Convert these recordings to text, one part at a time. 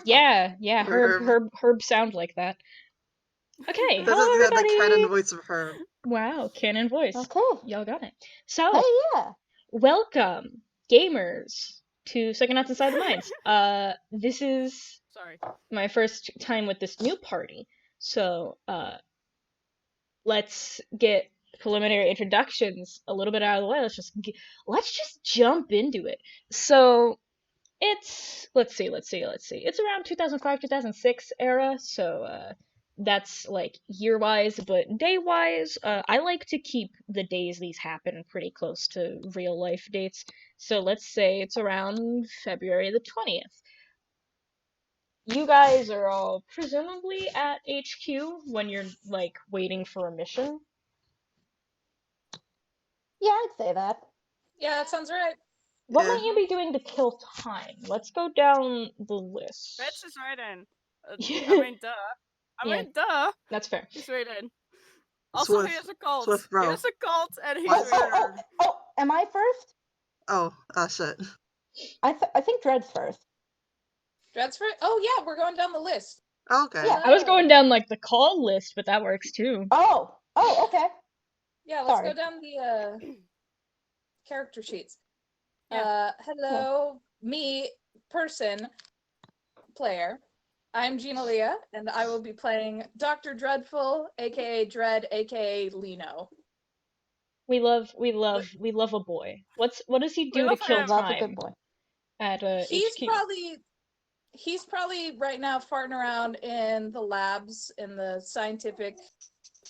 Yeah, Herb. Herb sound like that. Okay, That's hello the canon everybody! voice of Herb. Wow, canon voice. Okay. Y'all got it. Hey, So, yeah. welcome, gamers, to Psychonauts Inside the Minds. This is Sorry. my first time with this new party, so, let's get preliminary introductions a little bit out of the way. Let's just jump into it. So, let's see. It's around 2005, 2006 era, so that's like year wise, but day wise, I like to keep the days these happen pretty close to real life dates. So let's say it's around February the 20th. You guys are all presumably at HQ when you're like waiting for a mission. Yeah, I'd say that. Yeah, that sounds right. What Yeah. might you be doing to kill time? Let's go down the list. Rich is right in. I mean, duh. Yeah. Duh. That's fair. He's right in. Also, Swift. here's a cult. Swift, bro. Here's a cult, and he's Why- right in. Oh, am I first? Oh, shit. I think Dread's first. Dread's right. Oh yeah, we're going down the list. Okay. Yeah. I was going down like the call list, but that works too. Oh, okay. Yeah, let's Sorry. go down the character sheets. Yeah. Hello, me, person, player. I'm Gina Leah, and I will be playing Dr. Dreadful, aka Dread, aka Lino. We love a boy. What does he do to love kill him. That's a time good boy. at HQ? He's probably right now farting around in the labs in the scientific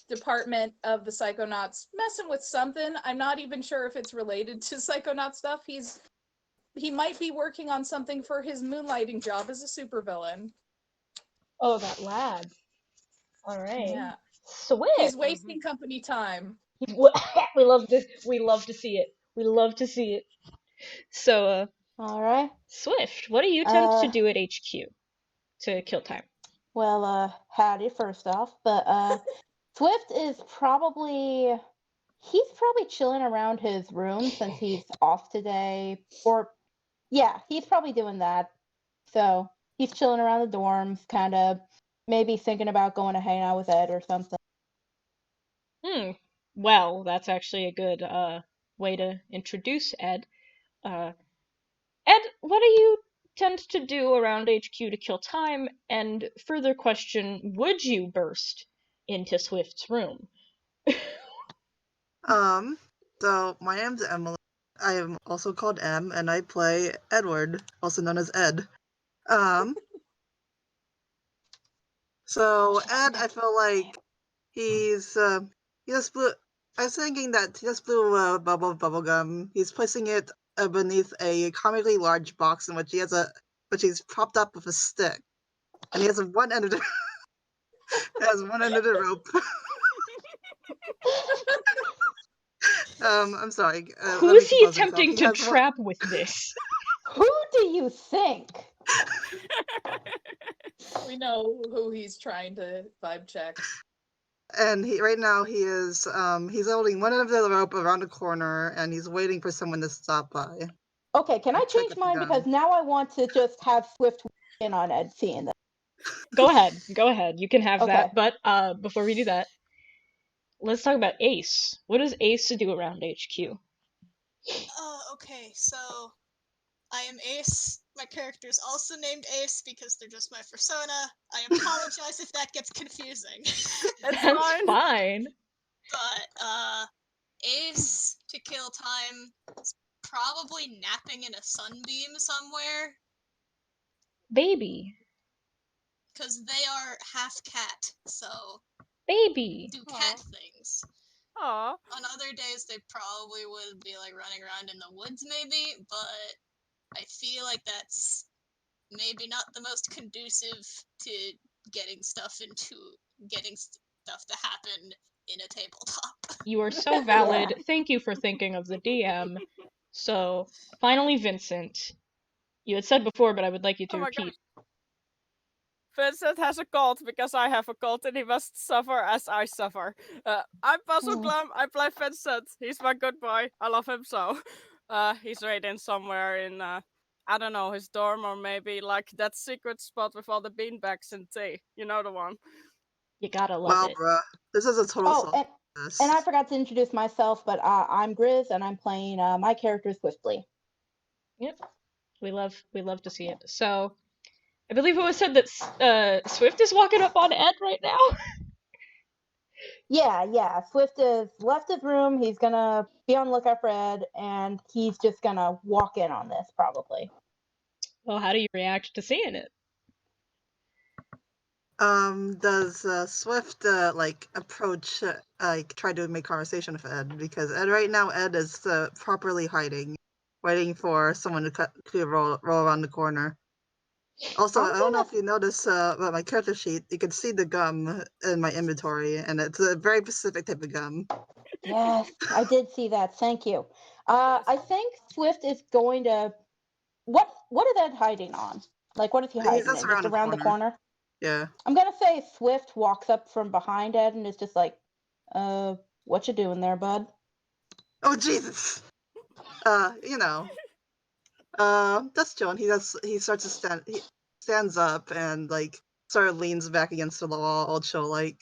department of the Psychonauts, messing with something. I'm not even sure if it's related to Psychonaut stuff. He might be working on something for his moonlighting job as a supervillain. Oh, that lad. All right. Yeah. Swift. He's wasting company time. We love this. We love to see it. We love to see it. So, All right. Swift, what do you tend to do at HQ to kill time? Well, howdy first off, but Swift is probably chilling around his room since he's off today. Or yeah, he's probably doing that. So he's chilling around the dorms, kind of maybe thinking about going to hang out with Ed or something. Well, that's actually a good way to introduce Ed. Ed, what do you tend to do around HQ to kill time? And further question, would you burst into Swift's room? So my name's Emily. I am also called M, and I play Edward, also known as Ed. So Ed, I feel like he just blew. I was thinking that he just blew a bubble of bubblegum. He's placing it beneath a comically large box in which he's propped up with a stick, and he has one end of the rope. I'm sorry. Who is he attempting to trap with this? Who do you think? We know who he's trying to vibe check. And right now he's holding one end of the rope around a corner, and he's waiting for someone to stop by. Okay, can I change mine because now I want to just have Swift in on Ed seeing this. Go ahead. You can have that. But before we do that, let's talk about Ace. What does Ace do around HQ? Okay, so I am Ace. My character is also named Ace because they're just my persona. I apologize if that gets confusing. That's fine. But Ace to kill time is probably napping in a sunbeam somewhere. Baby. Because they are half cat, so baby do cat things. Aww. On other days, they probably would be like running around in the woods, maybe, but I feel like that's maybe not the most conducive to getting stuff to happen in a tabletop. You are so valid. Thank you for thinking of the DM. So, finally, Vincent. You had said before, but I would like you to repeat. God. Vincent has a cult because I have a cult and he must suffer as I suffer. I'm Puzzle Glum, I play Vincent. He's my good boy. I love him so. He's right in somewhere in I don't know, his dorm, or maybe like that secret spot with all the beanbags and tea. You know the one. You gotta love Wow, it. bruh. This is a total Oh, assault. and I forgot to introduce myself, but I'm Grizz, and I'm playing my character Swiftly. Yep. We love to see it. So, I believe it was said that Swift is walking up on Ed right now. Yeah. Swift has left his room. He's gonna be on the lookout for Ed, and he's just gonna walk in on this probably. Well, how do you react to seeing it? Does Swift like approach like try to make conversation with Ed? Because right now Ed is properly hiding, waiting for someone to roll around the corner. Also, I don't know if you noticed about my character sheet, you can see the gum in my inventory, and it's a very specific type of gum. Yes, I did see that. Thank you. I think Swift is going to. What is Ed hiding on? Like, what is he hiding just in? Just around the corner? Yeah. I'm gonna say Swift walks up from behind Ed and is just like, what you doing there, bud? Oh Jesus. You know. That's John. He starts to stand. He stands up and like sort of leans back against the wall, all chill, like,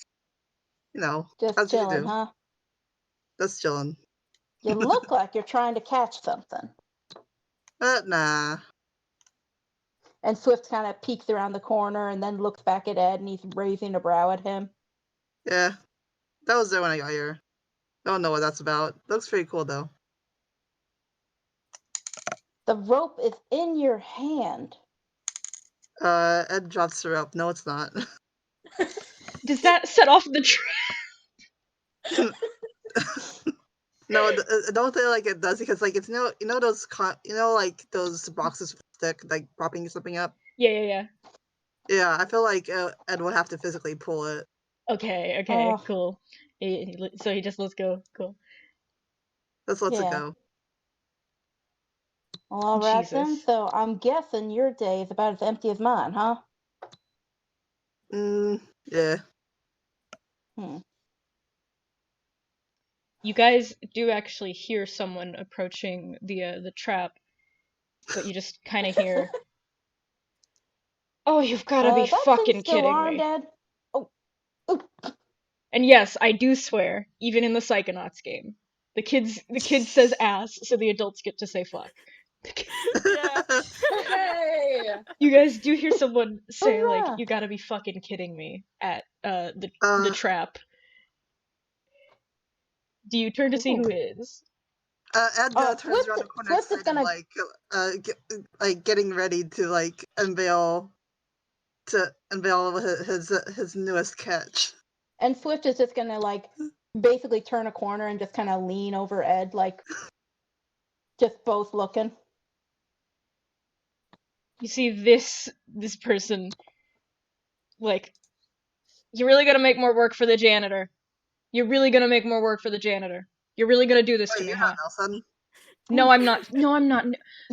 you know, Just as you chilling, do. huh? That's chilling. You look like you're trying to catch something. Nah. And Swift kind of peeks around the corner and then looks back at Ed, and he's raising a brow at him. Yeah. That was there when I got here. I don't know what that's about. Looks pretty cool though. The rope is in your hand. Ed drops the rope. No, it's not. Does that set off the No, don't think like it does, because like it's those like those boxes with stick like propping something up. Yeah. Yeah, I feel like Ed would have to physically pull it. Okay, Oh. cool. So he just lets go. Cool. Just lets it Yeah. go. Well, all right then. Jesus. So I'm guessing your day is about as empty as mine, huh? Yeah. You guys do actually hear someone approaching the trap, but you just kind of hear, "Oh, you've got to be that fucking thing's still kidding armed, me!" Ed. Oh. And yes, I do swear, even in the Psychonauts game, the kid says ass, so the adults get to say fuck. Yeah. Hey! You guys do hear someone say like, Hurrah. "You gotta be fucking kidding me" at the trap. Do you turn to see who it is? Ed turns around the corner, Swift is gonna like getting ready to like unveil his newest catch. And Swift is just gonna like basically turn a corner and just kind of lean over Ed, like just both looking. You see this person, like, you're really gonna make more work for the janitor. You're really gonna make more work for the janitor. You're really gonna do this to me, You're huh? not Nelson? No, I'm not. No, I'm not.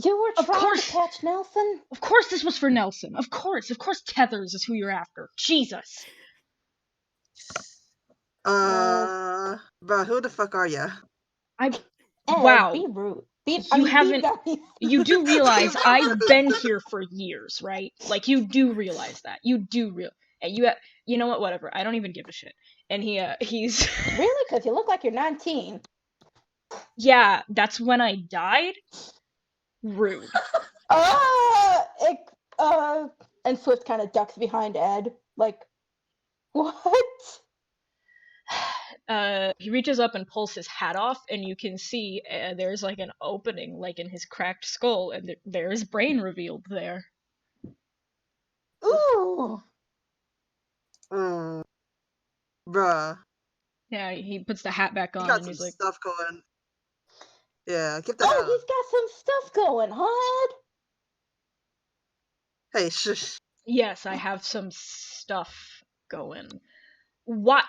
You were Of trying course. to catch Nelson? Of course this was for Nelson. Of course Tethers is who you're after. Jesus. Bro, who the fuck are ya? Ed, Wow. be rude. You Be haven't. nice. You do realize I've been here for years, right? Like, you do realize that. You do and you know what? Whatever. I don't even give a shit. And he's Really? Because you look like you're 19. Yeah, that's when I died. Rude. And Swift kind of ducks behind Ed, like, what? He reaches up and pulls his hat off, and you can see there's like an opening, like in his cracked skull, and there's brain revealed there. Ooh. Bruh. Yeah, he puts the hat back on, He got and some he's like, stuff going. Yeah, get the hat Oh, he's got some stuff going, huh, Ed? Hey, shush. "Yes, I have some stuff going. What?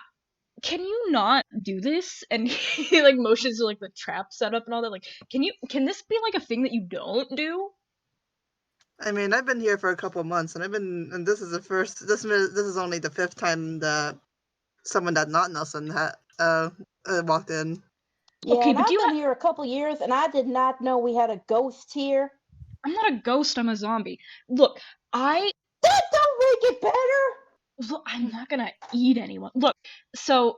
Can you not do this?" And he like motions to like the trap setup and all that. Like, can this be like a thing that you don't do? I mean, I've been here for a couple months, and this is the first. This is only the 5th time that someone that not Nelson had walked in. Yeah, Okay, and but I've been here a couple years, and I did not know we had a ghost here. I'm not a ghost, I'm a zombie. Look, That don't make it better. look, I'm not gonna eat anyone. Look, so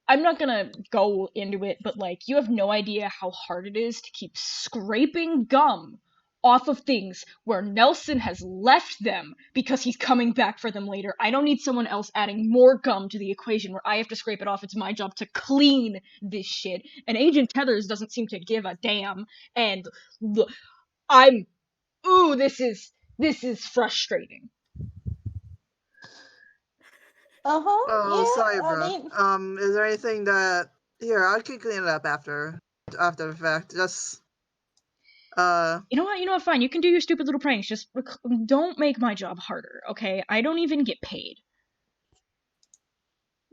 I'm not gonna go into it, but like, you have no idea how hard it is to keep scraping gum off of things where Nelson has left them because he's coming back for them later. I don't need someone else adding more gum to the equation where I have to scrape it off. It's my job to clean this shit. And Agent Tethers doesn't seem to give a damn. And look, this is frustrating. Oh, Yeah. sorry, I bro. mean, Is there anything that here? I can clean it up after the fact. Just You know what, fine, you can do your stupid little pranks, just don't make my job harder, okay? I don't even get paid.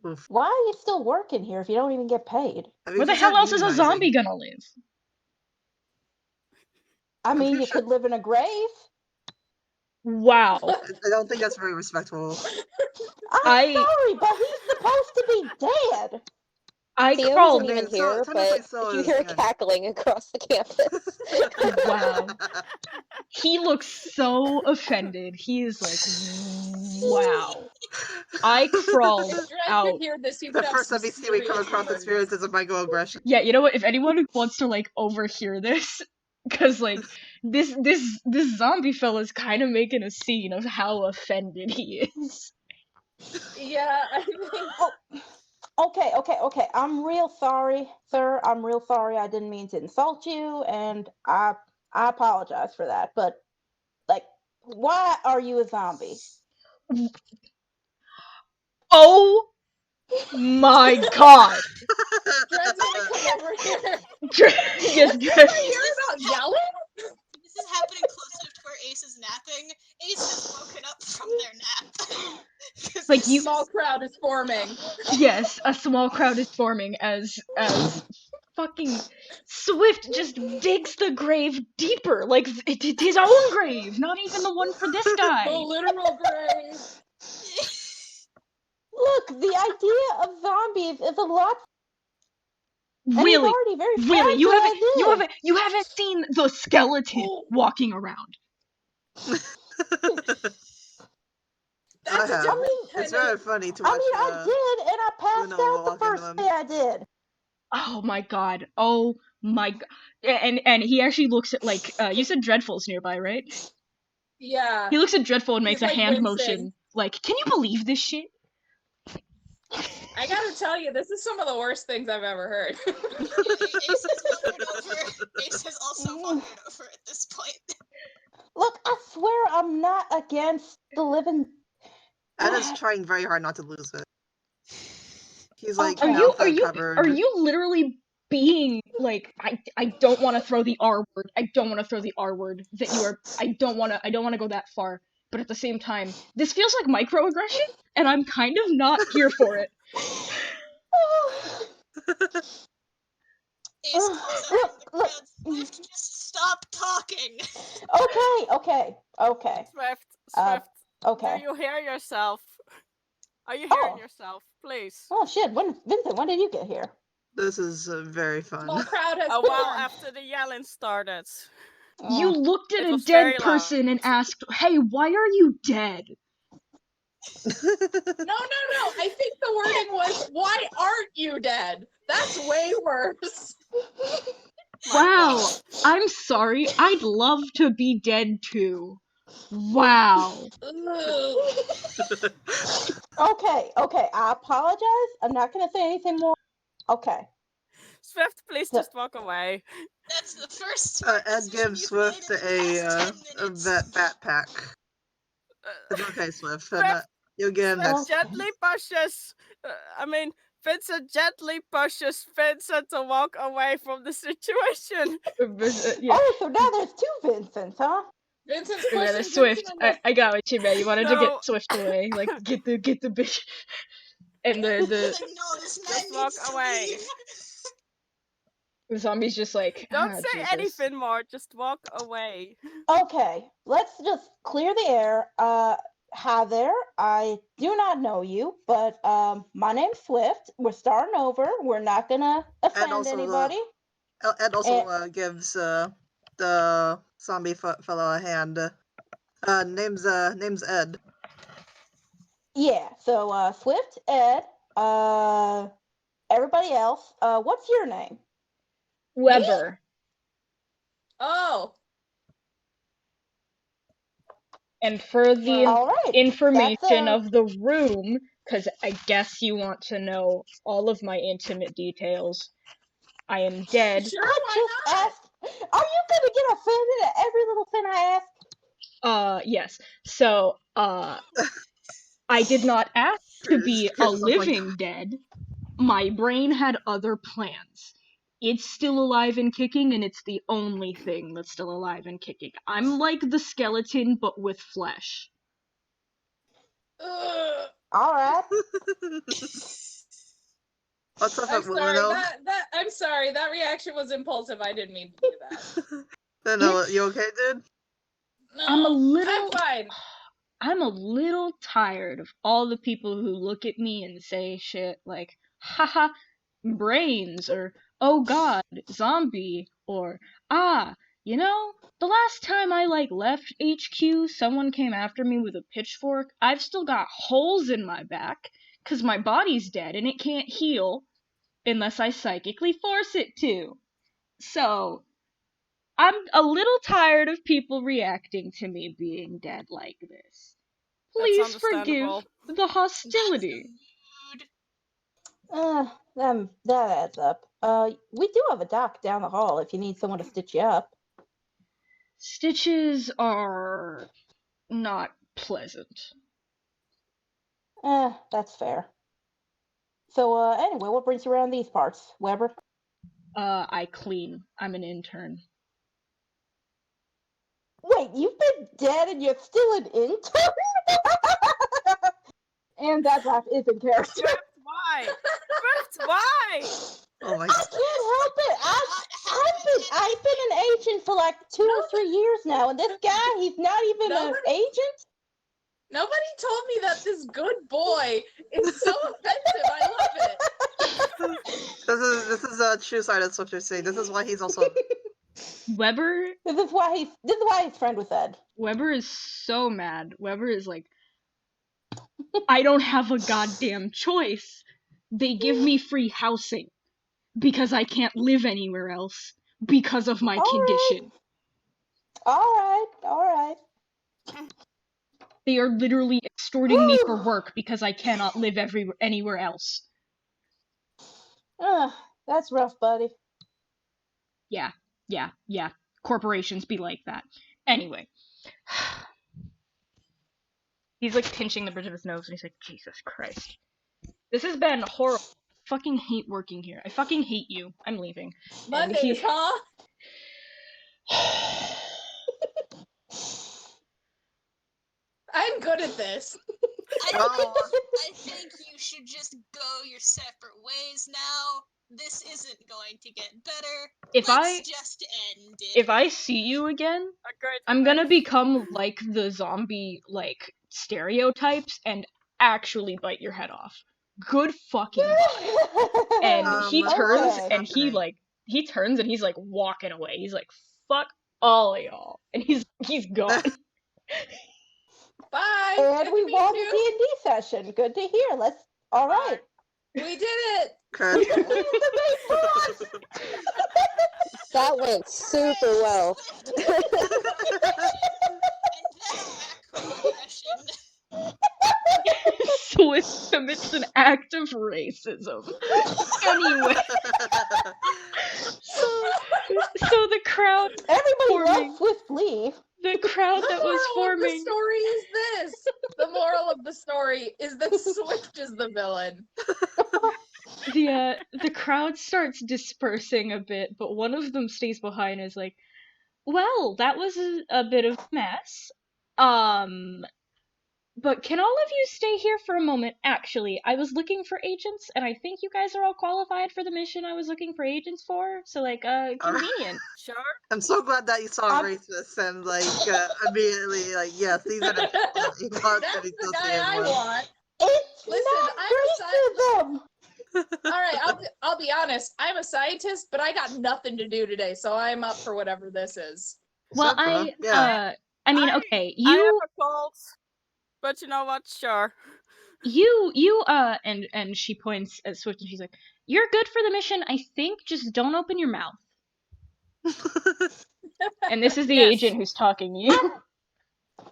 oof. why are you still working here if you don't even get paid? I mean, Where the if you hell said else is a unionizing- zombie gonna live? I mean, pretty you sure- could live in a grave. Wow. I don't think that's very respectful. I'm sorry, but he's supposed to be dead. I Theo crawled. isn't even So, here, technically but so you is hear Ian. cackling across the campus. Wow. He looks so offended. He is like, wow. I crawled If Dred out. could hear this, he The would have first some NPC we come serious across words. experiences of microaggression. Yeah, you know what? If anyone wants to like overhear this, because like this zombie fella's kind of making a scene of how offended he is. Yeah, I think Okay. I'm real sorry, sir. I'm real sorry. I didn't mean to insult you, and I apologize for that. But like, why are you a zombie? Oh my god! Dred's gonna come over here. Yes, What did I hear about yelling? This is happening closer to where Ace is napping. Ace has woken up from their nap. 'Cause Like this you- is- Small crowd is forming. Yes, a small crowd is forming as fucking Swift just digs the grave deeper, like his own grave, not even the one for this The guy. literal grave. Look, the idea of zombies is a lot. And he's Really, already very really, fond you of haven't ideas. you haven't seen the skeleton walking around. That's I a have. different It's kind very of. funny to I watch. mean, I did, and I passed Bruno out the walk into first them. day I did. Oh my god. Oh my god. And he actually looks at like you said Dreadful's nearby, right? Yeah. He looks at Dreadful and makes He's, a like, hand wincing. motion like, "Can you believe this shit?" I gotta tell you, this is some of the worst things I've ever heard. Ace has wandered over. Ace has also wandered over at this point. Look, I swear I'm not against the living. Ed is trying very hard not to lose it. He's like Okay. mouth covered. Are you literally being like, I don't want to throw the R word. I don't want to throw the R word that you are. I don't want to go that far. But at the same time, this feels like microaggression, and I'm kind of not here for it. Ace calls out from the crowd, Swift, just stop talking. Okay. Swift, Okay. do you hear yourself? Are you hearing Oh. yourself? Please. Oh shit! Vincent, when did you get here? This is very Small fun. crowd has A while formed. after the yelling started. You looked at It a was dead very person loud. and asked, "Hey, why are you dead?" No. I think the wording was, "Why aren't you dead?" That's way worse. Wow, I'm sorry. I'd love to be dead too. Wow. Ugh. Okay. I apologize. I'm not gonna say anything more. Okay. Swift, please So- just walk away. That's the first Ed decision gives you've Swift made in the past 10 a minutes. backpack. It's okay, Swift. Swift, You'll get him next. gently pushes. Vincent gently pushes Vincent to walk away from the situation. Yeah. Oh, so now there's two Vincents, huh? Vincent's Yeah, pushing the Swift. Vincent I got what you meant. You wanted to No. get Swift away, like get the bitch. And the He's like, no, this man Just walk needs to away. leave. the zombie's just like, Don't "Ah, say Jesus." anything more. Just walk away. Okay, let's just clear the air. Hi there. I do not know you, but my name's Swift. We're starting over. We're not gonna offend also, anybody. Ed also gives the zombie fellow a hand. Name's Ed. Yeah, so Swift, Ed, everybody else, what's your name? Weber. Oh, And for the All right. information That's, of the room, because I guess you want to know all of my intimate details, I am dead. sure, I why just not? asked, are you gonna get offended at every little thing I ask? Yes. So, I did not ask to be a Oh my living dead. My brain had other plans. It's still alive and kicking, and it's the only thing that's still alive and kicking. I'm like the skeleton, but with flesh. Ugh. All right. What's up, I'm sorry. Luno? I'm sorry. That reaction was impulsive. I didn't mean to do that. Luno, you okay, dude? No, I'm I'm fine. I'm a little tired of all the people who look at me and say shit like, haha, brains, or oh god, zombie, or you know, the last time I left HQ, someone came after me with a pitchfork. I've still got holes in my back, 'cause my body's dead and it can't heal unless I psychically force it to. So, I'm a little tired of people reacting to me being dead like this. That's Please forgive understandable. the hostility. Rude. That adds up. We do have a doc down the hall if you need someone to stitch you up. Stitches are not pleasant. That's fair. So, anyway, what brings you around these parts, Weber? I clean. I'm an intern. Wait, you've been dead and you're still an intern? And that laugh is in character. But why? But why? Oh my I god. can't help it. I've been an agent for like 2 or 3 years now, and this guy, he's not even an agent. Nobody told me that this good boy is so offensive. I love it. This is a true side of what you're saying. This is why he's also Weber This is why he's friend with Ed. Weber is so mad. Weber is like, I don't have a goddamn choice. They give me free housing because I can't live anywhere else because of my condition. All right. They are literally extorting me for work because I cannot live anywhere else. That's rough, buddy. Yeah. Corporations be like that. Anyway. He's like pinching the bridge of his nose and he's like, Jesus Christ. This has been horrible. I fucking hate working here. I fucking hate you. I'm leaving. Mondays, huh? I'm good at this. I think you should just go your separate ways now. This isn't going to get better. Let's just end it. If I see you again, I'm gonna become like the zombie stereotypes and actually bite your head off. Good fucking bye. And he turns and he turns and he's like walking away. He's like, fuck all of y'all. And he's gone. Bye. And we won the D&D session. Good to hear. All right. We did it. That went super well. Swift commits an act of racism. Anyway. So the crowd Everybody loves Swift leave. The crowd that was forming. The story is this. The moral of the story is that Swift is the villain. The crowd starts dispersing a bit, but one of them stays behind and is like, well, that was a bit of a mess. But can all of you stay here for a moment? Actually, I was looking for agents, and I think you guys are all qualified for the mission I was looking for agents for. So, convenient. Sure. I'm so glad that you saw racist and immediately yes, these are the people you want to be the guy I want. It's not racism. All right, I'll be honest. I'm a scientist, but I got nothing to do today, so I'm up for whatever this is. Well, Yeah. I mean, I- okay, I have you, a cold, but you know what? Sure. and she points at Swift and she's like, "You're good for the mission. I think just don't open your mouth." And this is the Yes. agent who's talking to you.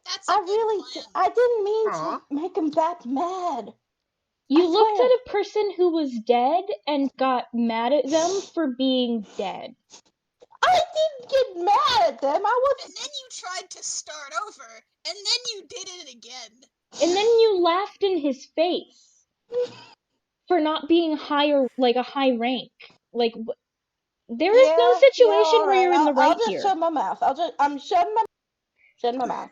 That's a I good really, plan. I didn't mean Aw. to make him that mad. You I looked swear. at a person who was dead and got mad at them for being dead. I didn't get mad at them. I was. And then you tried to start over, and then you did it again. And then you laughed in his face for not being higher, like a high rank. Like, there is no situation all where you're in the I'll right just here. shut my mouth. I'm shutting my mouth.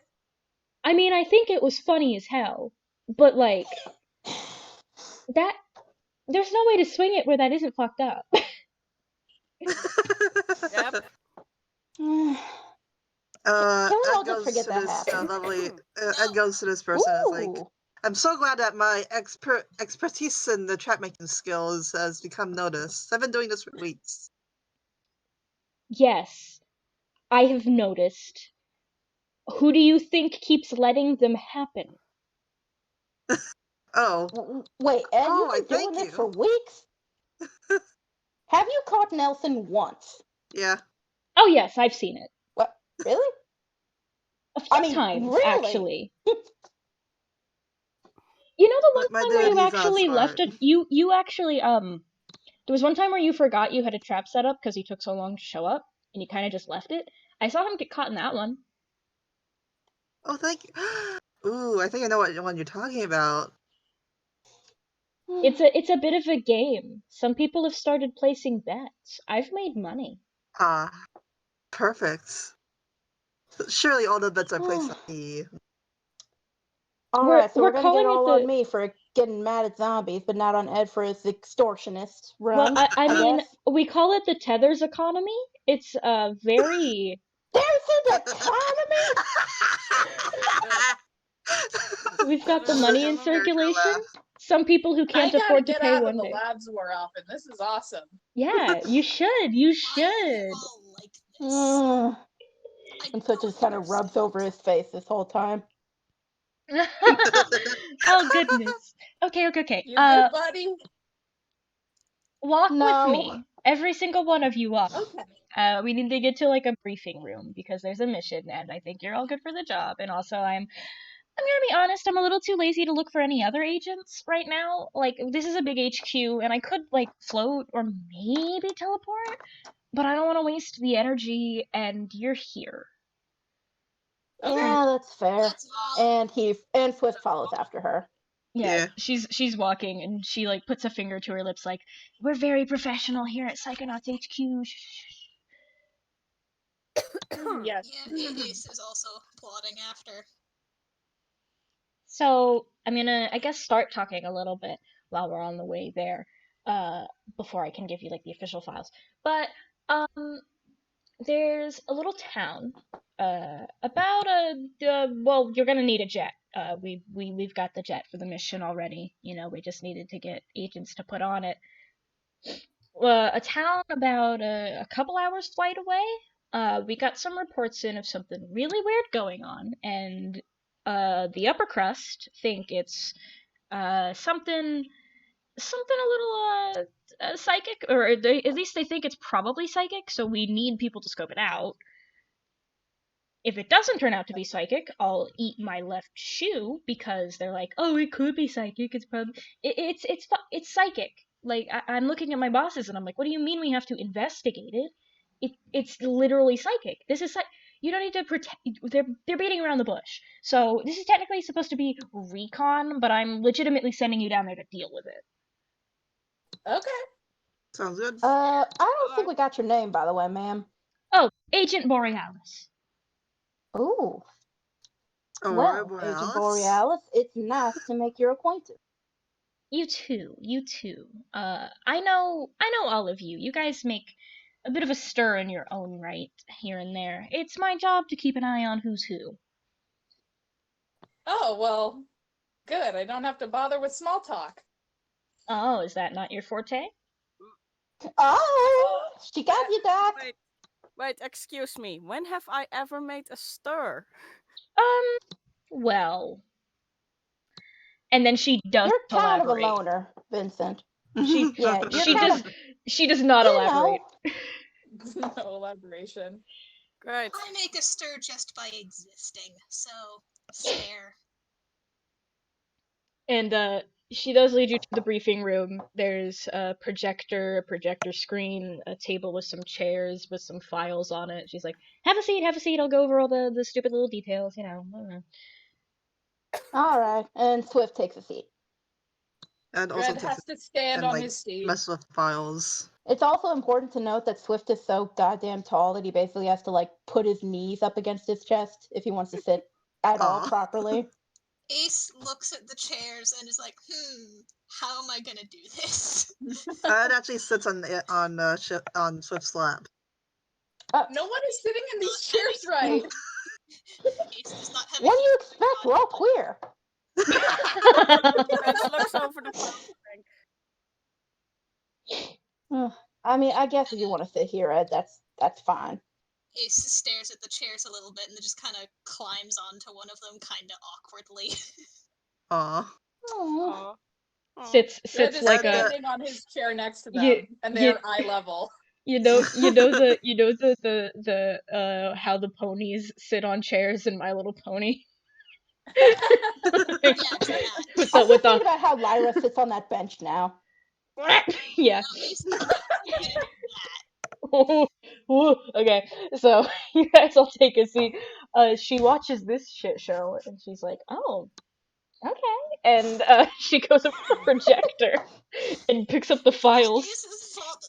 I mean, I think it was funny as hell, but like, that, there's no way to swing it where that isn't fucked up. Yep. Can we all Ed just goes forget to that this happened? lovely. Ed goes to this person. It's like, Ooh. I'm so glad that my expertise in the trap making skills has become noticed. I've been doing this for weeks. Yes, I have noticed. Who do you think keeps letting them happen? Oh, Wait, Ed, Oh, you've I been doing thank this you. for weeks? Have you caught Nelson once? yeah. Oh yes, I've seen it. What? Really? A few I mean, times, really? actually. You know the one My time where dad, you he's not actually left smart. it? You actually, there was one time where you forgot you had a trap set up because he took so long to show up, and you kind of just left it. I saw him get caught in that one. Oh, thank you. Ooh, I think I know what one you're talking about. It's a bit of a game. Some people have started placing bets. I've made money. Ah, perfect. Surely all the bets are placed on me. Alright, so we're we're gonna get calling it all the on me for getting mad at zombies, but not on Ed for his extortionist well, run. I mean, guess. we call it the tethers economy. It's very There's an economy? we've got the Better money in economy. circulation. Some people who I can't gotta afford to get pay out of one the day. labs more often. This is awesome. Yeah, you should. You Why do should. you all like this? Mm. I And so it don't just kind of rubs understand. over his face this whole time. Oh goodness. Okay. You good, buddy? Walk with No. me. Every single one of you walk. Okay. We need to get to like a briefing room because there's a mission, and I think you're all good for the job. And also, I'm gonna be honest, I'm a little too lazy to look for any other agents right now. Like, this is a big HQ, and I could like float or maybe teleport, but I don't want to waste the energy. And you're here. Okay. Yeah, that's fair. That's valid. And Swift follows after her. Yeah, Yeah. she's walking, and she like puts a finger to her lips, like, "We're very professional here at Psychonauts HQ." Yes. Yeah, Ace is also plotting after. So I'm gonna, I guess, start talking a little bit while we're on the way there, before I can give you like the official files. But there's a little town, about well, you're gonna need a jet. We've got the jet for the mission already. You know, we just needed to get agents to put on it. A town about a couple hours flight away. We got some reports in of something really weird going on, and the upper crust think it's something a little psychic, or at least they think it's probably psychic. So we need people to scope it out. If it doesn't turn out to be psychic, I'll eat my left shoe because they're like, "Oh, it could be psychic. It's probably it's psychic." Like, I'm looking at my bosses and I'm like, "What do you mean we have to investigate it? It's literally psychic. This is you don't need to pretend. They're beating around the bush. So this is technically supposed to be recon, but I'm legitimately sending you down there to deal with it." Okay. Sounds good. I don't think we got your name, by the way, ma'am. Oh, Agent Borealis. Ooh. Aurora Well, Agent Borealis? Borealis, it's nice to make your acquaintance. You too. I know all of you. You guys make a bit of a stir in your own right, here and there. It's my job to keep an eye on who's who. Oh, well, good. I don't have to bother with small talk. Oh, is that not your forte? Oh, she got you, Doc. Wait, excuse me. When have I ever made a stir? Well. And then she does You're kind of a elaborate. loner, Vincent. She Yeah, you're she kind does of, she does not you elaborate. know. No elaboration. Great. I make a stir just by existing, so fair. And she does lead you to the briefing room. There's a projector screen, a table with some chairs with some files on it. She's like, have a seat, I'll go over all the stupid little details, you know. All right, and Swift takes a seat. And also Red has to stand and on like his seat. mess with files. It's also important to note that Swift is so goddamn tall that he basically has to like put his knees up against his chest if he wants to sit at all Aw. properly. Ace looks at the chairs and is like, how am I gonna do this? It actually sits on Swift's lap. No one is sitting in these chairs right. Ace does not have What do you a expect? We're all queer. Vince looks over the phone. I mean, I guess if you want to sit here, Ed, that's fine. Ace stares at the chairs a little bit and then just kind of climbs onto one of them kind of awkwardly. Aw. Aw. Aw. Sits Red is like standing on his chair next to them, You- and you- they're eye level. the how the ponies sit on chairs in My Little Pony. Yeah, it's that. with I'm the just thinking about how Lyra sits on that bench now. yeah. No, Ace is not gonna do that. Okay, so you guys all take a seat. She watches this shit show and she's like, "Oh, okay," and she goes over to the projector and picks up the files. It's Ace's fault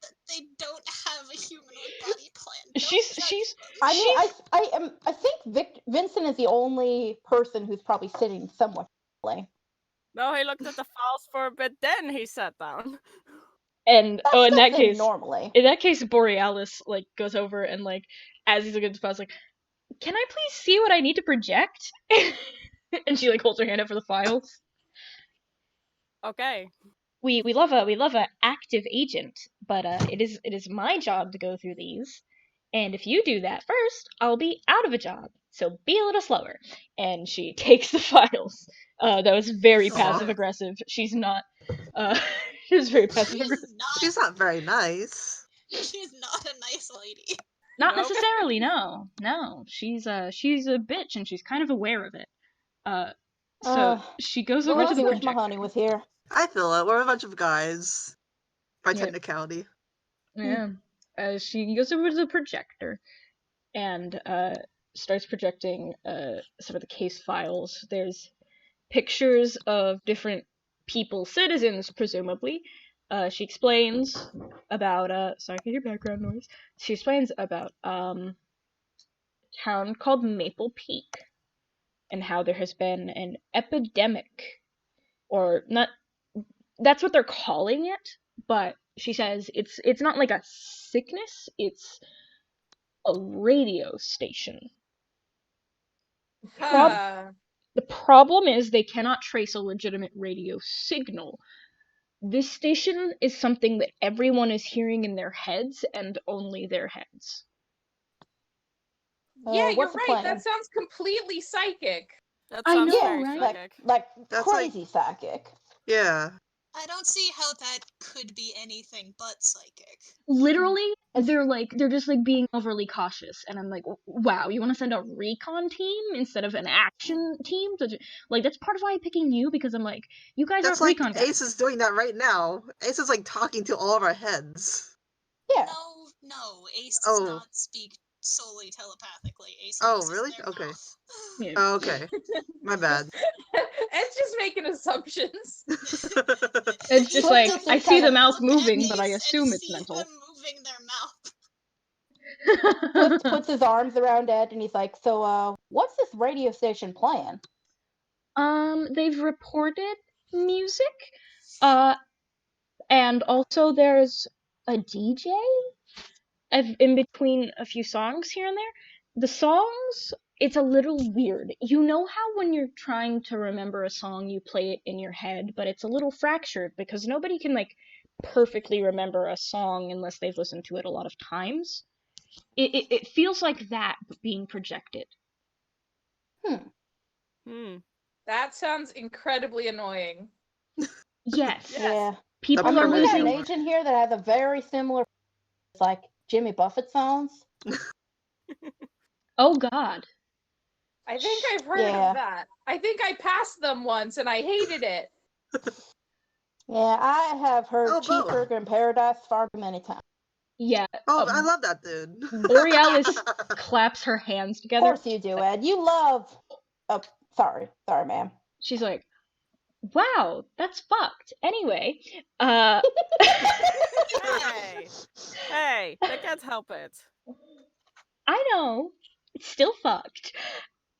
that they don't have a humanoid body plan. Don't She's judge them. I mean, I think Vincent is the only person who's probably sitting somewhat properly. No, he looked at the files for a bit, then he sat down. And That's in just that him case, normally. Borealis like goes over and like as he's looking at the files, like, "Can I please see what I need to project?" And she like holds her hand up for the files. Okay. We love a active agent, but it is my job to go through these. And if you do that first, I'll be out of a job. So be a little slower. And she takes the files. That was very Aw. passive aggressive. She's not. She was very passive aggressive. She's not very nice. She's not a nice lady. Not Nope. necessarily. No. She's a bitch, and she's kind of aware of it. So she goes over Makes to the me wish my projector. honey was here. I feel it. We're a bunch of guys. By Yeah. technicality. Yeah. She goes over to the projector and starts projecting some of the case files. There's pictures of different people, citizens, presumably. She explains about sorry for your background noise. She explains about a town called Maple Peak and how there has been an epidemic, or not. That's what they're calling it, but she says it's not like a sickness. It's a radio station. Ah. The problem is they cannot trace a legitimate radio signal. This station is something that everyone is hearing in their heads and only their heads. Yeah, you're What's the right. plan? That sounds completely psychic. That I sounds know, very right? psychic. Like That's like- crazy psychic. Yeah. I don't see how that could be anything but psychic. Literally, they're just like being overly cautious, and I'm like, wow, you want to send a recon team instead of an action team? Like, that's part of why I'm picking you, because I'm like, you guys That's aren't like recon guys. Ace is doing that right now. Ace is like talking to all of our heads. Yeah. No, Ace does Oh. not speak solely telepathically. Ace Oh, uses really? their Okay. mouth. Yeah. Oh, okay. My bad. Ed's just making assumptions. It's just Swift like, is I just see kind the of- mouth Look at moving, but I Ace assume and it's see mental. them moving their mouth. Swift puts his arms around Ed and he's like, so what's this radio station playing? They've reported music, and also there's a DJ in between a few songs here and there. The songs, it's a little weird. You know how when you're trying to remember a song, you play it in your head, but it's a little fractured because nobody can like perfectly remember a song unless they've listened to it a lot of times. It feels like that, but being projected. That sounds incredibly annoying. Yes. Yeah. People I are mean, we got an losing. agent here that has a very similar, like Jimmy Buffett sounds. Oh God. I think I've heard Yeah. of that. I think I passed them once and I hated it. Yeah, I have heard Oh, both. Cheeseburger in Paradise far too many times. Yeah. Oh, I love that dude. Borealis claps her hands Of together. course you do, Ed. You love. Oh, sorry, ma'am. She's like, "Wow, that's fucked." Anyway, Hey, they can't help it. I know it's still fucked.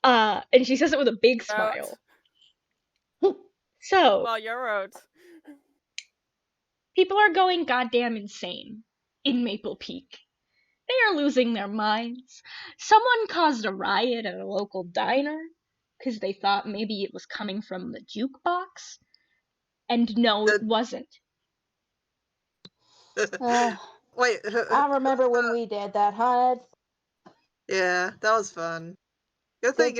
And she says it with a big smile. So, Well, you're right. people are going goddamn insane in Maple Peak. They are losing their minds. Someone caused a riot at a local diner because they thought maybe it was coming from the jukebox. And no, it wasn't. Wait. I remember when we did that, huh, Ed? Yeah, that was fun. Good thing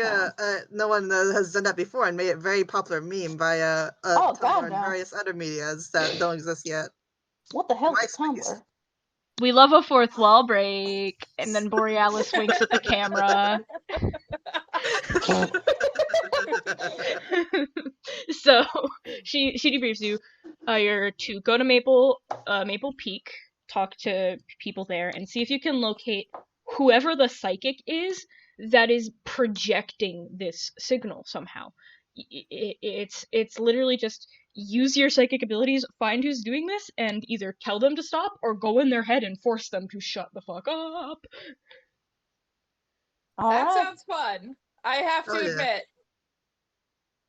no one has done that before and made it very popular meme by Tumblr and various other medias that don't exist yet. What the hell is Tumblr? We love a fourth wall break, and then Borealis winks at the camera. So she debriefs you. You're to go to Maple Peak, talk to people there, and see if you can locate whoever the psychic is that is projecting this signal somehow. It's literally just use your psychic abilities, find who's doing this, and either tell them to stop or go in their head and force them to shut the fuck up. That sounds fun. I have to admit.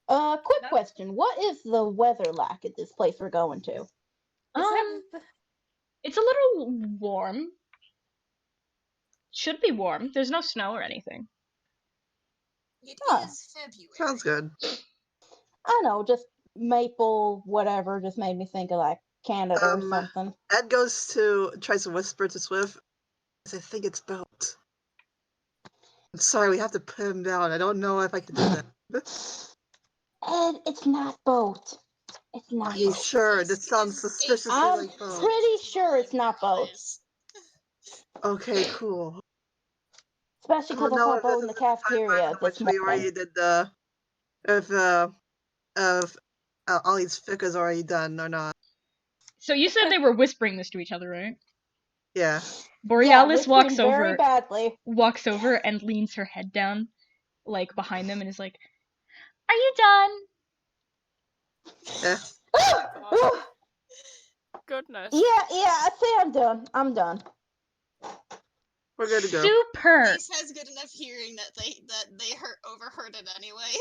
Quick question. What is the weather like at this place we're going to? It's a little warm. Should be warm. There's no snow or anything. It is February. Sounds good. I know, just maple whatever just made me think of like Canada or something. Ed tries to whisper to Swift. I think it's boat. I'm sorry, we have to put him down. I don't know if I can do that. Ed, it's not boat. It's not. Are you sure? This sounds suspiciously like boat. I'm pretty sure it's not boat. Okay, cool. Especially because I saw boat in the cafeteria this we morning. already did the if Ollie's fic is already done or not. So you said they were whispering this to each other, right? Yeah. Borealis walks very badly. Walks over and leans her head down, like behind them, and is like, "Are you done?" Yeah. Goodness. Yeah, I say I'm done. We're good to go. Super. Ace has good enough hearing that they overheard it anyway.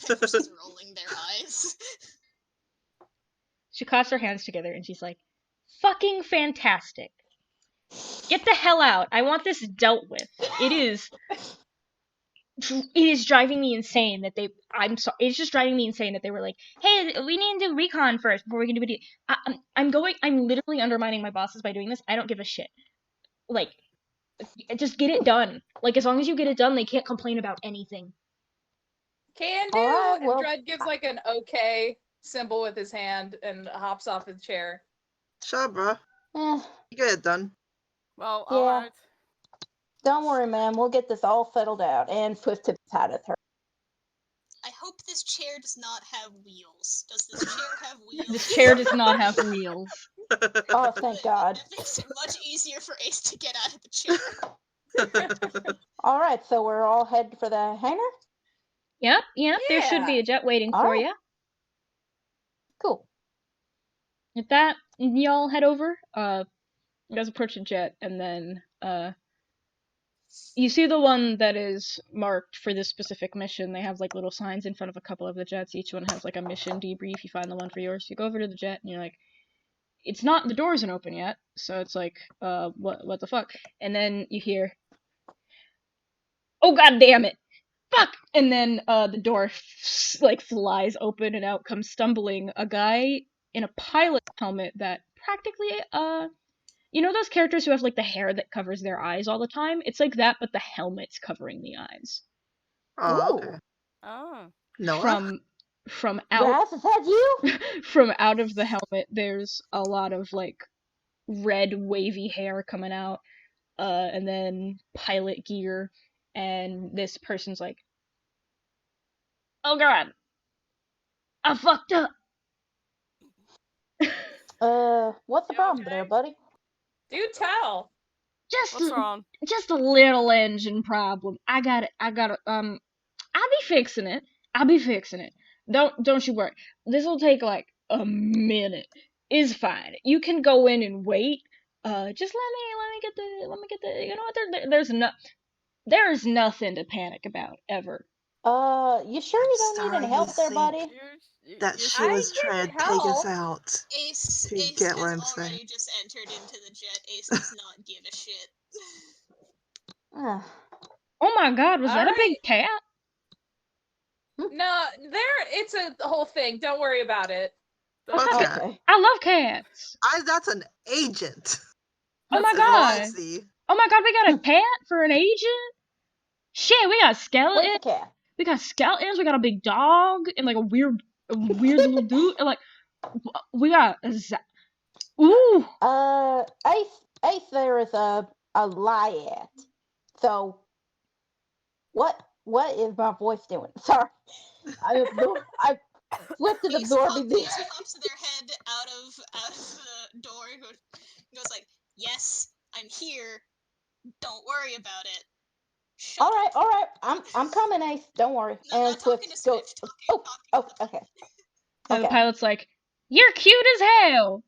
And just rolling their eyes. She claps her hands together and she's like, "Fucking fantastic. Get the hell out. I want this dealt with. It is driving me insane that they. It's just driving me insane that they were like, hey, we need to do recon first before we can do video. I'm literally undermining my bosses by doing this. I don't give a shit. Like, just get it done. Like, as long as you get it done, they can't complain about anything." Can do. And Dredd gives like an okay symbol with his hand and hops off his chair. Sure, bro. You get it done. Well, yeah. alright. Don't worry, man. We'll get this all settled out. And Swift tips hat at her. I hope this chair does not have wheels. Does this chair have wheels? This chair does not have wheels. Oh, thank God. That makes it much easier for Ace to get out of the chair. All right, so we're all headed for the hangar? Yep, there should be a jet waiting for you. Cool. With that, y'all head over. You guys approach the jet, and then you see the one that is marked for this specific mission. They have like little signs in front of a couple of the jets. Each one has like a mission debrief. You find the one for yours. You go over to the jet, and you're like, it's not, the door isn't open yet. So it's like, what the fuck? And then you hear, oh god damn it, fuck! And then the door like flies open, and out comes stumbling a guy in a pilot's helmet that practically You know those characters who have like the hair that covers their eyes all the time? It's like that, but the helmet's covering the eyes. Oh, Ooh. okay. Oh. Noah? From out Raz, is that you? from out of the helmet, there's a lot of like red wavy hair coming out, and then pilot gear, and this person's like, "Oh god, I fucked up." What's the You problem okay? there, buddy? Do tell. What's wrong? Just a little engine problem. I got it. I'll be fixing it. Don't you worry. This'll take like a minute. It's fine. You can go in and wait. Just let me get the. You know what? There's nothing to panic about ever. You sure you don't need Sorry, any help there, Lucy. buddy? That she I was can trying to take us help. out. Ace To Ace get has what I'm already saying. just entered into the jet. Ace does not give a shit. Uh, Oh my god, was that a big cat? No, it's a whole thing. Don't worry about it. What cat? okay. I love cats. That's an agent. Oh my That's all I god. see. Oh my god, we got a cat for an agent? Shit, we got Where's skeletons. the cat? We got skeletons. We got a big dog and like a weird little dude. And like, we got ooh. Ace there is a Lyat. So, what is my voice doing? Sorry. I Swift is absorbing Ace the... pops their head out of the door and goes like, "Yes, I'm here. Don't worry about it." Shut up. All right. I'm coming, Ace. Don't worry. No, And not talking to Swift Swift. goes... Talking. Okay. And the Okay. pilot's like, "You're cute as hell."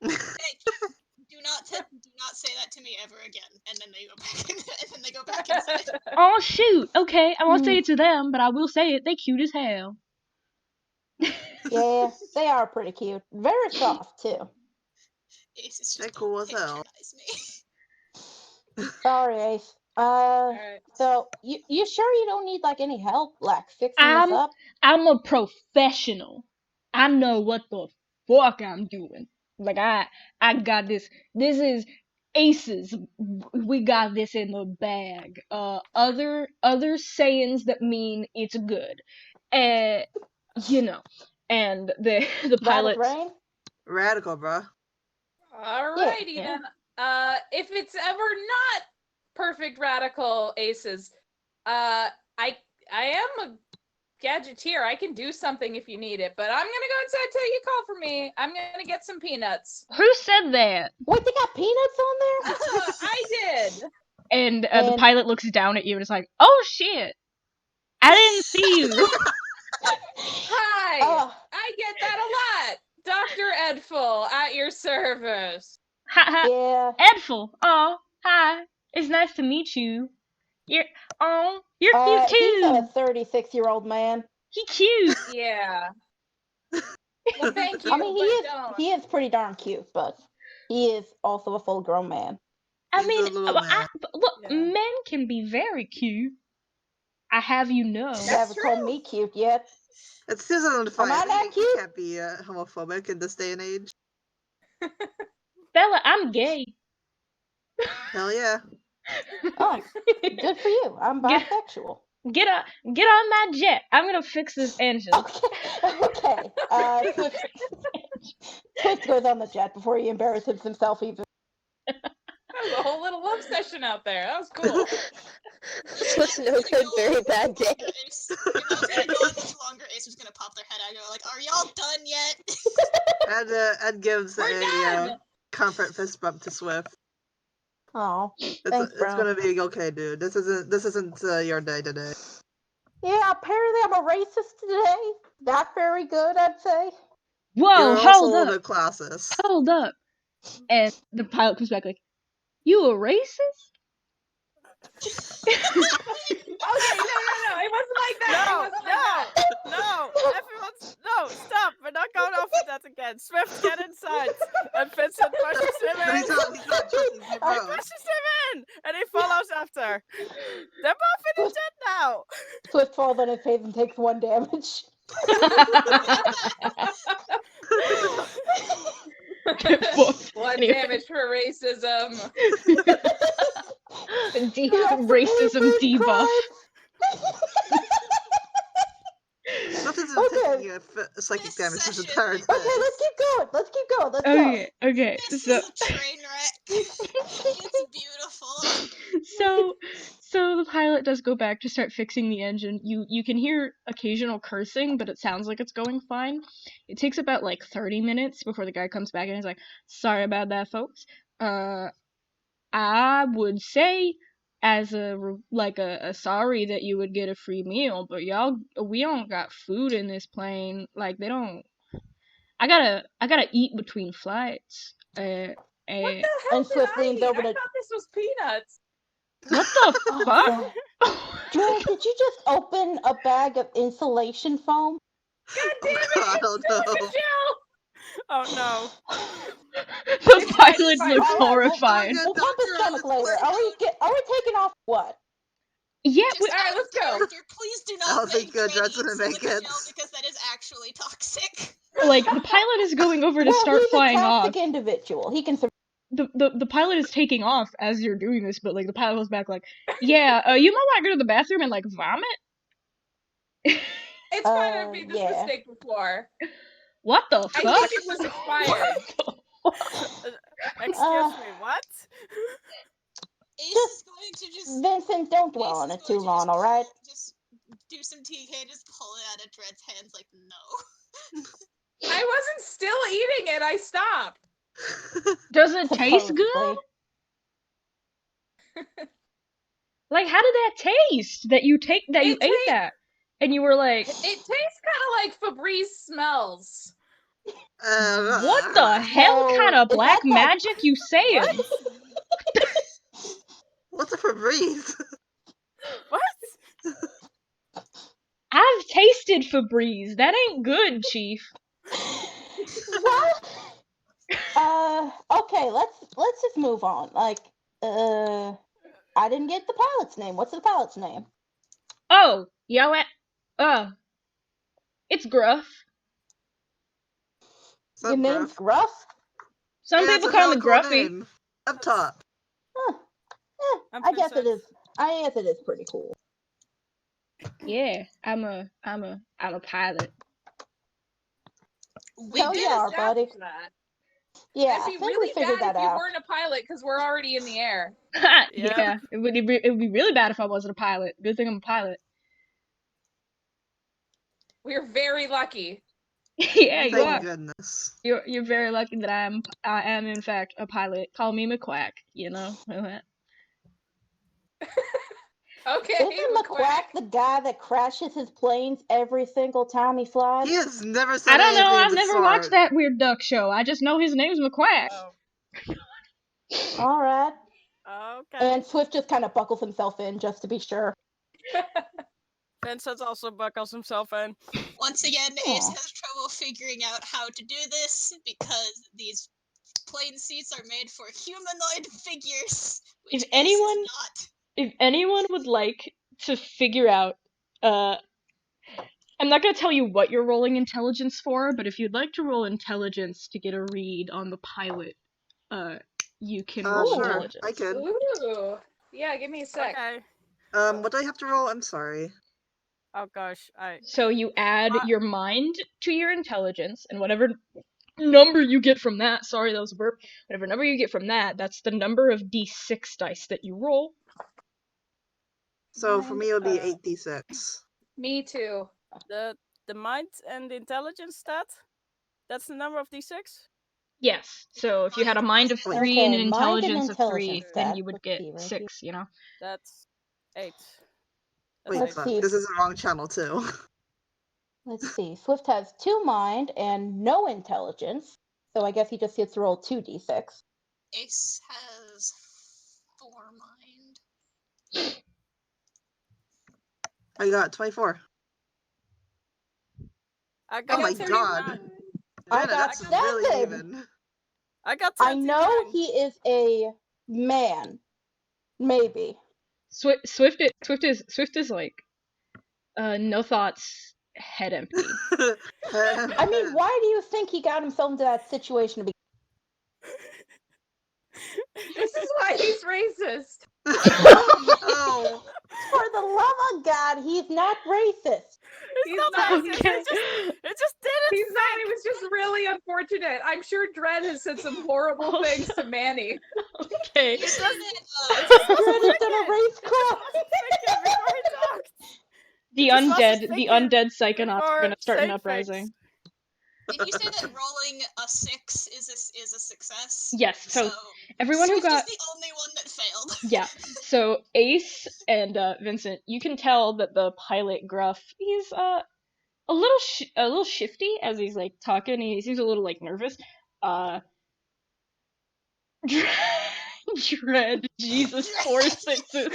Hey, do not say that to me ever again. And then they go back inside. Oh shoot. Okay, I won't say it to them, but I will say it. They cute as hell. Yeah, they are pretty cute. Very soft, too. Ace is They're just cool as hell. patronize me. Sorry, Ace. Alright. So, you sure you don't need, like, any help, like, fixing this up? I'm a professional. I know what the fuck I'm doing. Like I got this. This is Aces. We got this in the bag. Other sayings that mean it's good. You know. And the pilot. Rain? Radical, bruh. Alrighty Yeah. then. If it's ever not perfect radical Aces, I am a gadgeteer. I can do something if you need it, but I'm gonna go inside till you call for me. I'm gonna get some peanuts. Who said that? Wait, they got peanuts on there? I did. And the pilot looks down at you and is like, "Oh shit, I didn't see you." Hi. I get that a lot. Dr. Edful at your service. Ha. Yeah. Edful. Oh, hi. It's nice to meet you. You're cute too. He's a 36-year-old man. He cute. Yeah. Well, thank you. I mean, don't. he is pretty darn cute, but he is also a full-grown man. I He's mean, a little man. look, Yeah. men can be very cute. I have you know. You haven't called me cute yet. It's 2005. Am I not You cute? can't be homophobic in this day and age. Bella, I'm gay. Hell yeah. Oh, good for you. I'm bisexual. Get on my jet. I'm gonna fix this engine. Okay. Swift goes on the jet before he embarrasses himself even. That was a whole little love session out there. That was cool. This was no good, very bad day. Ace. If I was gonna go on much longer, Ace was gonna pop their head out and go like, "Are y'all done yet?" Ed gives We're done. comfort fist bump to Swift. Oh, It's thanks, bro. gonna be okay, dude. This isn't your day today. Yeah, apparently I'm a racist today. Not very good, I'd say. Whoa, You're also hold a up. little bit classist. Hold up. And the pilot comes back like, "You a racist?" Okay, no. It wasn't like that. No, everyone's no, stop. We're not going off with that again. Swift, get inside. And Vincent pushes him But in. he's not trusting you, He bro. pushes him in, and he follows after. They're both in the jet now. Swift falls on his face and takes 1 damage. Booked. Blood Anyway. damage for racism. Racism debuff. Swift isn't Okay. taking psychic This damage this session entire is- time. Okay, let's keep going. Let's go. Okay. This So is a train wreck. It's beautiful. so the pilot does go back to start fixing the engine. You can hear occasional cursing, but it sounds like it's going fine. It takes about like 30 minutes before the guy comes back and is like, "Sorry about that, folks. I would say as a sorry that you would get a free meal, but we don't got food in this plane. Like they don't. I gotta eat between flights. What the hell And did Swift I leans eat? over I to- thought this was peanuts. What the Oh, fuck? Joel, did you just open a bag of insulation foam? God damn it! God, oh no. Joe! Oh no. The It's fine, pilot it's fine. looks Alright, we'll horrified. We'll pump his stomach later. Are we taking off what? Yeah, Just Alright, out of let's go. character, please do I not don't think make Dread Dread's eat gonna make silica it. gel because that is actually toxic. like the pilot is going over to Well, start he's a flying off. toxic individual. He can survive. The pilot is taking off as you're doing this, but like the pilot goes back like, yeah, you might want to go to the bathroom and like vomit. It's fine, I've made this yeah. mistake before. What the I fuck? think it was expired. Excuse me, what? Ace Just- is going to just Vincent, don't dwell Ace on is it going too to long, just alright? pull- Just do some TK, just pull it out of Dread's hands like no. I wasn't still eating it, I stopped. Does it taste good? Supposedly. Like, how did that taste? That you ate that, and you were like, It tastes kind of like Febreze smells. what the hell No, kind of is black that magic you saying? What's a Febreze? What? I've tasted Febreze. That ain't good, Chief. What? Okay, let's just move on. Like, I didn't get the pilot's name. What's the pilot's name? Oh, it's Gruff. Sup, Your name's Gruff? Gruff? Some Yeah, people it's a call me hella cool Gruffy. name. Up top. Huh. I'm I guess it Princess. is. I guess it is pretty cool. Yeah, I'm a pilot. We Hell did yeah, it. buddy. That. Yeah, It'd I be think really we figured bad that if you out. weren't a pilot because we're already in the air. Yeah, it would be really bad if I wasn't a pilot. Good thing I'm a pilot. We're very lucky. Yeah, you Thank are. goodness. You're very lucky that I am in fact a pilot. Call me McQuack, you know. Okay, Isn't McQuack the guy that crashes his planes every single time he flies? He has never said I don't know. anything of I've the never sort. watched that weird duck show. I just know his name's McQuack. Oh, Alright. okay. And Swift just kind of buckles himself in just to be sure. Vincent also buckles himself in. Once again, Ace Aw. has trouble figuring out how to do this because these plane seats are made for humanoid figures, which If Ace anyone- is not. If anyone would like to figure out, I'm not gonna tell you what you're rolling intelligence for, but if you'd like to roll intelligence to get a read on the pilot, you can roll Sure, intelligence. I could. Ooh. Yeah, give me a sec. Okay. What do I have to roll? I'm sorry. Oh gosh, So you add Ah. your mind to your intelligence, and whatever number you get from that, sorry, that was a burp. Whatever number you get from that, that's the number of d6 dice that you roll. So for me, it would be Uh, 8d6. Me too. the mind and intelligence stat. That's the number of d6. Yes. So if you had a mind of 3 and an Okay, mind and intelligence of 3, intelligence then stat. you would Let's get see, right 6, you know? That's 8. That's Wait, Let's fuck. see. This is the wrong channel, too. Let's see. Swift has 2 mind and no intelligence. So I guess he just gets to roll 2d6. Ace has 4 mind. I got 24. I Oh got my 39. god. I Anna, got that's 7. really even. I got I 29. know he is a man. Maybe. Swift is like, no thoughts, head empty. I mean, why do you think he got himself into that situation to be? racist. Oh, For the love of God, he's not racist. He's not not racist. Okay. It just didn't He's fit. not. It was just really unfortunate. I'm sure Dredd has said some horrible things to Manny. Okay. You said that, Dredd has done a race crime. Thinking before he talked. The just wasn't undead, the thinking undead Psychonauts are before gonna start an saying things. uprising. did you say that rolling a 6 is a success? Yes, so everyone who Swift got is the only one that failed. yeah. So Ace and Vincent, you can tell that the pilot Gruff, he's a little shifty as he's like talking. He seems a little like nervous. Dread, Jesus, 4 sixes.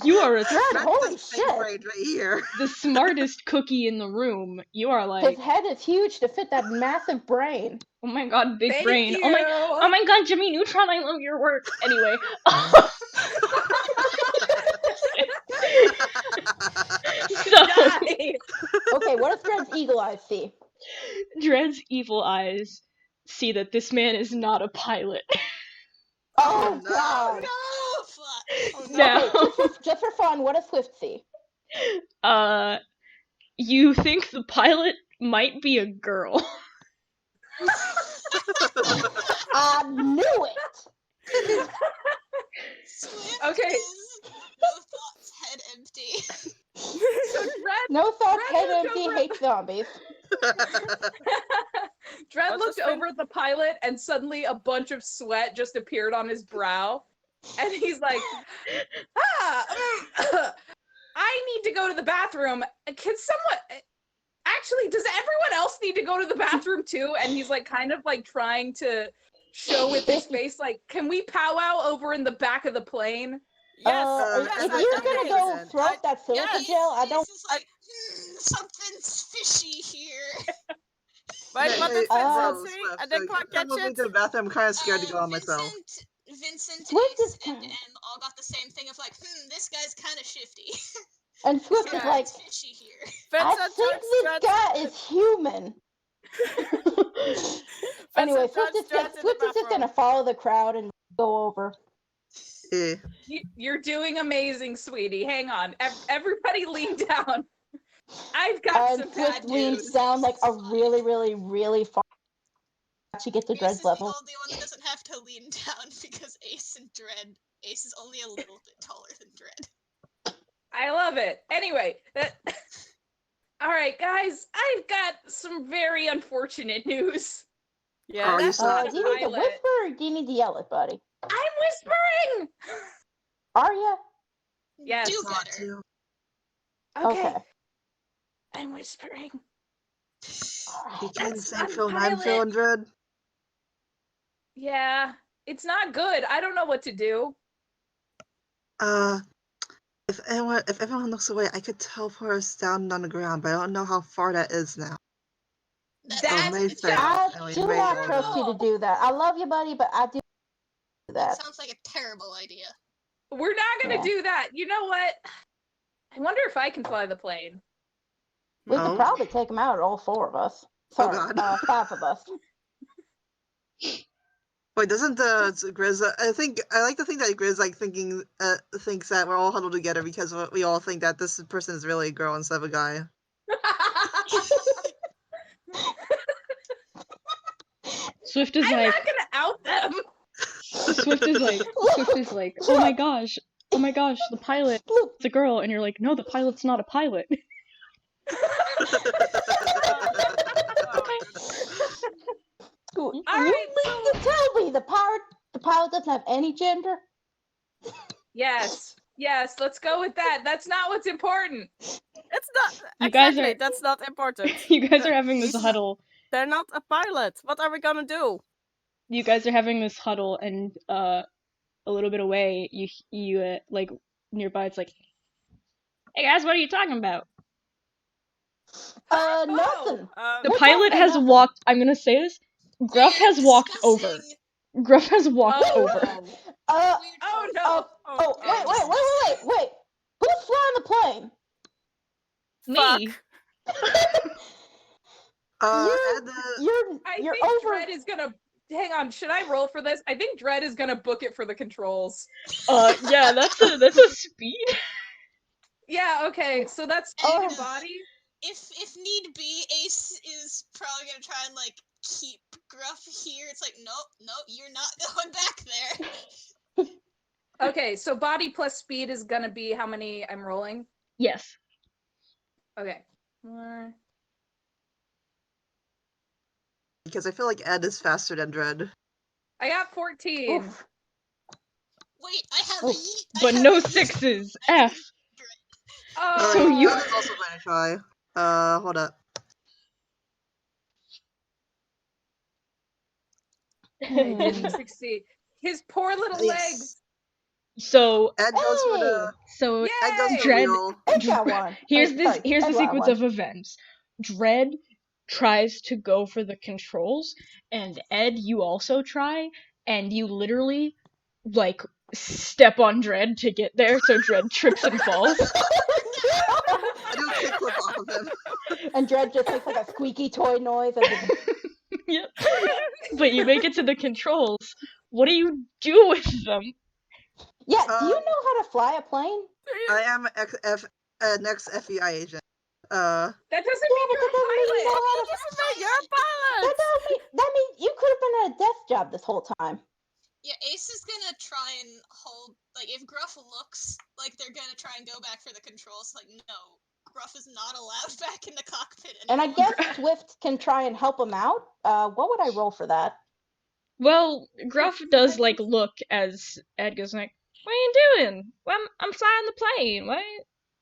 You are Dredd, that's holy the big shit. braid right here. the smartest cookie in the room. You are His like, head is huge to fit that massive brain. oh my god, big Thank brain. you. Oh my god, Jimmy Neutron, I love your work. Anyway. So Die. Okay, what does Dredd's eagle eyes see? Dredd's evil eyes see that this man is not a pilot. Oh, no. God. Oh fuck. Now, Okay, just for fun, what does Swift see? you think the pilot might be a girl. I knew it! Swift Okay. is no thoughts, head empty. So Dredd No thoughts, Dredd head looked empty, over- hates zombies. Dredd What's looked his thing? over at the pilot, and suddenly a bunch of sweat just appeared on his brow, and he's like, I need to go to the bathroom. Can someone... Actually, does everyone else need to go to the bathroom too? And he's like kind of like trying to show with his face, like, can we powwow over in the back of the plane? Yes. If I you're think gonna it go is. throw up that silica yes. gel, I don't. Ace is like, something's fishy here. Wait, what did Uh, Vincent see? I didn't quite catch moving it. to the bathroom. I'm kind of scared to go on myself. Vincent, Swift Ace, is and kind of- M all got the same thing of like, this guy's kind of shifty. And Swift is like, Something's fishy here. I Vincent think joins this Dredd. guy is human. Anyway, Vincent joins Dredd in the Swift is just bathroom. gonna follow the crowd and go over. Eh. You're doing amazing, sweetie. Hang on. Everybody lean down. I've got And some Swift bad leans news. down like a really, really, really far to get to Ace Dredd's is the level. only one that doesn't have to lean down because Ace is only a little bit taller than Dredd. I love it. Anyway, all right, guys, I've got some very unfortunate news. Yeah. Oh, you suck. Do you need to Pilot. whisper or do you need to yell it, buddy? I'm whispering. Are ya? Yes. Do Want better. to. Okay. I'm whispering. You Alright. can That's say not Phil, I'm pilot. feeling dread. Yeah, it's not good. I don't know what to do. If everyone looks away, I could teleport us down on the ground, but I don't know how far that is now. That's may the fail. challenge. I we do may not all trust you go. to do that. I love you, buddy, but I do That that. sounds like a terrible idea. We're not gonna Yeah. do that. You know what? I wonder if I can fly the plane. We Oh. could probably take him out, all 4 of us. Sorry, God. 5 of us. Wait, doesn't Grizz? I like to think that Grizz thinks that we're all huddled together because we all think that this person is really a girl instead of a guy. Swift is I'm like, not gonna out them. Swift is like, oh my gosh, the pilot, Look, it's a girl, and you're like, no, the pilot's not a pilot. you right, mean to tell me the pilot doesn't have any gender? Yes, let's go with that. That's not what's important. It's not. You guys Exactly. are- That's not important. You guys are having this He's not- huddle. They're not a pilot. What are we gonna do? You guys are having this huddle, and a little bit away, you like nearby, it's like, hey guys, what are you talking about? Nothing. The We're pilot talking has about walked. I'm gonna say this. Gruff We're has walked over. discussing Gruff has walked Oh, over. no. weird Oh no. Wait. Who's flying the plane? Me. Fuck. And You're I you're think over. Dredd is gonna hang on. Should I roll for this? I think Dread is gonna book it for the controls. Yeah, that's a speed. Yeah. Okay. So that's And, speed and body. If need be, Ace is probably gonna try and like keep Gruff here. It's like, nope, you're not going back there. Okay. So body plus speed is gonna be how many I'm rolling. Yes. Okay. Because I feel like Ed is faster than Dread. I got 14. Oof. Wait, I have Oh, a yeet. I But have no a yeet. sixes. I have a F. Oh. So you- Ed is also going to try. Hold up. I didn't succeed. His poor little legs. So Ed goes for the. so Ed goes for Dread- real. Ed got one. here's Wait, this sorry, here's Ed the got sequence one. of events. Dread tries to go for the controls, and Ed, you also try, and you literally like step on Dread to get there, so Dread trips and falls. I do a kickflip off of him. And Dread just makes like a squeaky toy noise as it Yep. But you make it to the controls. What do you do with them? Yeah, do you know how to fly a plane? I am an ex-FBI agent. That doesn't Yeah, mean but you're that doesn't mean you a know pilot. how to. You're a pilot! That means you could have been at a desk job this whole time. Yeah, Ace is gonna try and hold. Like, if Gruff looks like they're gonna try and go back for the controls, like, no, Gruff is not allowed back in the cockpit anymore. And I guess Swift can try and help him out. What would I roll for that? Well, Gruff does like look as Ed goes like, "What are you doing? Well, I'm flying the plane.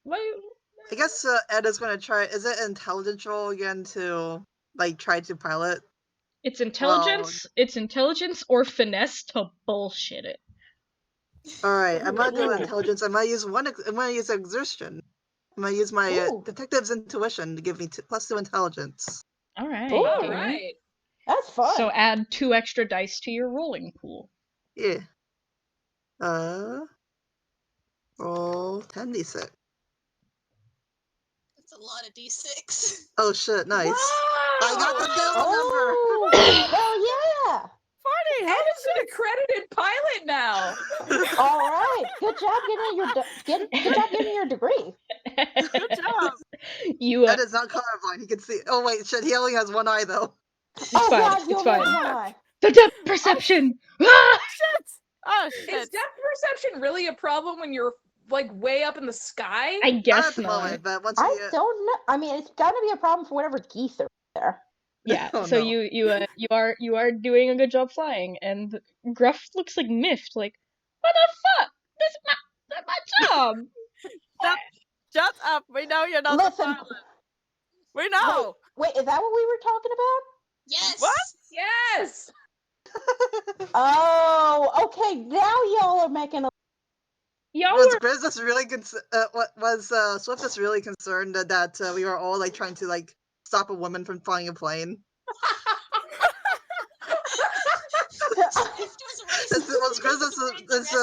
What? I guess Ed is going to try. Is it intelligence roll again to like try to pilot? It's intelligence. It's intelligence or finesse to bullshit it. All right, I'm gonna do Ooh. intelligence. I'm gonna use I'm gonna use exertion. I'm gonna use my Ooh. detective's intuition to give me +2 intelligence. All right. Ooh. All right. That's fun. So add 2 extra dice to your rolling pool. Yeah. Roll 10d6. That's a lot of d6. Oh shit! Nice. I got the devil number. Oh, hell yeah! 40! Ed How is an accredited pilot now. All right, good job getting your degree. Good job! You That is not colorblind. He can see. Oh wait, shit. He only has one eye though. it's Oh fine. God, you It's only have fine. one eye. The depth perception. Ah! Shit! Oh, Is shit. depth perception really a problem when you're like way up in the sky? I Not guess at the not. moment, but once I he. don't know. I mean, it's got to be a problem for whatever geese are there. Yeah. Oh, So no. you are doing a good job flying, and Gruff looks like miffed. Like, what the fuck? That's my job. Shut up! We know you're not Listen, a pilot. We know! wait, is that what we were talking about? Yes. What? Yes. Oh, okay. Now y'all are making a. Y'all Was were Grizz really Swift is really concerned that we were all like trying to like stop a woman from flying a plane?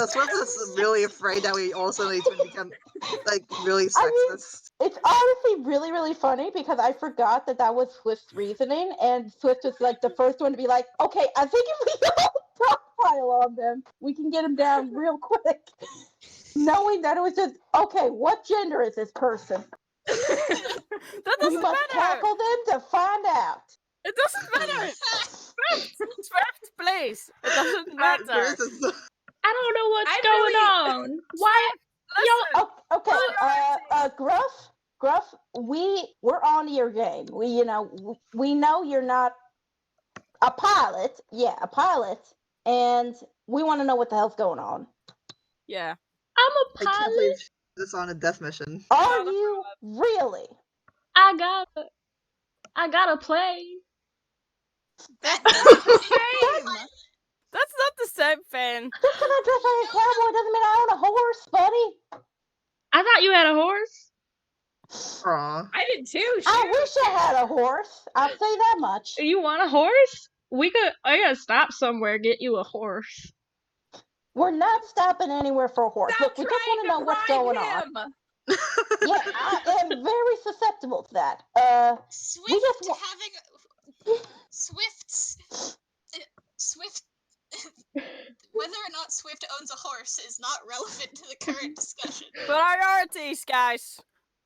Swift is really afraid that we also need to become like really sexist. I mean, it's honestly really, really funny because I forgot that was Swift's reasoning, and Swift was like the first one to be like, "Okay, I think if we all stockpile on them, we can get them down real quick." Knowing that it was just okay. What gender is this person? That We doesn't must matter! tackle them to find out. It doesn't matter! Swift, please! It doesn't matter! Grizz is I don't know what's I going really- on. Why? Listen! Oh, okay, Gruff, we're on to your game. We know you're not a pilot. Yeah, a pilot, and we want to know what the hell's going on. Yeah. I'm a I can't pilot. believe this on a death mission. Are you really? I gotta play. That That's doesn't the make you a same. pilot. That's not the same thing. Just because I dress like a cowboy doesn't mean I own a horse, buddy. I thought you had a horse. Aw. I did too. I shoot. wish I had a horse. I'll say that much. You want a horse? I gotta stop somewhere, get you a horse. We're not stopping anywhere for a horse. Stop Look, we just want to know what's trying going to on. ride him. Yeah, I am very susceptible to That. Swift We just wa- having Swift's Swift whether or not Swift owns a horse is not relevant to the current discussion. Priorities, guys.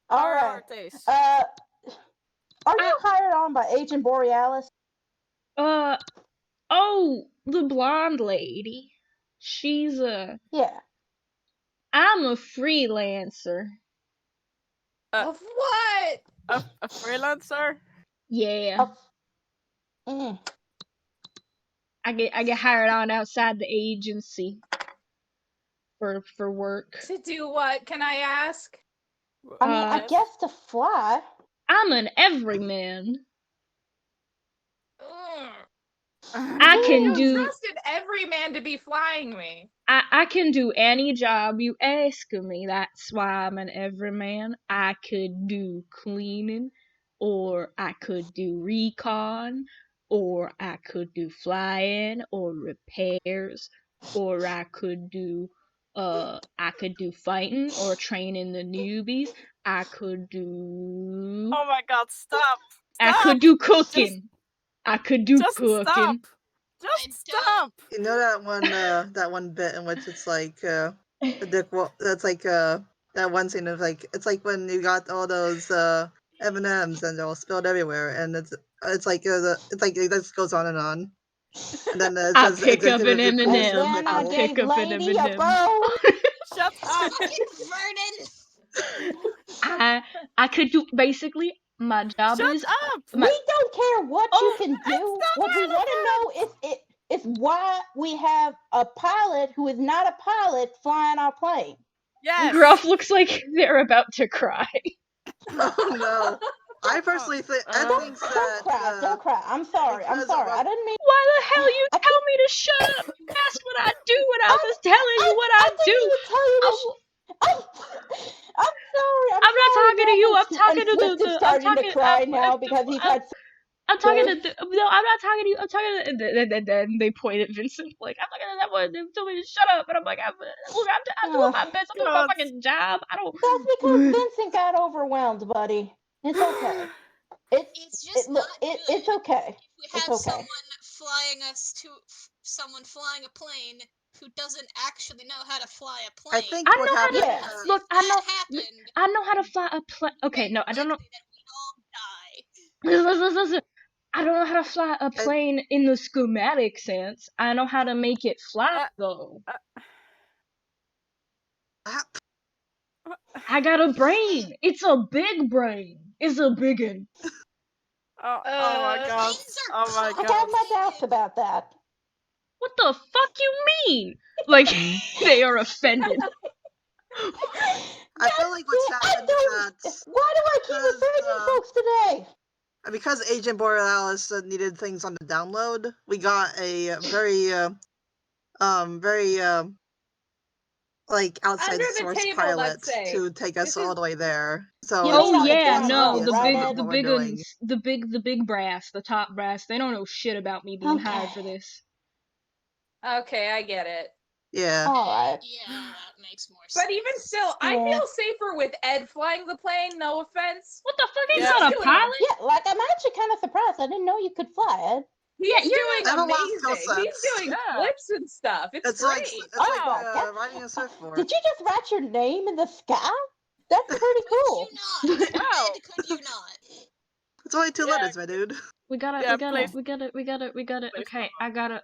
All right. Priorities. Are you hired on by Agent Borealis? Oh, the blonde lady. She's Yeah. I'm a freelancer. Of what? A freelancer? Yeah. I get hired on outside the agency for work. To do what, can I ask? I mean, I Yes. guess to fly. I'm an everyman. Ugh. I I can don't do trust an every man to be flying me. I can do any job you ask of me. That's why I'm an everyman. I could do cleaning, or I could do recon, or I could do flying or repairs, or I could do fighting or training the newbies. I could do Oh my god, stop. I Stop. could do cooking. I could do Just cooking. stop. Just stop. You know that one bit in which it's like the dick. That's like that one scene of like it's like when you got all those M&Ms and they're all spilled everywhere, and it's like it just goes on, and then it I says pick up an And M&M. then I I'll pick gave up an Lady a M&M. bone. Shut up. Fucking Vernon! I could do basically my job Shut is up. We don't care what you Oh, can do. not What we want to know is why we have a pilot who is not a pilot flying our plane. Yes. Gruff looks like they're about to cry. Oh no! I personally think Don't cry. Don't cry. I'm sorry. I'm sorry. I didn't mean. Why the hell you tell me to shut up? You asked what I do when I was telling you what I do. didn't even tell you I'm sorry. I'm not sorry, talking to you. I'm talking to Swift is starting to cry now because he's had. I'm talking to no. I'm not talking to you. I'm talking to and then they point at Vincent like I'm talking to that one. They told me to shut up, and I'm like I'm doing my best. I'm doing my fucking job. I don't. That's because Vincent got overwhelmed, buddy. It's okay. It's just not good. It's okay. If we have someone flying a plane who doesn't actually know how to fly a plane. I think what happened. Look, I know how to fly a plane. Okay, then no, I don't know. we'd all die. Listen. I don't know how to fly a plane in the schematic sense. I know how to make it fly though. I got a brain. It's a big brain. It's a biggin. Oh my god. Oh my god. I have my doubts about that. What the fuck you mean? Like they are offended. I feel like what's happened is that why do I keep offending folks today? Because Agent Borealis needed things on the download, we got a very like outside Under the source table, pilot let's say. to take us all the way there. So You mean Oh on the yeah, ground no, level, the right, big, Ed? the what big we're doing. uns, the big brass, the top brass. They don't know shit about me being hired for this. Okay, I get it. Yeah. All right. Yeah, that makes more sense. But even still, I feel safer with Ed flying the plane, no offense. What the fuck? He's Yeah. not a pilot? Yeah, like I'm actually kind of surprised. I didn't know you could fly, Ed. He's doing I have a lot of skill amazing. He's sets. doing flips and stuff. It's Like great. riding a surfboard. Did you just write your name in the sky? That's pretty cool. Could you not? Wow. Ed, could you not? It's only 2 letters, my dude. We gotta. Please Okay, I gotta.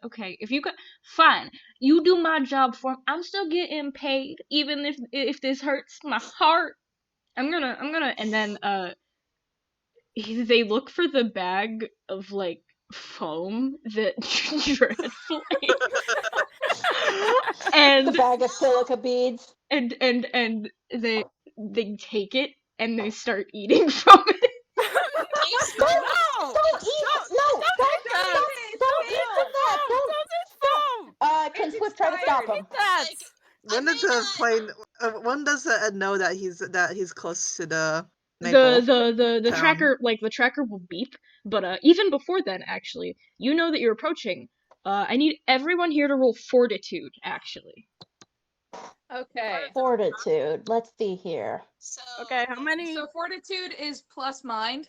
Okay, if you got, fine. You do my job for. I'm still getting paid, even if this hurts my heart. I'm gonna, and then they look for the bag of like foam that Dreadful and The bag of silica beads. and they take it and they start eating from it. Don't eat from that. Don't. Can Swift try to stop him? When does the plane? When does Ed know that he's close to the The town? tracker, like the tracker will beep, but even before then, actually, you know that you're approaching. I need everyone here to roll fortitude, actually. Okay. Fortitude. Let's see here. So, Okay, how many? So fortitude is plus mind.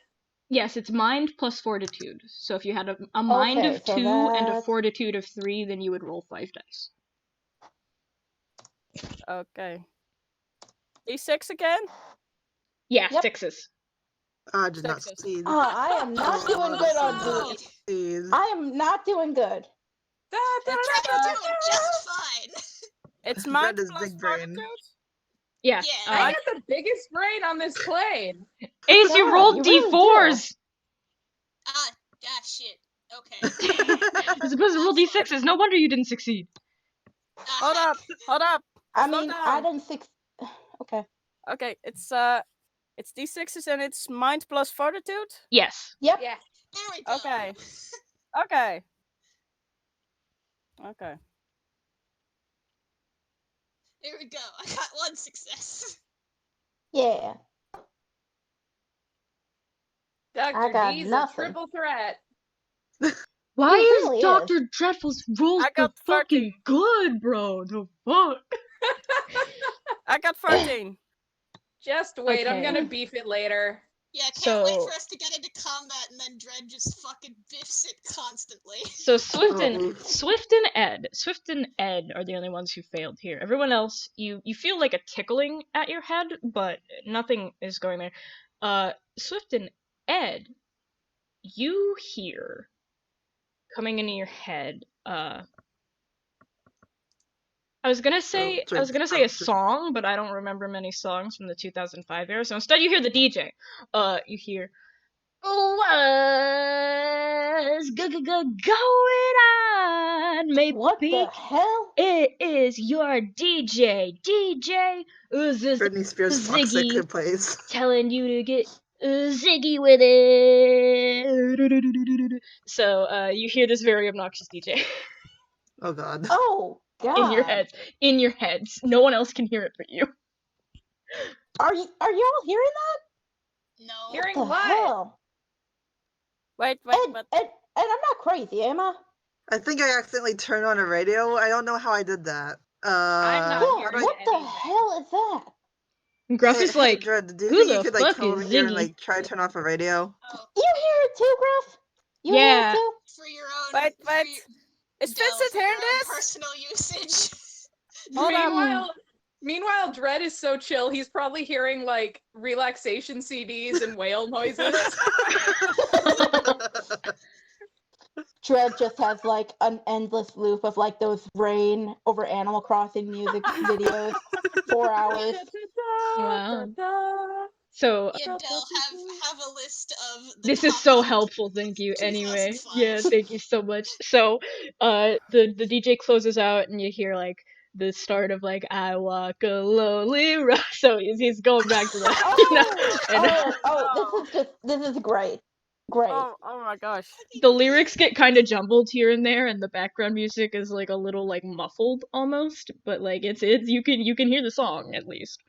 Yes, it's mind plus fortitude. So if you had a mind Okay, of so 2 and a that's fortitude of 3, then you would roll 5 dice. Okay. D6 again? Yeah, Yep. 6s. I did not Sixes. succeed. I am not doing good on did not Blue. succeed. I am not doing good. Da, da, It's, da, da, You're doing just fine. It's Red mind is plus big brain. fortitude? Yeah. Yeah. I got the biggest brain on this plane. Ace, you God, rolled you really D4s! Shit. Okay. You're supposed to roll D6s. No wonder you didn't succeed. Hold up. I Slow mean, down. I didn't Okay. Okay, it's D6s and it's mind plus fortitude? Yes. Yep. Yeah. There we go. Okay. Okay. Okay. There we go. I got 1 success. Yeah. Dr. got D's nothing. a triple threat. Why He is really is. Dr. Dreadful's rolls I so got fucking 13. good, bro? The fuck? I got 14. Just wait, I'm Okay. gonna beef it later. Yeah, can't wait So- for us to get into combat and then Dread just fucking biffs it constantly. So Swift and Oh. Swift and Ed are the only ones who failed here. Everyone else, you feel like a tickling at your head, but nothing is going there. Swift and Ed, you hear coming into your head. I was gonna say a song, but I don't remember many songs from the 2005 era. So instead, you hear the DJ. You hear, "What's going on, maybe What the hell? it is your DJ, Britney Spears Ziggy, toxic plays. telling you to get ziggy with it." So you hear this very obnoxious DJ. Oh god. Oh God. In your heads. No one else can hear it but you. Are y'all hearing that? No. Hearing What the what? hell? Wait, Ed, but I'm not crazy, am I? I think I accidentally turned on a radio. I don't know how I did that. I'm not Whoa, hearing what the anything. hell is that? And Gruff is like, Dread, do you "Who think the you could like fuck come over is here and Ziggy?" like try to turn off a radio? Oh, You hear it too, Gruff? You hear Yeah. it too? for your own. Wait. For your, Is Del, Vincent for your hearing own this? personal usage. Hold up. Meanwhile, Dredd is so chill. He's probably hearing like relaxation CDs and whale noises. Dread just has like an endless loop of like those rain over Animal Crossing music videos. 4 hours. Wow. So Yeah, Del, have a list of the this is top so 100 helpful, thank you. Anyway, 2005. yeah, thank you so much. So, the DJ closes out, and you hear like the start of like "I Walk a Lonely Road." So he's going back to that, This is great. Great. Oh my gosh. the lyrics get kind of jumbled here and there, and the background music is like a little like muffled almost, but like it's you can hear the song at least.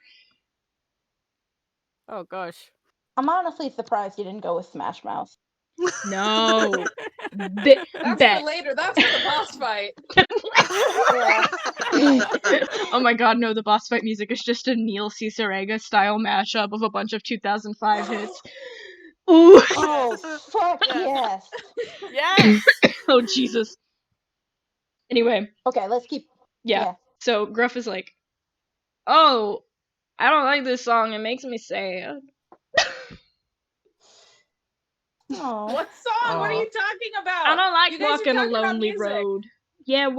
Oh gosh. I'm honestly surprised you didn't go with Smash Mouth. No, That's bet. for later. That's for the boss fight. Yeah. Oh my god, no, the boss fight music is just a Neil Cicerega style mashup of a bunch of 2005 hits. Ooh. Oh, fuck yes. Yes. Oh, Jesus. Anyway, Okay, let's keep. yeah. So Gruff is like, "Oh, I don't like this song. It makes me sad." Oh. What song? What are you talking about? I don't like You guys are walking a talking about lonely music. road. Yeah,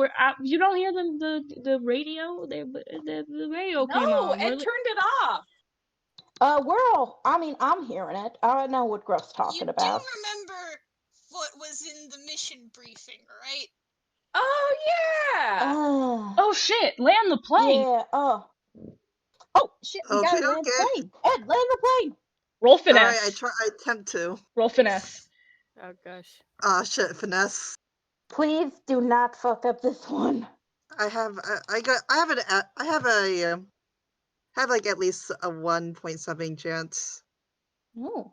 you don't hear the radio? The radio came No, on. Ed turned it off. I'm hearing it. I know what Gruff's You talking do about. remember what was in the mission briefing, right? Oh yeah. Oh shit, land the plane. Yeah. Oh shit, we Okay, gotta land the okay. plane. Ed, land the plane. Roll Alright, finesse. I attempt to. Roll finesse. Oh gosh. Ah shit, finesse. Please do not fuck up this one. I have like at least a 1.7 chance. Ooh.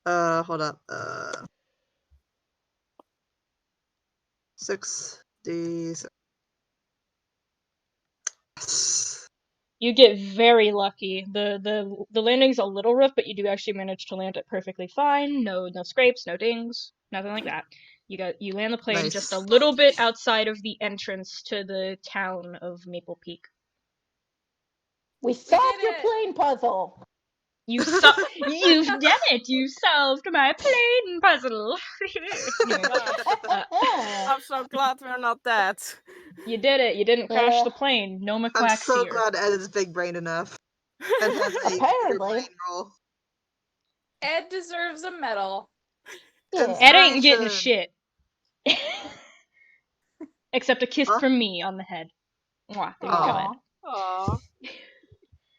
Hold up. 6D. You get very lucky. The landing's a little rough, but you do actually manage to land it perfectly fine. No scrapes, no dings, nothing like that. You land the plane just a Nice. little bit outside of the entrance to the town of Maple Peak. We solved did your it! plane puzzle. You've done it. You solved my plane puzzle. Anyway, I'm so glad we're not dead. you did it. You didn't crash Yeah. the plane. No I'm McQuacks so here. glad Ed is big brain enough and has a bigger Apparently. brain roll. Ed deserves a medal. Yeah. Ed ain't getting Inspiration. shit. Except a kiss Huh? from me on the head. Mwah, there you go, Ed. Aw. Aw.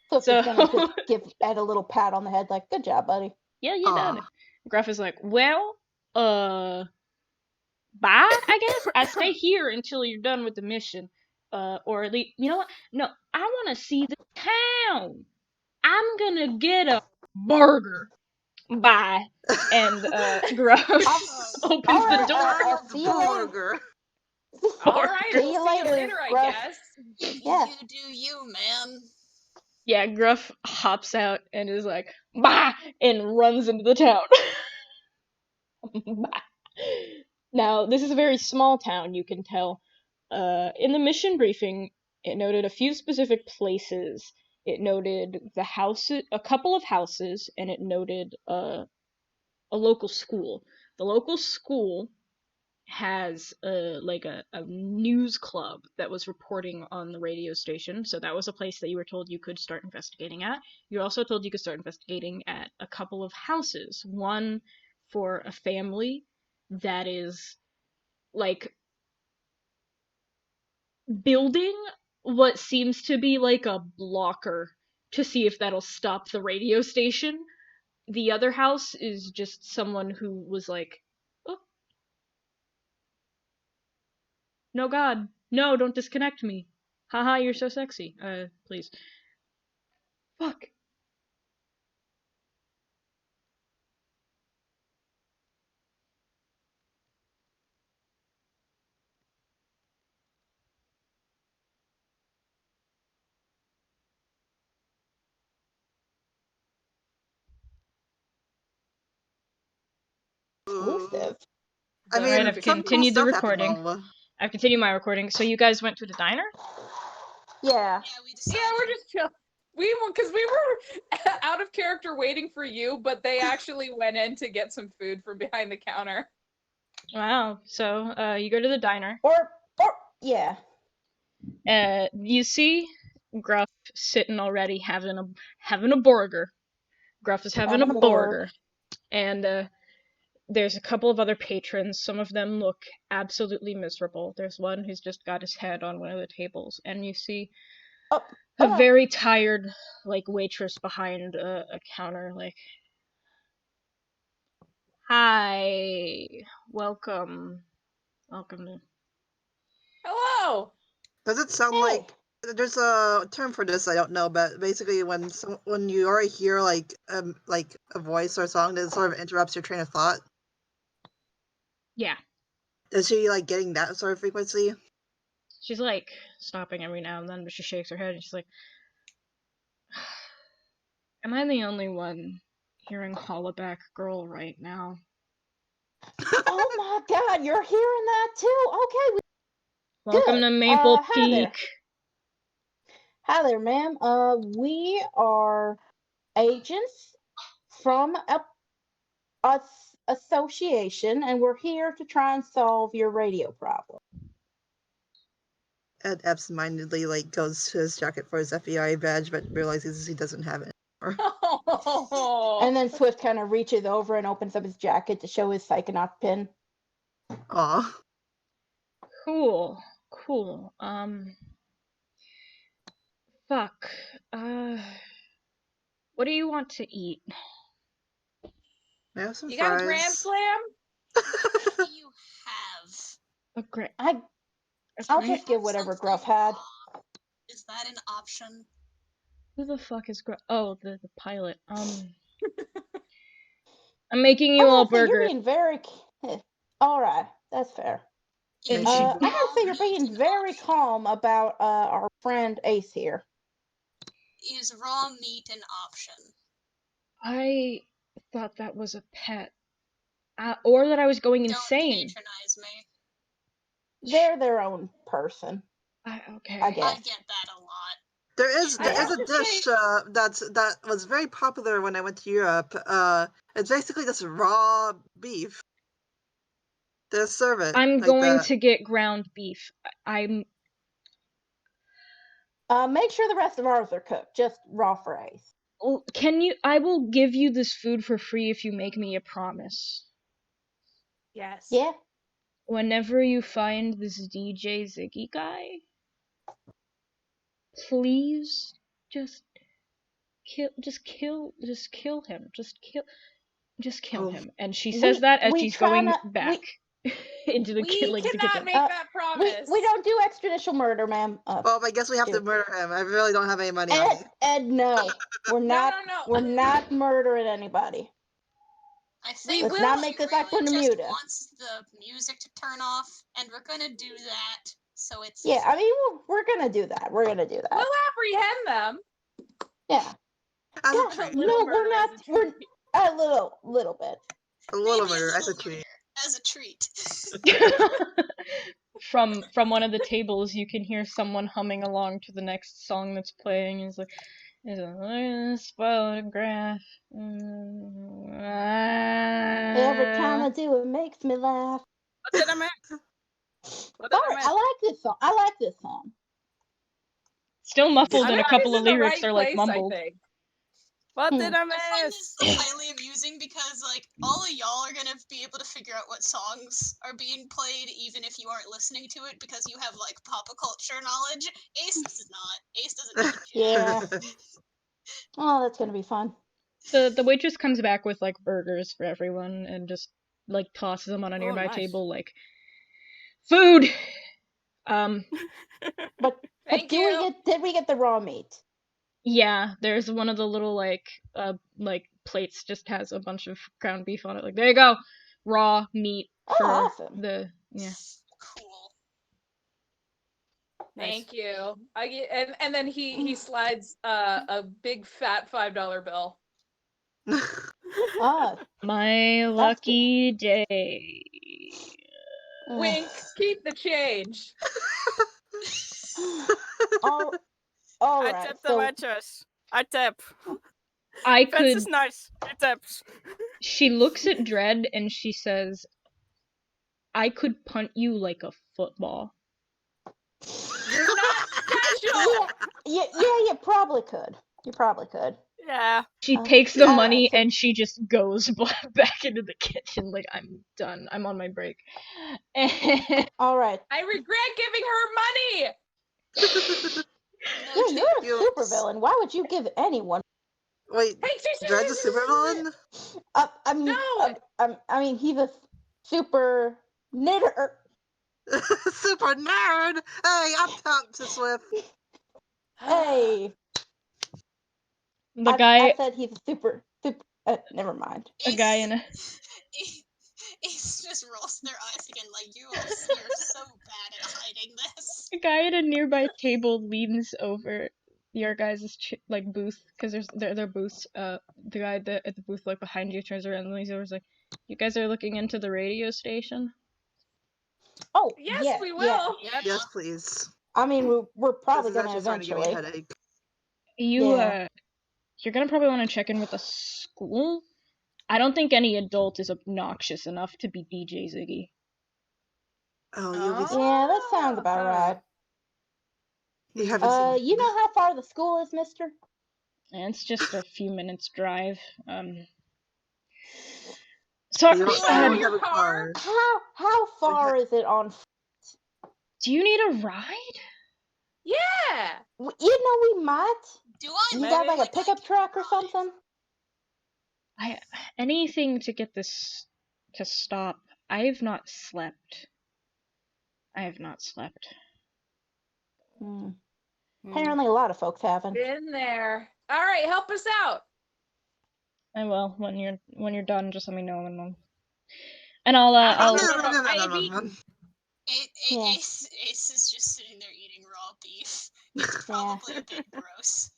Swift So is gonna just give Ed a little pat on the head, like, good job, buddy. yeah, you done it. Aw. Gruff is like, well, bye, I guess. I stay here until you're done with the mission. Or at least, you know what? No, I want to see the town. I'm gonna get a burger. Bye. And Gruff opens Alright, the door. I'll see you later. Burger. All right, See we'll you see you later, later, I Gruff. guess. Yeah. You do you, man. Yeah, Gruff hops out and is like, bah! And runs into the town. Bah. Now, this is a very small town, you can tell. In the mission briefing, it noted a few specific places. It noted the house, a couple of houses, and it noted a local school. The local school has a news club that was reporting on the radio station, so that was a place that you were told you could start investigating at. You were also told you could start investigating at a couple of houses. One for a family that is like building what seems to be like a blocker to see if that'll stop the radio station. The other house is just someone who was like, oh, no god, no, don't disconnect me. Haha, you're so sexy. Please. Fuck. Exclusive. I Alright, mean, I've some cool continued the stuff happened recording. while I've continued my recording. So you guys went to the diner? Yeah. Yeah, we decided. Yeah, we're just chill. Because we were out of character waiting for you, but they actually went in to get some food from behind the counter. Wow. So, you go to the diner. Or yeah. You see Gruff sitting already having a burger. Gruff is having a burger. And there's a couple of other patrons. Some of them look absolutely miserable. There's one who's just got his head on one of the tables, and you see a very tired, like, waitress behind a counter, like, hi, welcome to... Hello. Does it sound like there's a term for this? I don't know, but basically, when you already hear like a voice or song that sort of interrupts your train of thought. Yeah. Is she like getting that sort of frequency? She's like stopping every now and then, but she shakes her head and she's like, am I the only one hearing Hollaback Girl right now? Oh my god, you're hearing that too? Okay. Welcome to Maple hi there. Peak. Hi there, ma'am. We are agents from a association, and we're here to try and solve your radio problem. Ed absentmindedly like goes to his jacket for his FBI badge, but realizes he doesn't have it anymore. Oh. And then Swift kind of reaches over and opens up his jacket to show his Psychonaut pin. Aw. Cool. Fuck. What do you want to eat? I have some You fries. got a Grand Slam? What do you have? I'll just give whatever Gruff had. Is that an option? Who the fuck is Gruff? Oh, the pilot. I'm making you a burger. You're being very... Alright, that's fair. And Maybe. I gotta say, you're being very calm about our friend Ace here. is raw meat an option? I thought that was a pet. Or that I was going Don't insane. patronize me. They're their own person, Okay. I I guess. get that a lot. There is I have a to dish say- that was very popular when I went to Europe. It's basically just raw beef. They serve it. I'm like going that. to get ground beef. I'm Make sure the rest of ours are cooked, just raw fries. I will give you this food for free if you make me a promise. Yes. Yeah. Whenever you find this DJ Ziggy guy, please just kill him. Just kill Oh. him. And she says that as she's try going not- back into the We the cannot kitchen. make that promise. We don't do extrajudicial murder, ma'am. Well, I guess we have to Dude. murder him. I really don't have any money on me. Ed, no. We're not. No. We're not murdering anybody. I think Let's not make she this like really just Bermuda. wants the music to turn off, and we're gonna do that. So it's Yeah, I mean, we're gonna do that. We're gonna do that. We'll apprehend them. Yeah. As a God, treat. no, we're not. We're a little bit. A little maybe murder as a little treat. murder, as a treat. From one of the tables, you can hear someone humming along to the next song that's playing. It's like, "There's a photograph." Every time I do, it makes me laugh. What did I miss? What did I Sorry, miss? I like this song. I like this song. Still muffled, I'm and a I'm couple always of in the lyrics right are like place, mumbled. I think. What did I I find miss? this highly amusing because, like, all of y'all are gonna be able to figure out what songs are being played, even if you aren't listening to it, because you have, like, pop culture knowledge. Ace does not. Ace doesn't know jack. Yeah. Oh, that's gonna be fun. The waitress comes back with like burgers for everyone and just like tosses them on a nearby nice. table like food. But Thank did we get the raw meat? Yeah, there's one of the little like plates just has a bunch of ground beef on it. Like, there you go, raw meat Oh, for awesome. the Cool. Nice. Thank you. I get, and then he slides a big fat $5 bill. Oh, my lucky day. Wink. Keep the change. all I right. tip the So waitress. I tip. I Fence could. is nice. He tips. She looks at Dredd and she says, "I could punt you like a football." You're not special. yeah, you probably could. You probably could. Yeah. She takes the all money right, so- and she just goes back into the kitchen like, "I'm done. I'm on my break." All right. I regret giving her money. No Yeah, you're a you- supervillain. Why would you give anyone? Wait, Hey, Dread's a supervillain? I mean, No. I mean, he's a super knitter. Super nerd! Hey, I'm top to Swift. Hey, the I guy, said he's a super. Never mind. a guy in a Ace just rolls their eyes again, like, you're so bad at hiding this. a guy at a nearby table leans over your guys' like booth because their booths. The guy at the booth like behind you turns around and leans over. Is like, "You guys are looking into the radio station?" Oh, Yes, yeah, we yeah. will. Yep. Yes, please. I mean, we're probably This is gonna actually starting to give me a eventually. headache. You're gonna probably want to check in with the school. I don't think any adult is obnoxious enough to be DJ Ziggy. Oh, you'll be. Yeah, that sounds about right. You haven't seen. You know how far the school is, mister? And it's just a few minutes drive. So, You don't have have your a car. How far is it on? do you need a ride? Yeah. You know, we might. Do I You look got like a like I pickup can truck or drive? something? Anything to get this to stop. I have not slept. Apparently, a lot of folks haven't. Been there. All right, help us out. I will when you're done. Just let me know and I'll Yeah. Ace is just sitting there eating raw beef. It's probably a bit gross.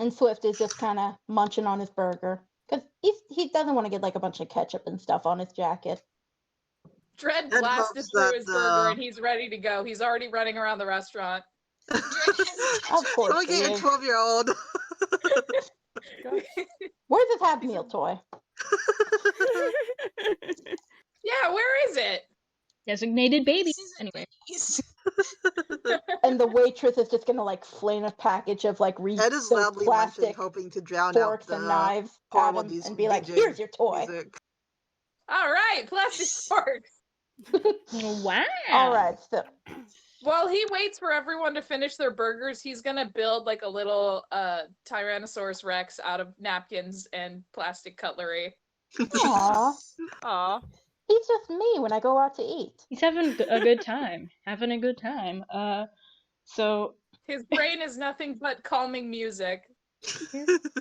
And Swift is just kind of munching on his burger because he doesn't want to get like a bunch of ketchup and stuff on his jacket. Dredd Ed blasted hopes through that his burger and he's ready to go. He's already running around the restaurant. Of course Someone he get a is. 12-year-old. Where's his Happy Meal toy? Yeah, where is it? Designated baby. This isn't Anyway. Denny's. And the waitress is just gonna like fling a package of like Ed is loudly munching, plastic hoping to drown forks out and the knives at horrible him and be like, DJ "Here's your toy." music. All right, plastic forks. Wow. All right, so While he waits for everyone to finish their burgers, he's gonna build like a little Tyrannosaurus Rex out of napkins and plastic cutlery. aw, Aw. he's just me when I go out to eat. He's having a good time. So His brain is nothing but calming music.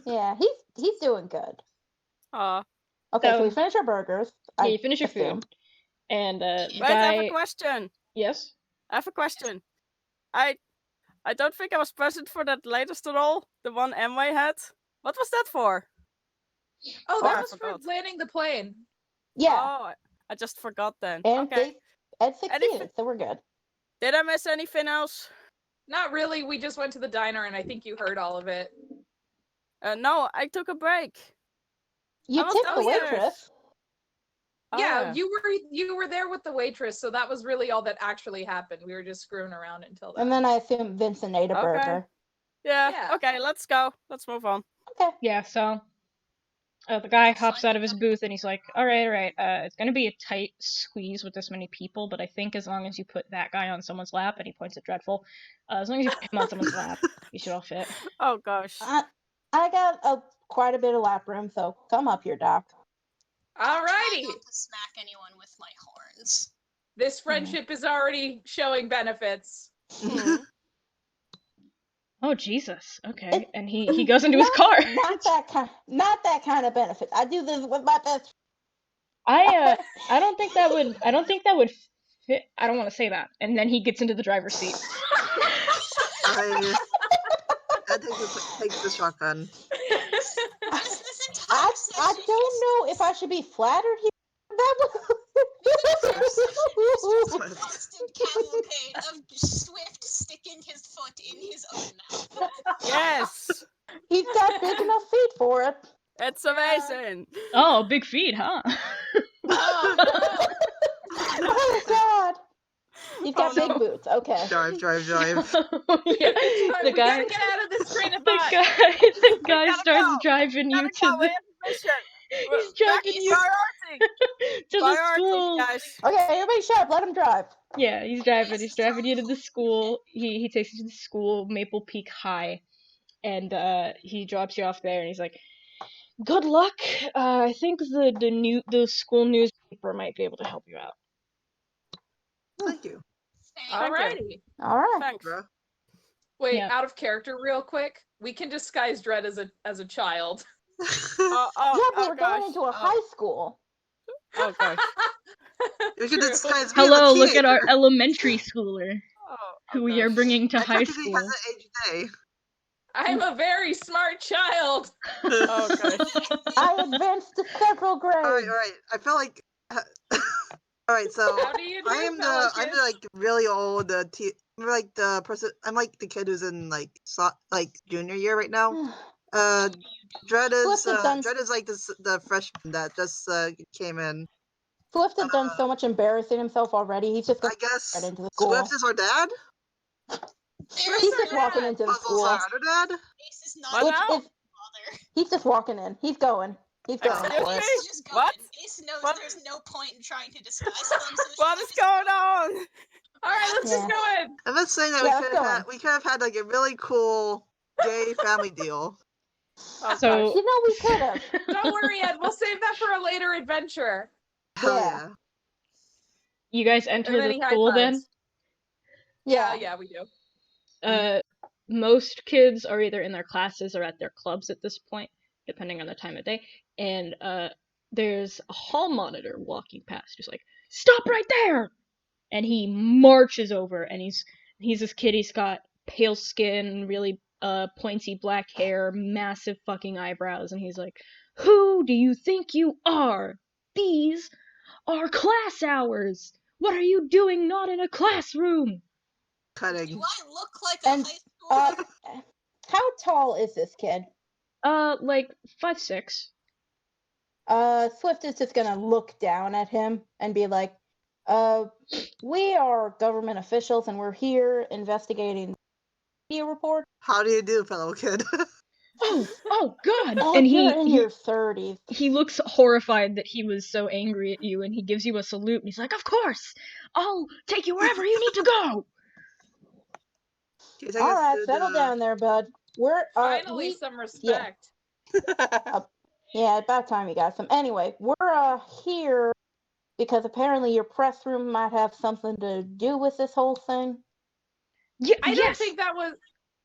Yeah, he's doing good. Aw. Okay, so we So- finish our burgers. yeah, I you finish your assume. food, and the Wait, I have guy. a question. Yes. I have a question. I don't think I was present for that latest roll, the one Amway had. What was that for? Oh, Oh, I that was for forgot. landing the plane. Yeah, Oh, I just forgot then. and Okay. Ed Anything- succeeded, so we're good. Did I miss anything else? Not really. We just went to the diner, and I think you heard all of it. No, I took a break. You I was tipped the downstairs. waitress. Yeah, you were there with the waitress, so that was really all that actually happened. We were just screwing around until then. And then I assume Vincent ate a Okay. burger. Yeah. Yeah. Okay, let's go. Let's move on. Okay. Yeah. So. The guy hops out of his booth and he's like, all right, it's gonna be a tight squeeze with this many people, but I think as long as you put that guy on someone's lap, and he points at Dreadful, as long as you put him on someone's lap, you should all fit. Oh gosh. I got quite a bit of lap room, so come up here, Doc. Alrighty. I try not to smack anyone with my horns. This friendship is already showing benefits. Hmm. Oh Jesus. Okay. It- And he goes into his car. Not that kind of benefits. I do this with my best. I don't think that would fit. I don't want to say that. And then he gets into the driver's seat. Ed takes the shotgun. This entire I session don't know if I should be flattered here. That was constant cavalcade of Swift sticking his foot in his own mouth. Yes. He's got big enough feet for it. It's amazing. Oh, big feet, huh? Oh, no. Oh God. He's got Oh, big no. boots. Okay. Drive. Yeah. We The guy gotta get out of this train of the thought. guy gotta starts go. driving you Gotta to go, we the have a mission. he's driving you Priority. to the Priority, school. guys. Okay, everybody shut up. Let him drive. Yeah, he's driving you to the school. He takes you to the school, Maple Peak High, and he drops you off there and he's like, good luck. I think the school newspaper might be able to help you out. Thank you, Alrighty. All right. Thanks. bro. Wait, Yeah. out of character real quick. We can disguise Dredd as a child. Yeah, but we're gosh. going into a high school. Oh gosh. We could True. disguise me as a Hello, look at our teenager. elementary schooler Oh, who we are gosh. bringing to I high technically school. hasn't aged a day. I'm a very smart child. Oh gosh. I advanced to several grades. All right. I feel like. All right, so How do you do, I'm Pelicans? the like really old I'm like the person. I'm like the kid who's in like junior year right now. Dredd is like the freshman that just came in. Swift has done so much embarrassing himself already. He's just I going guess right into the school. Swift is our dad. He's just walking into the Puzzle's school. our other dad. Ace is not What a now? father. He's just walking in. He's going. He's going Excuse for me? it. Ace is just going. What? Ace knows What? there's no point in trying to disguise them. So What she's is just going on? All right, let's just go in. I'm just saying that Yeah, we could have had like a really cool gay family deal. Oh, So- gosh. You know, we could have. Don't worry, Ed. We'll save that for a later adventure. Hell Yeah. yeah. You guys enter And then the he school then? high-fives. Yeah. Yeah, we do. Most kids are either in their classes or at their clubs at this point, depending on the time of day. And there's a hall monitor walking past, just like, stop right there! And he marches over, and he's this kid. He's got pale skin, really pointy black hair, massive fucking eyebrows, and he's like, "Who do you think you are? These are class hours! What are you doing not in a classroom?" Do Cutting. I look like a And high uh, schooler? how tall is this kid? Like 5'6". Swift is just gonna look down at him and be like, we are government officials and we're here investigating media report. How do you do, fellow kid? Oh God! Oh, And you're in he your 30s. he looks horrified that he was so angry at you, and he gives you a salute, and he's like, "Of course, I'll take you wherever you need to go." Can you take All us right, to settle down there, bud. We're Finally, some respect. yeah, about time you got some. Anyway, we're here because apparently your press room might have something to do with this whole thing. I don't Yes. think that was.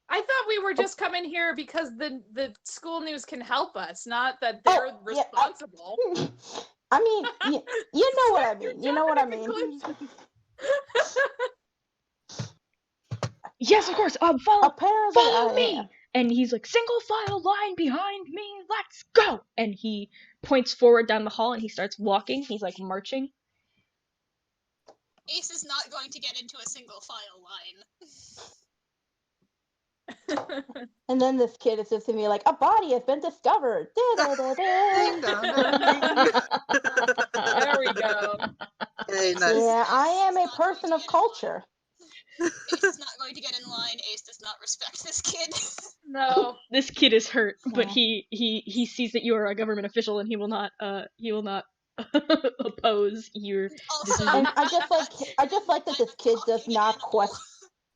I thought we were just coming here because the school news can help us, not that they're Oh, yeah, responsible. I mean, you know what I mean. You know what I Jumping to mean. conclusions. Yes, of course. Apparently, Follow me. And he's like, "Single file line behind me. Let's go." And he points forward down the hall, and he starts walking. He's like marching. Ace is not going to get into a single file line. And then this kid is just gonna be like, "A body has been discovered." Ding dong dong ding. There we go. Hey, nice. Yeah, I am a person of culture. Ace is not going to get in line. Ace does not respect this kid. No. This kid is hurt, but Yeah. he sees that you are a government official, and he will not oppose your Also, decision. And I just like that this kid does not question.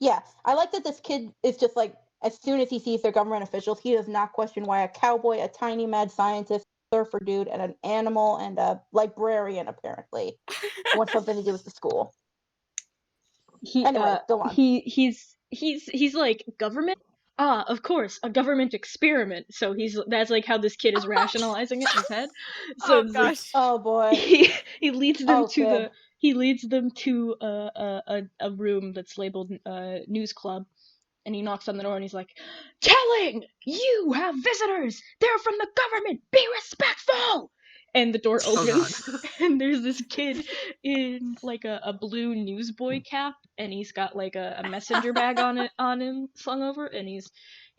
Yeah, I like that this kid is just like, as soon as he sees their government officials, he does not question why a cowboy, a tiny mad scientist, surfer dude, and an animal and a librarian apparently want something to do with the school. Anyway, go on. He's like, "Government? Ah, of course, a government experiment." So that's like how this kid is rationalizing it in his head. So Oh it's like, gosh. Oh boy. he leads them Oh, to kid. he leads them to a room that's labeled news club, and he knocks on the door, and he's like, "Telling you have visitors. They're from the government. Be respectful." And the door Oh opens, God. and there's this kid in like a blue newsboy cap, and he's got like a messenger bag on him slung over, and he's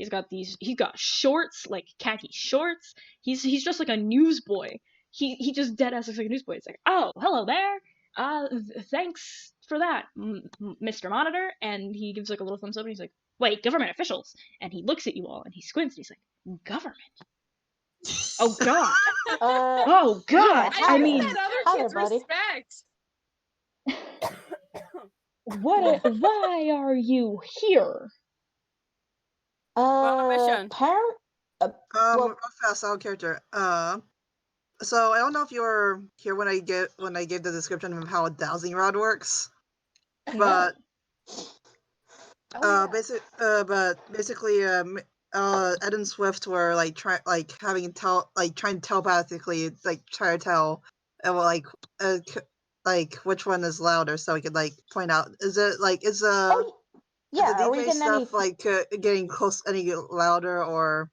got shorts, like khaki shorts. He's just like a newsboy. He just dead ass looks like a newsboy. It's like, "Oh, hello there. Thanks for that, Mr. Monitor." And he gives like a little thumbs up, and he's like, "Wait, government officials." And he looks at you all, and he squints, and he's like, "Government? Oh God. Oh God. Yeah, I I just mean, had other hi kids there, buddy. respect. why are you here?" On a mission. Well, Real fast, out of character. So I don't know if you were here when I gave the description of how a dowsing rod works, but Oh, yeah. basically, Ed and Swift were like trying to telepathically try to tell, which one is louder, so we could like point out. Is it is yeah, the are we DJ getting any? stuff getting close any louder or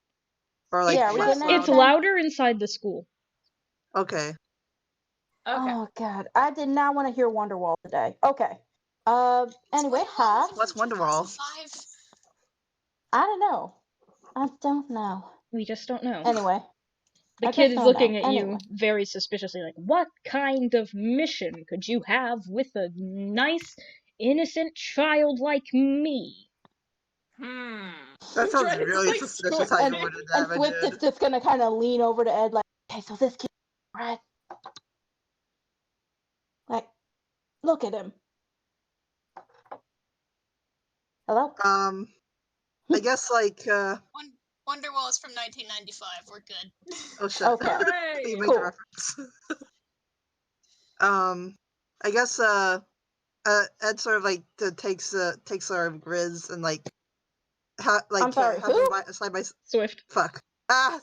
Yeah, are we less getting loud? It's anything? louder inside the school. Okay. Okay. Oh God, I did not want to hear Wonderwall today. Okay. Anyway, hi. What's Wonderwall? 2005? I don't know. I don't know. We just don't know. Anyway, The I kid just is don't looking know. at Anyway. you very suspiciously, like, "What kind of mission could you have with a nice, innocent child like me?" That sounds Trying to, really like, suspicious how you ordered that, And my Swift dude. is just gonna kind of lean over to Ed, like, "Hey, so this kid, right? Like, look at him. Hello? I guess Wonderwall is from 1995. We're good. oh shit. Okay. Hooray! You make Cool. the reference. I guess Ed sort of takes sort of Grizz and I'm sorry, have them who? side by Swift. fuck.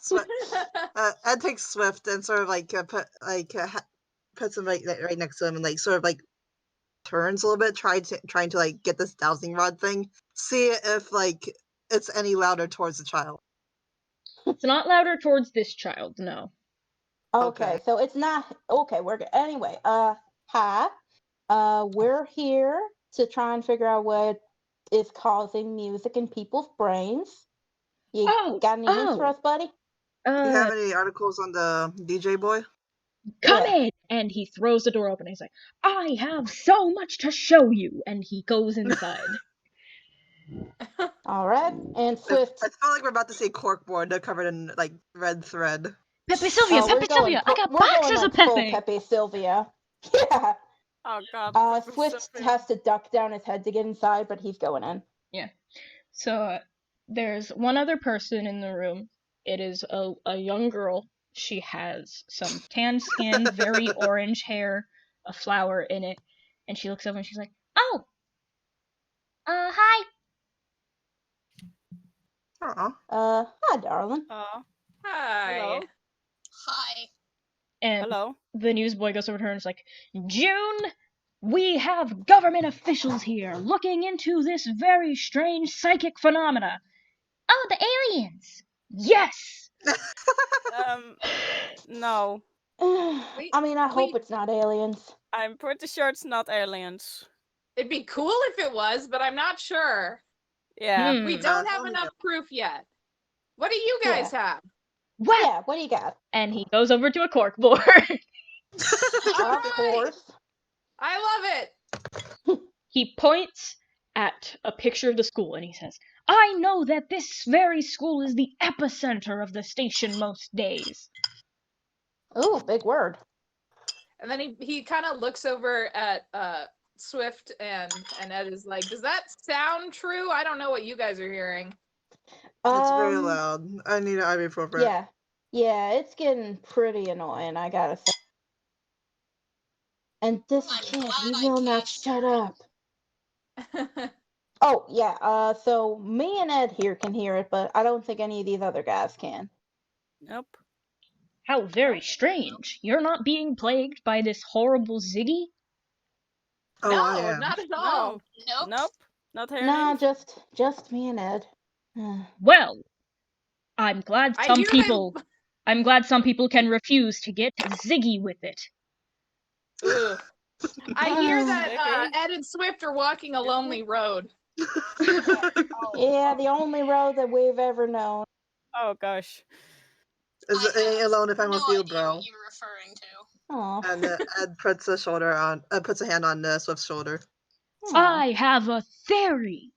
Swift. Ed takes Swift and sort of puts him right next to him and sort of turns a little bit, trying to get this dowsing rod thing. See if it's any louder towards the child. It's not louder towards this child, no. Okay, so it's not okay. We're good. Anyway, hi. We're here to try and figure out what is causing music in people's brains. You got any news for us, buddy? Do you have any articles on the DJ boy? Come in! And he throws the door open and he's like, I have so much to show you! And he goes inside. All right, and Swift. I feel like we're about to see corkboard covered in like red thread. Pepe Sylvia, Pepe Sylvia! I got boxes of Pepe! Pepe Sylvia. Yeah. Oh god. Swift has to duck down his head to get inside, but he's going in. Yeah. So, there's one other person in the room. It is a young girl. She has some tan skin, very orange hair, a flower in it, and she looks over and she's like, oh! Hi! Hi, darling. Hi. Hello. Hi. And Hello. the newsboy goes over to her and is like, June, we have government officials here looking into this very strange psychic phenomena. Oh, the aliens! Yes! No. I mean, I hope it's not aliens. I'm pretty sure it's not aliens. It'd be cool if it was, but I'm not sure. Yeah. We don't have enough proof yet. What do you guys have? Well, Yeah, what do you got? and he goes over to a corkboard. Of course. I love it. He points at a picture of the school and he says, I know that this very school is the epicenter of the station most days. Ooh, big word. And then he kind of looks over at Swift and Ed is like, does that sound true? I don't know what you guys are hearing. It's very loud. I need an ibuprofen. Yeah, it's getting pretty annoying, I gotta say. And this kid, he will not shut up. Oh, yeah, so me and Ed here can hear it, but I don't think any of these other guys can. Nope. How very strange. You're not being plagued by this horrible ziggy? Oh, no, I am. not at all. Nope. Nope. Not hearing Nah, anything. just me and Ed. Well, I'm glad I some hear people I'm glad some people can refuse to get ziggy with it. Ugh. I hear that Okay. Ed and Swift are walking a lonely road. Yeah, the only road that we've ever known. Oh gosh. Is it ain't alone if I'm no with you, idea bro? what you're referring to. Aw. And Ed puts a hand on Swift's shoulder. I have a theory.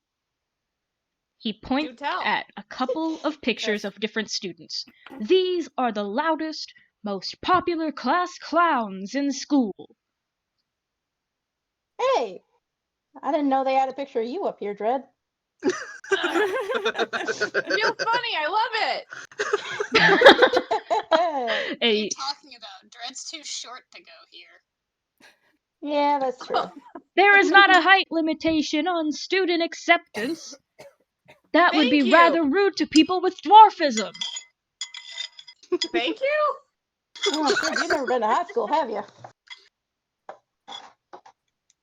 He Do points tell. at a couple of pictures of different students. These are the loudest, most popular class clowns in school. Hey, I didn't know they had a picture of you up here, Dred. You're funny. I love it. What are Hey, you talking about? Dred's too short to go here. Yeah, that's true. there is not a height limitation on student acceptance. That would be Thank you. rather rude to people with dwarfism. Thank you. Oh, shit, you've never been to high school, have you?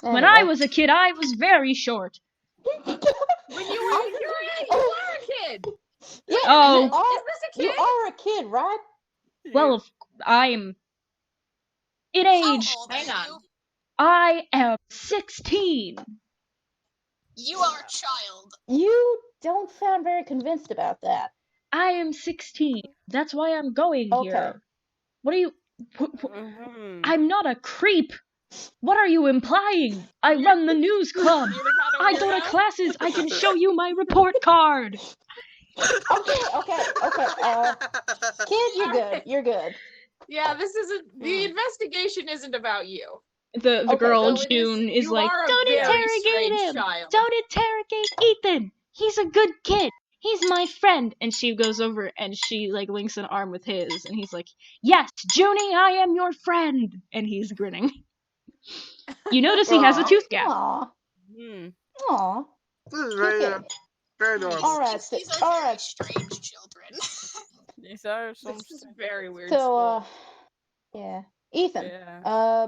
When I was a kid, I was very short. When you are a kid. Yeah, Oh. you Is this a you kid? are a kid, right? Well, I'm in How age. old Hang are on. you? I am 16. You are a child. You don't sound very convinced about that. I am 16. That's why I'm going Okay. here. What are you? Mhm. I'm not a creep. What are you implying? I run the news club. You're not a I go to weirdo? classes. I can show you my report card. Okay. Kid, you're good. You're good. Yeah, this isn't the investigation isn't about you. The Okay, girl so it June is you like, are a don't very interrogate strange him. child. Don't interrogate Ethan. He's a good kid. He's my friend. And she goes over and she like links an arm with his, and he's like, yes, Junie, I am your friend. And he's grinning. You notice he has a Aw. tooth gap. Aw. Hmm. Aw. This is very, Okay. very adorable. All right. These are All very right. strange children. These are some. This is very weird. So, school. yeah. Ethan, Yeah.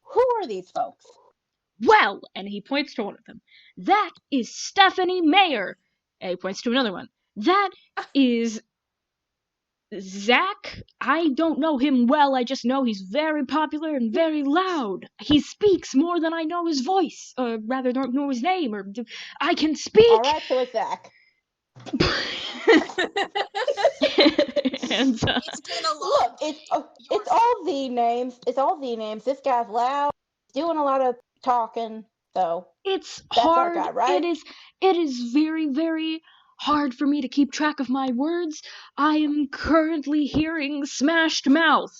who are these folks? Well, and he points to one of them. That is Stephanie Mayer. And he points to another one. That is Zach. I don't know him well, I just know he's very popular and very loud. He speaks more than I know his voice, or rather don't know his name, or I can speak! Alright, so it's Zach. And, It's been a long Look, day. it's all the names. It's all the names. This guy's loud, doing a lot of talking, so it's that's our hard. guy, right? It is very, very hard for me to keep track of my words. I am currently hearing Smashed Mouth.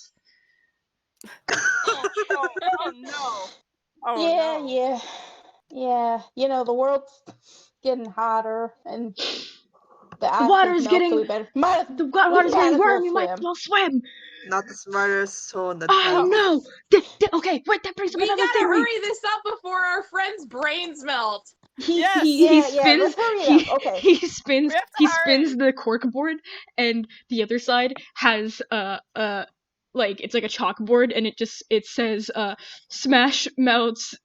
Oh no. Oh yeah, no. yeah. You know, the world's getting hotter and the ice water's has melted, getting- so we better The water's might getting as warm, well you might as swim. well swim. Not the smartest tool in the Oh tent. no! Okay, wait, that brings up We another gotta theory. hurry this up before our friend's brains melt. He Yeah, spins. let's hurry it up. Okay. He spins. We have to He hurry. spins the corkboard, and the other side has like it's like a chalkboard, and it says Smash Mouth's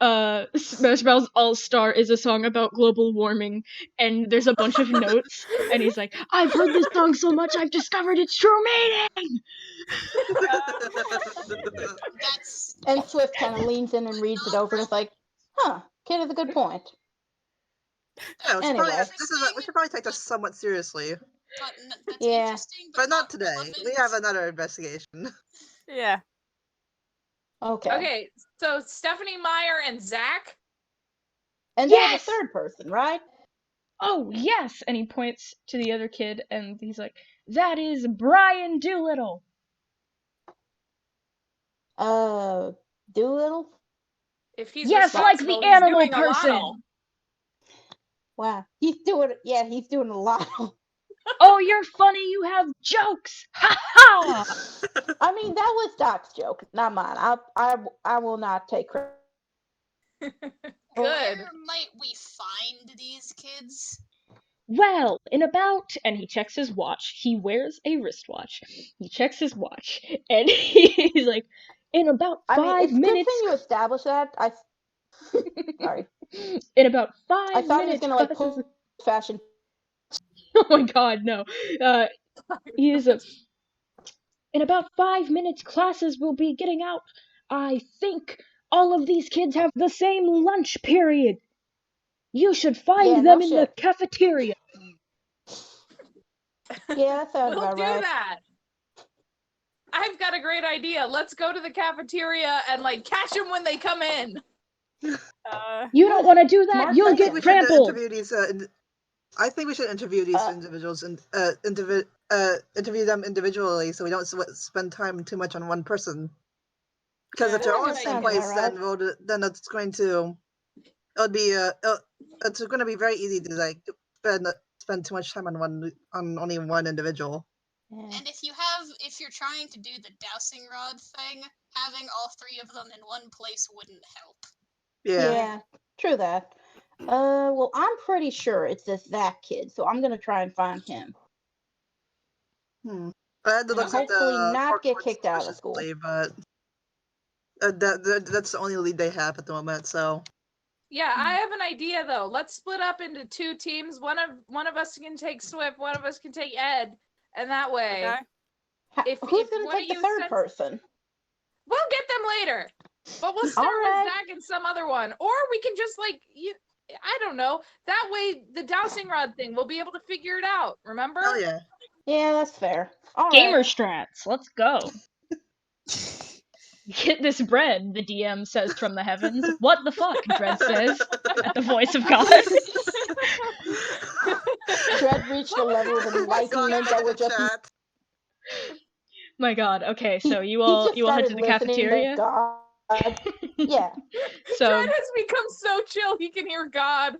All Star is a song about global warming, and there's a bunch of notes, and he's like, I've heard this song so much, I've discovered its true meaning. That's And Swift kind of leans in and reads it over and is like, huh, kid has a good point. Yeah, we should, Anyway. we should probably take this somewhat seriously. but that's Yeah. interesting, But not today. relevant. We have another investigation. Yeah. Okay. Okay, so Stephanie Meyer and Zach. And they have Yes! a third person, right? Oh, yes! And he points to the other kid, and he's like, that is Brian Doolittle. Doolittle? If he's Yes, like the responsible, he's animal doing a person. lot. Wow. He's doing a lot. Oh, you're funny, you have jokes! Ha ha! I mean, that was Doc's joke, not mine. I will not take credit. Good. Where might we find these kids? Well, in about, and he checks his watch. He wears a wristwatch. He checks his watch, and he's like, in about 5 I mean, it's minutes. good thing you established that. Sorry. In about 5 I thought he was minutes. gonna like classes- pull fashion. Oh my god, no. He is a. In about 5 minutes, classes will be getting out. I think all of these kids have the same lunch period. You should find Yeah, them no in the shit. cafeteria. Yeah, that sounds We'll about do right. that. I've got a great idea. Let's go to the cafeteria and like catch them when they come in. You don't want to do that. Smart You'll thinking. get We should trampled. interview these. I think we should interview these individuals and interview them individually, so we don't spend time too much on one person. Because if they're all in the that same sounds place, about then it's going to it's going to be very easy to like spend too much time on only one individual. Yeah. And if you're trying to do the dowsing rod thing, having all three of them in one place wouldn't help. Yeah. True that. Well, I'm pretty sure it's this Zach kid, so I'm gonna try and find him. I had to And look at hopefully the not get corkboard kicked out of school. suspiciously, but that's the only lead they have at the moment. So Yeah, I have an idea though. Let's split up into 2 teams. One of us can take Swift, one of us can take Ed, and that way Okay. Who's gonna one of take the you third sends- person? we'll get them later. But we'll start Alright. with Zach and some other one, or we can just like I don't know. That way, the dowsing rod thing, we'll be able to figure it out. Remember? hell yeah. Yeah, that's fair. All Gamer right. strats. Let's go. Get this bread, the DM says from the heavens. What the fuck, Dread says, at the voice of God. Dread reached a level of enlightenment that would just. Chat. My god, okay, He- so you he all just head to started the listening to cafeteria? God. Yeah. So Fred has become so chill he can hear God.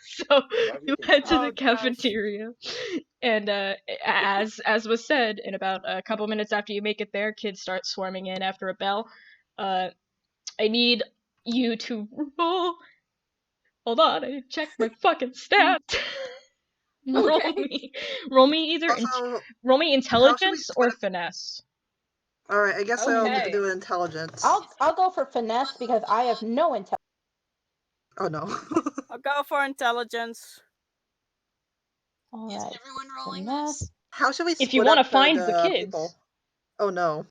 so you head to Oh, the gosh. cafeteria, and as was said, in about a couple minutes after you make it there, kids start swarming in after a bell. I need you to roll. Hold on, I check my fucking stats. Okay. Roll me either Also, roll me intelligence or split- finesse. Alright, I guess I'll Okay. do intelligence. I'll go for finesse because I have no intelligence. Oh no. I'll go for intelligence. All Is right. everyone rolling Finesse. this? How should we split If you want to up find the kids. people? Oh no.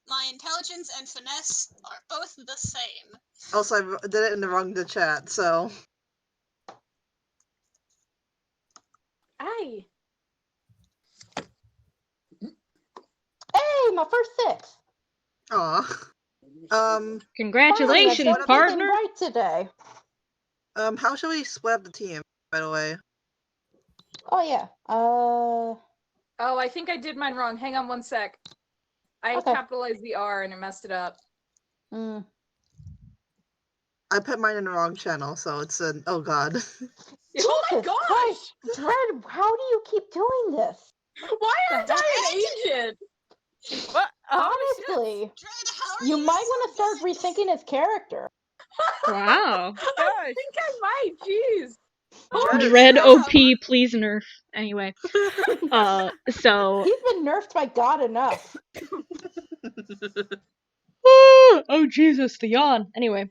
My intelligence and finesse are both the same. Also, I did it in the wrong chat, so. Aye. Hey, my first 6. Aw. Finally, Congratulations, I've done something partner. right today. How should we split up the team, by the way? Oh yeah. Oh, I think I did mine wrong. Hang on one sec. I Okay. capitalized the R and it messed it up. Mm. I put mine in the wrong channel, so it's an. Oh god. Oh my Jesus gosh! Christ, Dread, how do you keep doing this? Why aren't The I an agent? What? Holy shit. Honestly, Dread, how are you you might so want to start good? rethinking his character. Wow. I think I might. Jeez. Dread is Dread so OP, please nerf. Anyway, so He's been nerfed by God enough. oh Jesus, the yawn. Anyway,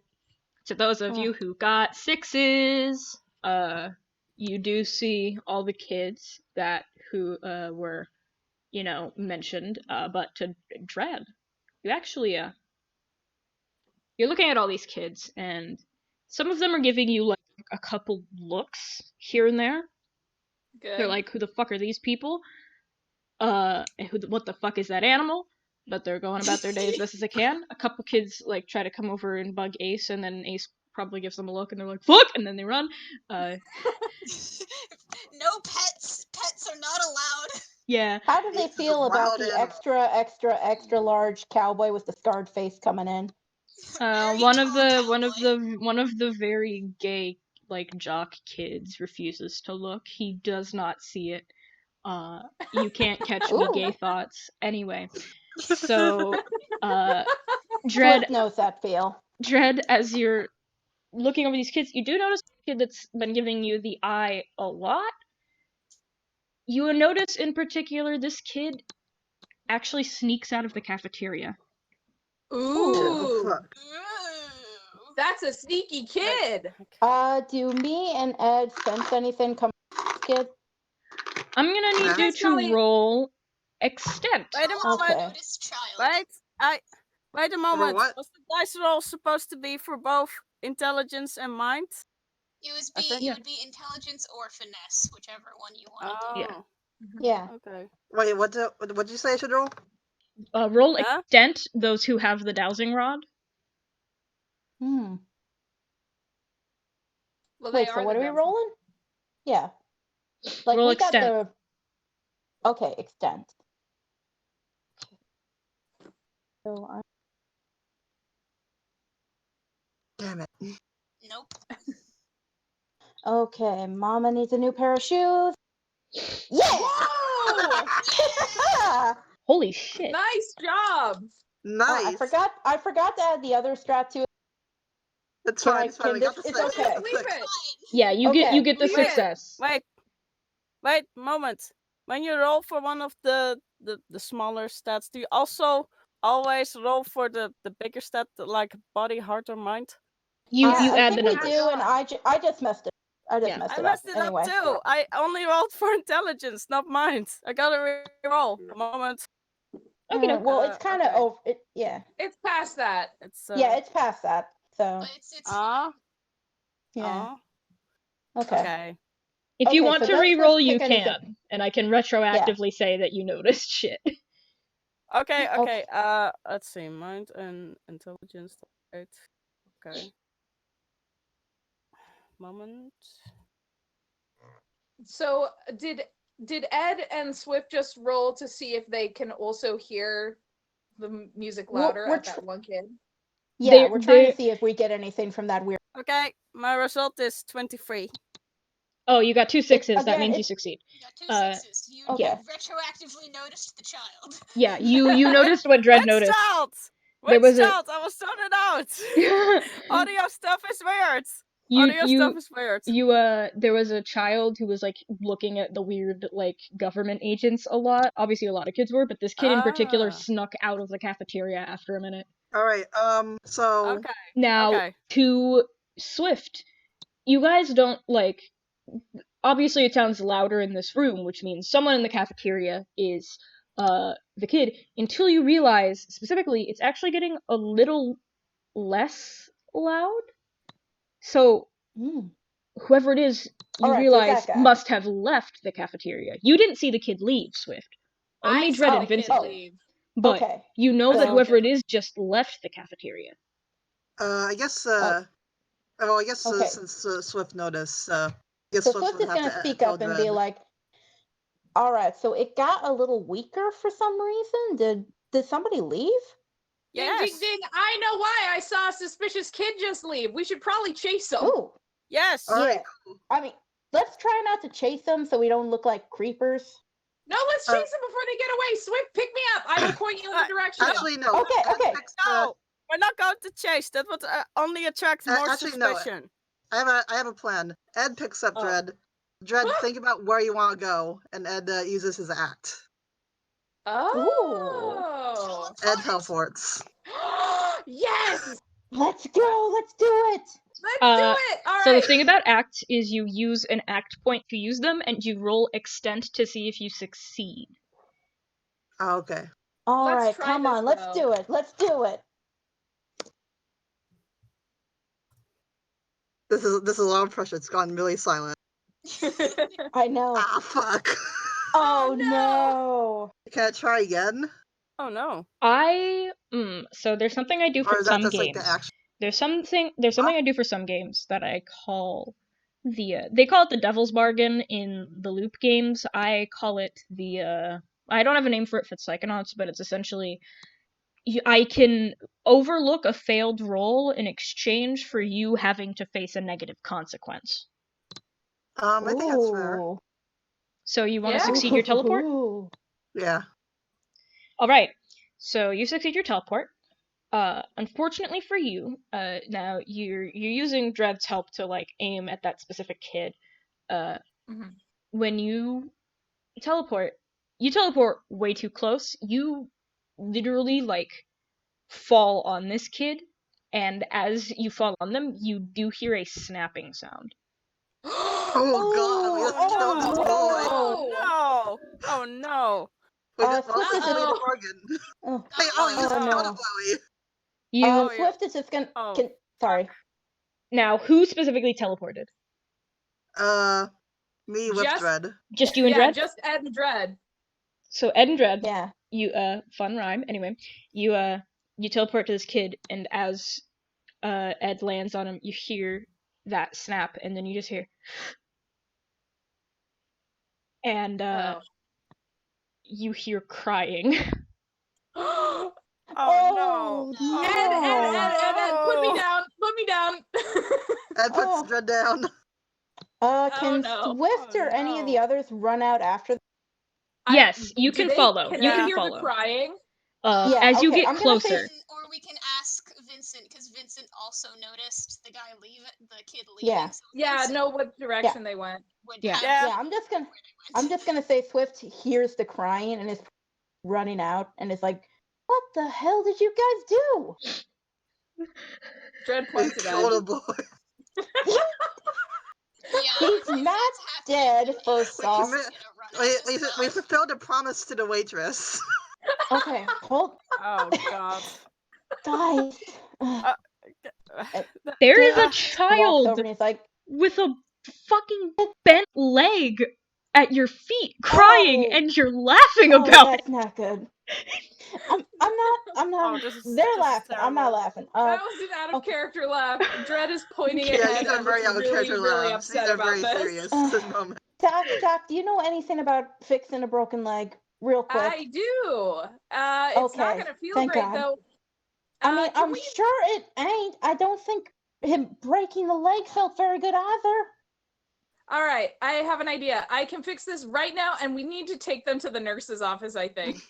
to those of Ugh. you who got 6s, you do see all the kids that who were, you know, mentioned. But to Dread, you actually you're looking at all these kids, and some of them are giving you like a couple looks here and there. Good. They're like, who the fuck are these people? What the fuck is that animal? But they're going about their day as best as they can. A couple kids like try to come over and bug Ace, and then Ace probably gives them a look, and they're like, fuck, and then they run. No pets. Pets are not allowed. Yeah. How do they Ace is a feel about wild the animal. extra large cowboy with the scarred face coming in? Very One tall of the very gay like jock kids refuses to look. He does not see it. You can't catch me Ooh. gay thoughts. Anyway, so Dread, Swift knows that feel. Dread, as you're looking over these kids, you do notice a kid that's been giving you the eye a lot. You will notice in particular this kid actually sneaks out of the cafeteria. Ooh. Oh, fuck. Ooh. That's a sneaky kid. Do me and Ed sense anything coming from this kid? I'm gonna need you That's probably- to roll extent. Wait a Also moment. Okay. notice child. Wait a moment. what? Was the dice roll supposed to be for both intelligence and mind? It was I think- it would be intelligence or finesse, whichever one you wanted to. Yeah. Yeah. Okay. Wait, what did you say I should roll? Roll Huh? extent, those who have the dowsing rod. Hmm. Well, they Wait, are so what the are we dumb- rolling? Yeah. Like Roll we got extent. the. Okay, extent. So I. Damn it. Nope. Okay, Mama needs a new pair of shoes. Yeah. Whoa! Holy shit. Nice job. Nice. I forgot to add the other strat to it. It's Can fine. I- It's fine. can We got this- the it's six. okay. It's the Leave six. it. Yeah, you get Okay. the Leave it. success. Wait, moment. When you roll for one of the smaller stats, do you also always roll for the bigger stat, like body, heart, or mind? You I add the think we numbers. do, and I just messed it. I just Yeah. messed I it messed up. it Anyway. up too. I only rolled for intelligence, not mind. I gotta re-roll. A moment. Okay, no. Well, it's kind of okay. over. Yeah. It's past that. It's Yeah, it's past that. So But it's ah yeah. ah. Okay. Okay. If you Okay, want so to let's re-roll, pick you anything. can, and I can retroactively say that you noticed shit. Okay. Okay. Let's see. Mind and intelligence. Right. Okay. Moment. So did Ed and Swift just roll to see if they can also hear the music Well, louder we're at that one kid? Yeah, we're trying they- to see if we get anything from that weird. Okay. My result is 23. Oh, you got 2 6s. That again, means you it's- succeed. You got two sixes. You okay. retroactively noticed the child. Yeah, you noticed what Dread Which noticed. child? There Which was a- child? I was sorted out. Audio stuff is weird. Audio stuff is weird. There was a child who was like looking at the weird like government agents a lot. Obviously a lot of kids were, but this kid in particular snuck out of the cafeteria after a minute. All right. So Okay. Now Okay. to Swift, you guys don't like. Obviously, it sounds louder in this room, which means someone in the cafeteria is the kid. Until you realize specifically, it's actually getting a little less loud. So whoever it is, you Alright, so realize that guy. must have left the cafeteria. You didn't see the kid leave, Swift. Only I Dread saw and the kid Vincent did. leave. But Okay. you know that Well- whoever it is just left the cafeteria. I guess. Okay. Since Swift noticed, I guess So Swift Swift would is have gonna to speak tell up and be Dread. like, "Alright, so it got a little weaker for some reason. Did somebody leave?" Yes. Ding, ding, ding. I know why. I saw a suspicious kid just leave. We should probably chase him. Ooh, Yes. All right, yeah. I mean, let's try not to chase them so we don't look like creepers. No, let's chase them before they get away. Swift, pick me up. I will point you in the direction. Actually, no. Okay, Ed okay. fixed, No, we're not going to chase. That would only attract more actually, no. suspicion. I have a plan. Ed picks up Oh. Dread. Dread, think about where you want to go, and Ed uses his act. Oh. Ed teleports. Yes. Let's go. Let's do it. Let's do it. All right. So the thing about act is you use an act point to use them, and you roll extent to see if you succeed. Oh, okay. All Let's right, try come this, on. Let's though. do it. Let's do it. This is a lot of pressure. It's gone really silent. I know. Ah, fuck. Oh no. no. Can I try again? Oh no. So there's something I do Or for is that some just games. like the action? There's something I do for some games that I call they call it the Devil's Bargain in the Loop games. I call it I don't have a name for it for Psychonauts, but it's essentially I can overlook a failed roll in exchange for you having to face a negative consequence. I think that's fair. Ooh. So you want to Yeah. succeed your teleport? Ooh. Yeah. All right. So you succeed your teleport. Unfortunately for you, now you're using Dread's help to like aim at that specific kid. When you teleport way too close. You literally like fall on this kid, and as you fall on them, you do hear a snapping sound. Oh god, we just killed this boy. Oh no! Oh no! We just Swift is lost the just- bargain. Oh. Hey, Ollie, you just Oh, killed no. a Chloe. You Swift is just gonna. Oh. Sorry. now who specifically teleported? Me with Just- Dread. Just you and Yeah, Dread? just Ed and Dread. So Ed and Dread, Yeah. you fun rhyme. Anyway, you teleport to this kid, and as Ed lands on him, you hear that snap, and then you just hear, and you hear crying. Oh Oh, no! Ed, put me down. Put me down. Ed puts Oh. Dread down. Can no. Swift or any of the no. others run out after? Yes, you Do can they- follow. Can You they can hear follow. the crying? Yeah, As you okay, get I'm gonna say- closer. Or we can ask Vincent, because Vincent also noticed the guy the kid leaving. Yeah. So Yeah, Vincent know what direction they went. would Yeah. have Yeah. Yeah, I'm just gonna. where they I'm went. just gonna say Swift hears the crying and is running out and is like, "What the hell did you guys do?" Dread We points at killed Ed. a boy. Yeah, He's if not that's happening, dead, then first Ed's off. gonna run out We as well. fulfilled a promise to the waitress. Okay, hold, Oh god! guys. There is a Dread walks child over and he's like, with a fucking bent leg at your feet, crying, Oh. and you're laughing "Oh, about it. that's not good." I'm not. Oh, this is They're this is laughing. I'm not terrible. laughing. That was an out of okay. character laugh. Dread is pointing at Yeah, Ed these are and very looks out of really, character really laughs. These upset are about very this. serious this moment. Doc, do you know anything about fixing a broken leg? Real quick. I do. It's not Okay, gonna feel thank great God. though. I mean, Can I'm we- sure it ain't. I don't think him breaking the leg felt very good either. All right, I have an idea. I can fix this right now, and we need to take them to the nurse's office. I think.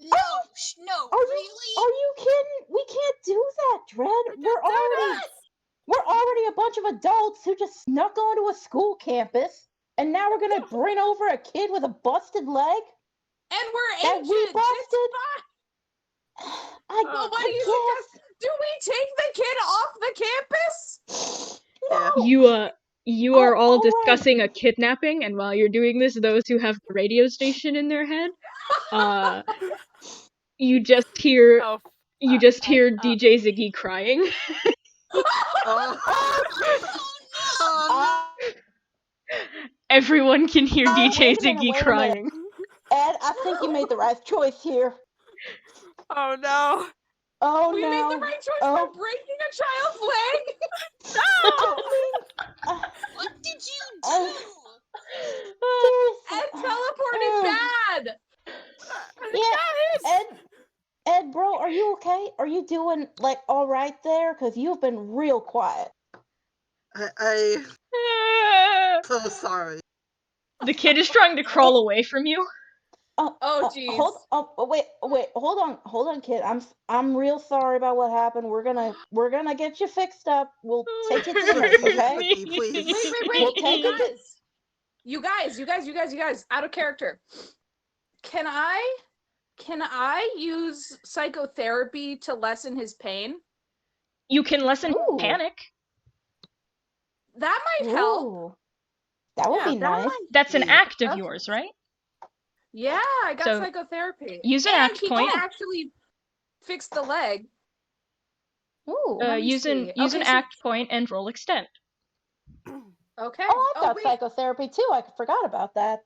No, no, Are really? you kidding? We can't do that, Dread. We're already. We're already a bunch of adults who just snuck onto a school campus, and now we're gonna bring over a kid with a busted leg And we're that ancient. we It's busted. fine. Well, what do you suggest? Do we take the kid off the campus? Yeah. You Oh, are all all right. discussing a kidnapping, and while you're doing this, those who have the radio station in their head, you just hear Oh, DJ Ziggy crying. Oh, oh Everyone can hear DJ wait a minute, Ziggy wait a minute. crying. Ed, I think you made the right choice here. oh no. Oh We no. made the right choice by breaking a child's leg. What did you do? Seriously. Ed teleported bad. Yeah, Ed, bro, are you okay? Are you doing like all right there? Because you've been real quiet. I so sorry. The kid is trying to crawl away from you. Oh, jeez. Wait, hold on, kid. I'm real sorry about what happened. We're gonna get you fixed up. We'll take you to the nurse, okay? Please. Wait. We'll take it. You guys. Out of character. Can I use psychotherapy to lessen his pain? You can lessen Ooh. panic. That might help. Ooh, that would be nice. That's an Yeah. act of Okay. yours, right? Yeah, I got So, psychotherapy. use an and act he point. can actually fix the leg. Ooh. Let me Use an see. use an Okay, so- act point and roll extend. Okay. Oh, I've got wait. psychotherapy too. I forgot about that.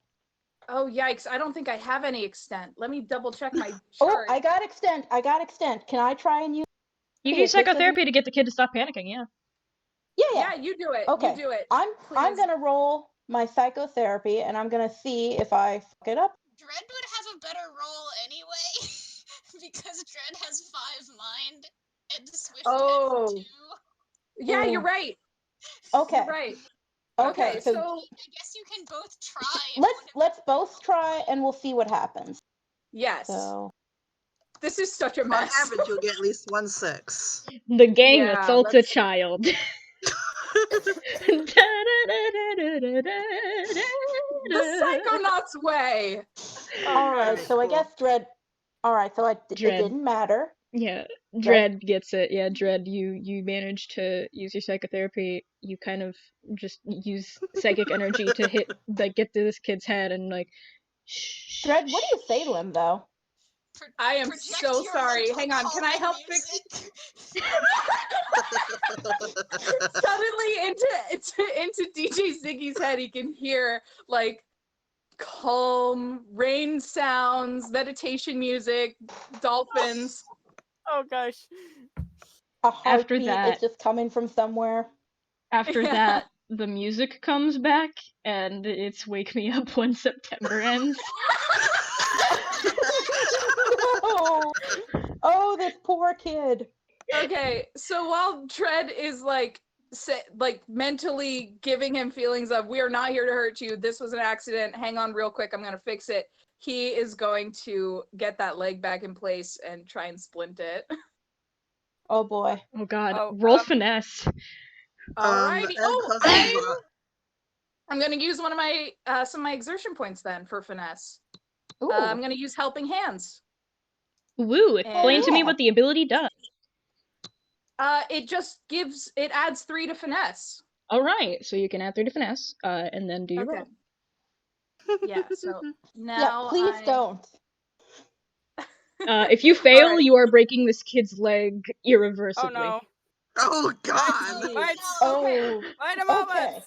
Oh, yikes. I don't think I have any extent. Let me double check my Oh, chart. I got extend. Can I try and use? You can If use this isn't- psychotherapy to get the kid to stop panicking, yeah. Yeah. Yeah, you do it. Okay. You do it. I'm Please. gonna roll my psychotherapy, and I'm gonna see if I fuck it up. Dread would have a better roll anyway, because Dread has 5 mind, and Swift Oh. has 2. Yeah, you're Ooh. right. Okay. You're right. Okay. So I guess you can both try. if let's both try, and we'll see what happens. Yes. So This is such a On mess. average, you'll get at least 1 6. The gang Yeah, assaults let's- a child. The Psychonauts way. all right. Okay, So I cool. guess Dread. All right. So it Dread. didn't matter. Yeah, Dread gets it. Yeah, Dread, you manage to use your psychotherapy. You kind of just use psychic energy to get to this kid's head and like. Shh. Dread, what do you say to him though? I am Project so your sorry. mental Hang on. Can I calming help fix music. Suddenly into DJ Ziggy's head, he can hear like calm rain sounds, meditation music, dolphins. Oh gosh. A heartbeat that- is just coming from somewhere. After Yeah. that, the music comes back, and it's "Wake Me Up When September Ends." Oh, this poor kid. Okay, so while Tread is like mentally giving him feelings of "we are not here to hurt you, this was an accident, hang on real quick, I'm gonna fix it," he is going to get that leg back in place and try and splint it. Oh boy. Oh God, Oh, roll finesse. Alrighty. Ed Oh, has I'm gonna use one of my some of my exertion points then for finesse. Ooh. I'm gonna use helping hands. Woo! Explain to me Yeah. what the ability does. It adds 3 to finesse. All right, so you can add 3 to finesse, and then do your Okay. roll. Yeah. So now Yeah, please don't. If you fail, Alright. you are breaking this kid's leg irreversibly. Oh no. Oh God! Wait, Okay. Oh. wait a moment.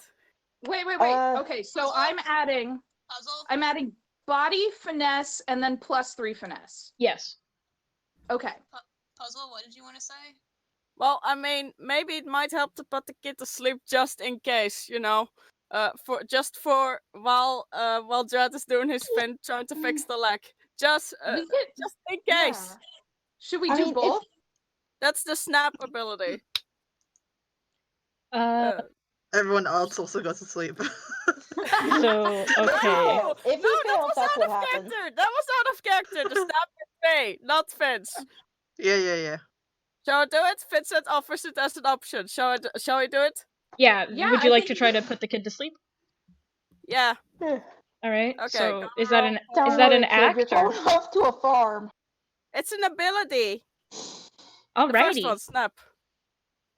Okay. Wait. Uh, Okay, so I'm adding Puzzle. body finesse and then plus 3 finesse. Yes. Okay. Puzzle. What did you want to say? Well, I mean, maybe it might help to put the kid to sleep just in case, you know. For while Dread is doing his fin trying to fix the leg. Just We could- just in yeah. case. Should we I do mean, both? That's the snap ability. Everyone else also goes to sleep. So, okay. No, If no, you that fail, was that's out what of happens. character. That was out of character. The snap is Faye, not Vince. Yeah. Shall I do it? Vincent offers it as an option. Shall we do it? Yeah, Yeah, would you I like to think- try to put the kid to sleep? Yeah. All right. Okay, So go is that roll. an Don't is that worry, an kid, act you're or? going off to a farm. It's an ability. The first Alrighty. one, snap.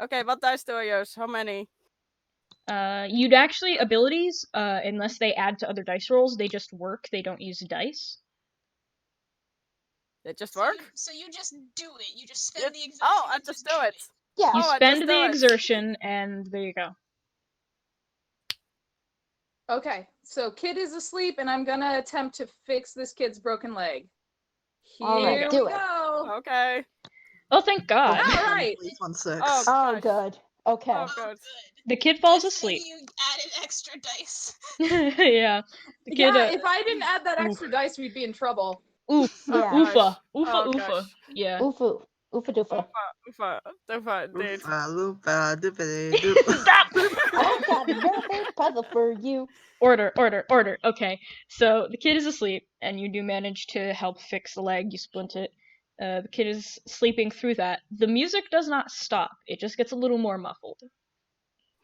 Okay, what dice do I use? How many? You'd actually abilities, unless they add to other dice rolls, they just work. They don't use dice. They just So work? you just do it. You just Yeah. spend the exertion. Oh, I and just do it. Yeah. You Oh, I spend just the do it. exertion, and there you go. Okay, so kid is asleep, and I'm gonna attempt to fix this kid's broken leg. All right, Here do we it. go. Okay. Oh, thank God. All right. Please 1-6. Oh, Oh, nice. good. Okay. Oh, Oh, good. good. The kid falls Good thing asleep. you added extra dice. Yeah. The kid. Yeah, if I didn't add that oof. extra dice, we'd be in trouble. Oof. Yeah. gosh. Oofa. Oofa. Oh, Oofa. gosh. Yeah. Oofa. Oofa doofa. Ufa, indeed. Oofa, loofa, doopity doop. Stop! I've got another puzzle for you. Order. Okay. So the kid is asleep, and you do manage to help fix the leg. You splint it. The kid is sleeping through that. The music does not stop. It just gets a little more muffled.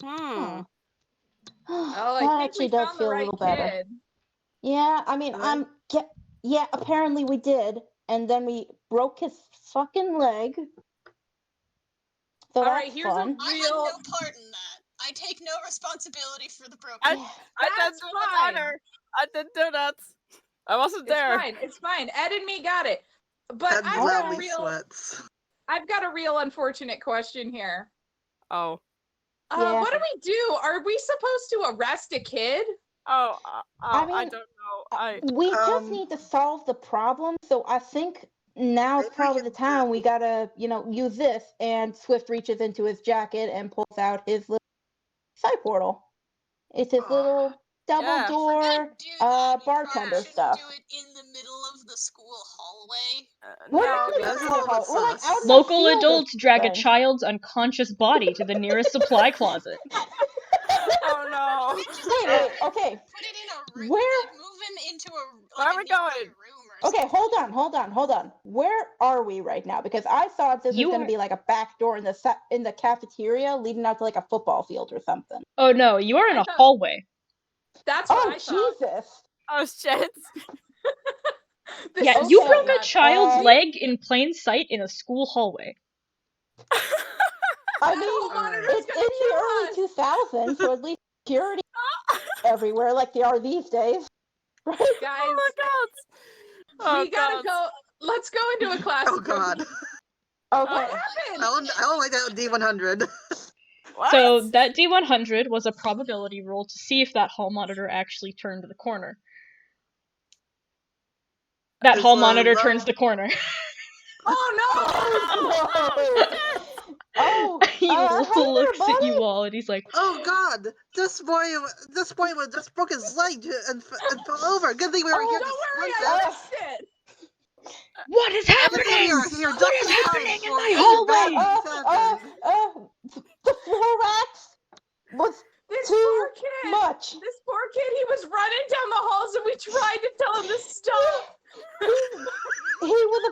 Hmm. Oh, I that think actually we does found feel the a right little better. kid. Yeah, I mean, Really? yeah, apparently we did, and then we broke his fucking leg. So All that's right, here's fun. I had Real- no part in that. I take no responsibility for the broken. I Yeah. didn't That's do that fine. either. I didn't do that. I wasn't It's there. fine. It's fine. Ed and me got it. But That I've got a lovely real, sweats. I've got a real unfortunate question here. Oh. Yeah. What do we do? Are we supposed to arrest a kid? Oh, I I mean, don't know. We just need to solve the problem, so I think now's Maybe we probably the can time we gotta, use this. And Swift reaches into his jacket and pulls out his little side portal. It's his Aw. little double Yeah. If we're gonna door do that, you bartender probably shouldn't stuff. do it in the middle of the school hallway. We're No, not in That's the a little bit hall. We're like sus. out in the Local field or adults drag a something. child's unconscious body to the nearest supply closet. oh no. Wait, okay. Put it in a room. Where- Like, move him into a Where like are a we nearby going? room or Okay, something. hold on. Where are we right now? Because I thought this You was going are- to be like a back door in the cafeteria leading out to like a football field or something. Oh no, you are in I a thought- hallway. That's what Oh, I thought. Jesus. Oh shit. This Yeah, is you Okay. broke a nuts. child's Uh, leg in plain sight in a school hallway. I That mean, whole monitor's it's in gonna the early kill us. 2000s, so at least security everywhere like they are these days. Right? Guys, Oh my god. Oh we gotta god. go. Let's go into a class. Oh god. Okay. What Oh. happened? I don't like that D100. What? So that D100 was a probability roll to see if that hall monitor actually turned the corner. That It's hall a monitor lo- turns the corner. Oh No! Oh, He hi there, looks at you buddy. all and he's like, Oh god! This boy just broke his leg and fell over. Good thing we were Oh, here no! to Don't worry, sprint I it. fixed it. "What is Good thing happening? we are here What just is in time happening in for my any hallway?" bad things happen. The floor wax was This too poor kid. much. This poor kid. He was running down the halls, and we tried to tell him to stop. He was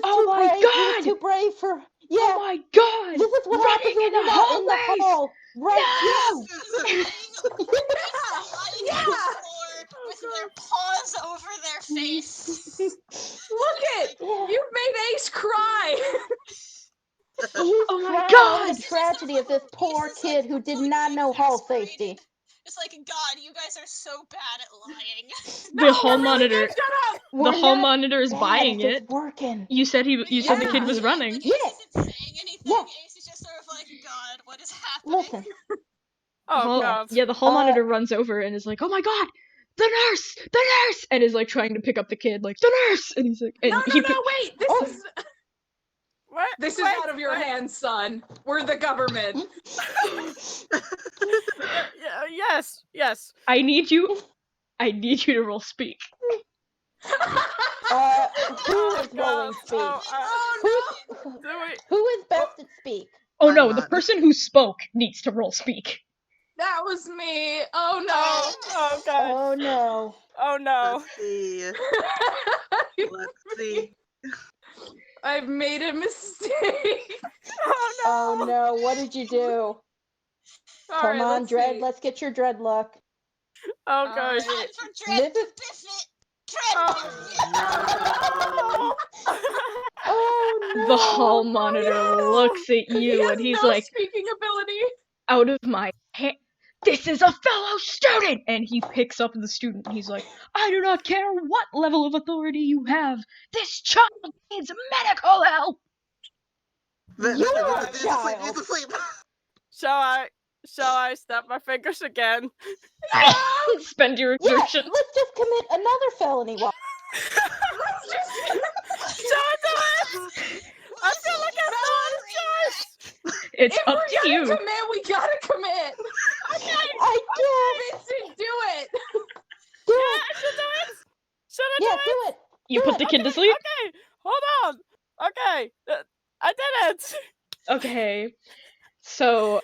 Oh too my brave. He God! was too brave for. Oh Yeah, my god! this is what Running happens when in you're the not in the hallways! hall. Right? No! Lying on the Yeah. floor with their paws over their face. Look it. Yeah. You made Ace cry. He's Oh my crying God! over the tragedy of this poor He's just, like, kid who did not know completely hall exasperated. safety. It's like, God, you guys are so bad at lying. The hall we're really monitor. good. Shut up. The We're hall not monitor is bad buying if it. it's working. You said you said the Yeah. kid was running. But Yeah. Ace isn't saying anything. Yeah. Ace is just sort of like, God, what is happening? Listen, Oh god. Yeah, the hall Uh, monitor runs over and is like, "Oh my god, the nurse!" And is like trying to pick up the kid, like, "The nurse!" And he's like, and No, he wait. This Oh. is What? this is out of your hands, son. We're the government. Yes. I need you to roll speak. who is rolling speak? Oh no. Do we? Who is best at speak? Oh I'm no, the not. person who spoke needs to roll speak. That was me. Oh no. Oh god. Oh no. Oh no. Let's see. Let's see. I've made a mistake. Oh no, what did you do? Come on, let's Dread, see. let's get your Dread look. Oh All gosh. right. Time for Dread This to is- biff it! Dread Oh. biff it! Oh no! The hall monitor looks at He you has and he's no like, speaking ability. out of my hand. This is a fellow student! And he picks up the student and he's like, I do not care what level of authority you have. This child needs medical help! You're a He's child. asleep. Shall I snap my fingers again? Spend your Yes, exertion. let's just commit another felony. Shall I do it? I feel like I have no other choice. It's If up we're to gonna you. commit, we gotta commit. I can't Vincent, do it. do Yeah, it. I should do it. Should I Yeah, do do it? it. You Do put it. the kid to Okay, sleep? okay, hold on. Okay, I did it. Okay. So,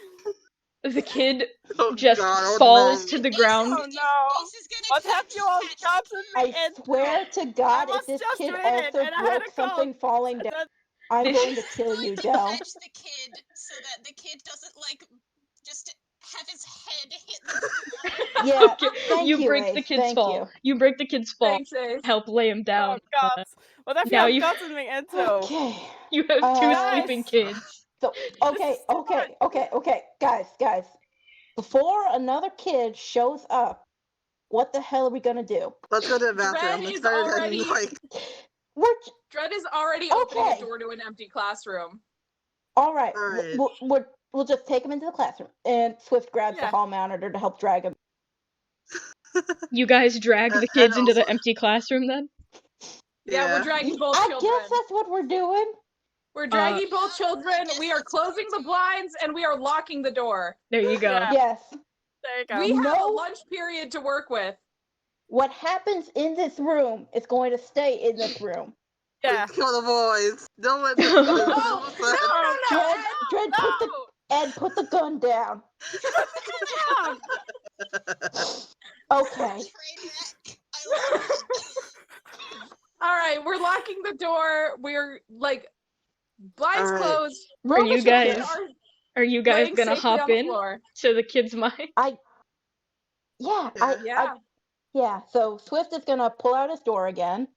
the kid Oh, just God, oh, falls no. to the ground. Oh no! Ace is gonna What catch have you all gotten me I into? swear to God, if was this just kid reading also and I had broke a call. something falling down, That- I'm This- going to kill you, to Del. catch the kid so that the kid doesn't like just have his head hit the floor. Yeah, Okay, thank you you, break Ace. the kid's Thank fall. you. You break the kid's fall. Thanks, Ace. Help lay him down. Oh God! What have now you you- all gotten me into? Okay. You have two Guys. sleeping kids. So okay, guys. Before another kid shows up, what the hell are we gonna do? Let's go to the bathroom. Dread It's is better already- than like. Dread is already opening Okay. a door to an empty classroom. All right. All right. We'll just take him into the classroom, and Swift grabs the Yeah. hall monitor to help drag him. You guys drag the And kids into the also- empty classroom then? Yeah, we're Yeah. dragging both I children. guess that's what we're doing. We're dragging both I children. guess We are that's what we're closing the doing. blinds and we are locking the door. There you go. Yeah. Yes. There you go. We have a No. lunch period to work with. What happens in this room is going to stay in this room. Yeah. Kill the boys. No one. No, Dread, put the gun down. Yeah. Okay. Train wreck. I love it. All right, we're locking the door. We're like blinds All right. closed. Room you is guys- clear. Are you guys laying gonna safely hop on the in floor. to the kid's mind? Yeah. Yeah. Yeah. So Swift is gonna pull out his door again.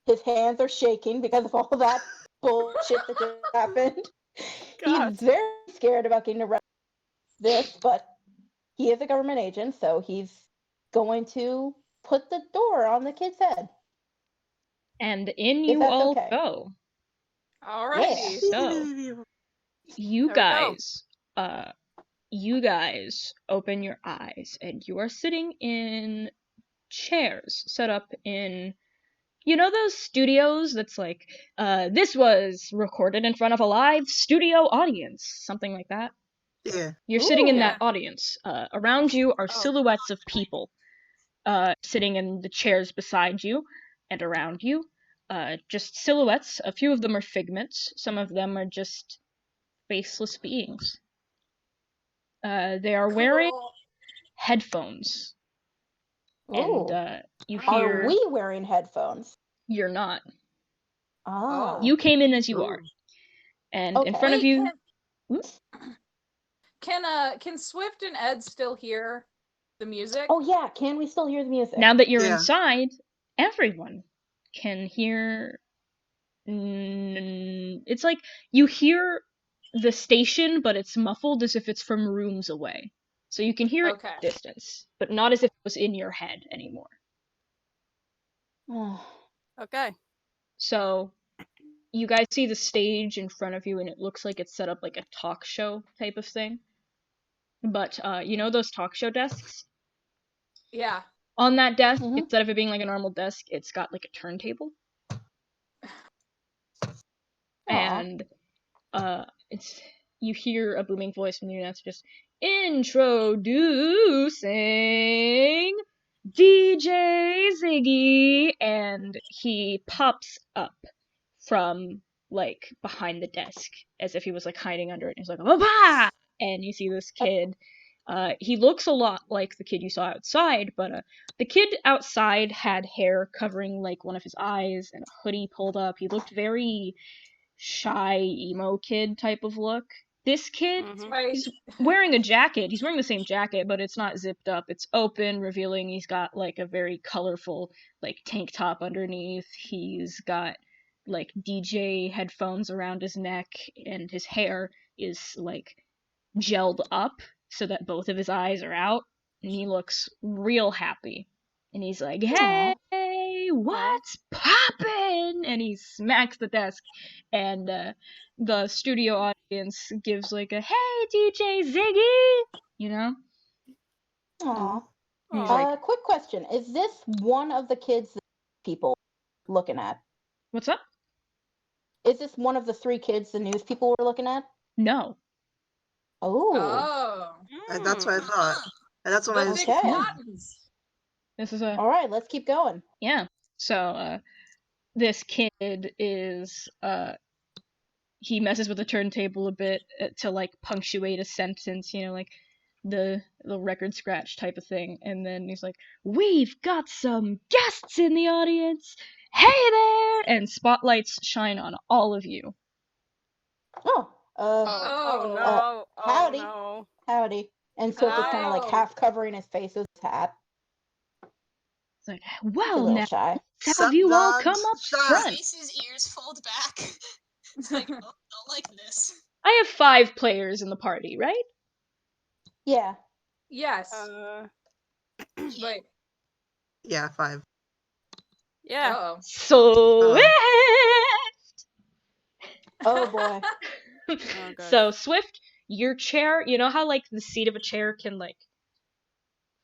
His hands are shaking because of all that bullshit that just happened. God. He's very scared about getting arrested for this, but he is a government agent, so he's going to put the door on the kid's head. And in If you that's all okay. go. Alrighty. So, you There we go. guys open your eyes and you are sitting in chairs set up in, you know, those studios that's like, this was recorded in front of a live studio audience, something like that. Yeah. You're sitting in Ooh. that audience. Around you are Oh. silhouettes of people sitting in the chairs beside you and around you. Just silhouettes. A few of them are figments. Some of them are just faceless beings. They are wearing Cool. headphones. Ooh. And you Are hear... we wearing headphones? You're not. Ah. You came in as you Ooh. are. And in Okay. front of Wait, you... Can Swift and Ed still hear the music? Oh yeah, can we still hear the music? Now that you're Yeah. inside, everyone can hear... It's like you hear the station, but it's muffled as if it's from rooms away. So you can hear it Okay. at a distance, but not as if it was in your head anymore. Okay. So you guys see the stage in front of you, and it looks like it's set up like a talk show type of thing. But you know those talk show desks? Yeah. On that desk, Mhm. instead of it being like a normal desk, it's got like a turntable. Aw. And it's you hear a booming voice from the announcer just introducing DJ Ziggy, and he pops up from like behind the desk as if he was like hiding under it. And he's like, "Papa!" And you see this kid He looks a lot like the kid you saw outside, but the kid outside had hair covering like one of his eyes and a hoodie pulled up. He looked very shy emo kid type of look. This kid, Right. he's wearing a jacket. He's wearing the same jacket, but it's not zipped up. It's open, revealing he's got like a very colorful like tank top underneath. He's got like DJ headphones around his neck, and his hair is like gelled up so that both of his eyes are out, and he looks real happy. And he's like, "Hey, what's poppin'?" And he smacks the desk, and the studio audience gives like a "Hey, DJ Ziggy," you know. Aw. He's like, Quick question: is this one of the kids that people looking at? "What's up?" Is this one of the 3 kids the news people were looking at? No. Oh. Oh. And that's what I thought. And that's what The I big Okay. plottins. This is a All right, let's keep going. yeah. So this kid is he messes with the turntable a bit to like punctuate a sentence, you know, like the record scratch type of thing, and then he's like, "We've got some guests in the audience. Hey there!" And spotlights shine on all of you. Oh. Oh no! Oh howdy. no! Howdy. And Swift is kind of like Oh. half covering his face with his hat. It's like, He's a "Well, little now shy. let's Sup, have you all dogs? come up Shut front." Face's ears fold back. It's like, oh, don't like this. I have 5 players in the party, right? Yeah. Yes. Wait. Yeah, 5. Yeah. Uh-oh. So Oh boy. Oh, God. So Swift, your chair, you know how like the seat of a chair can like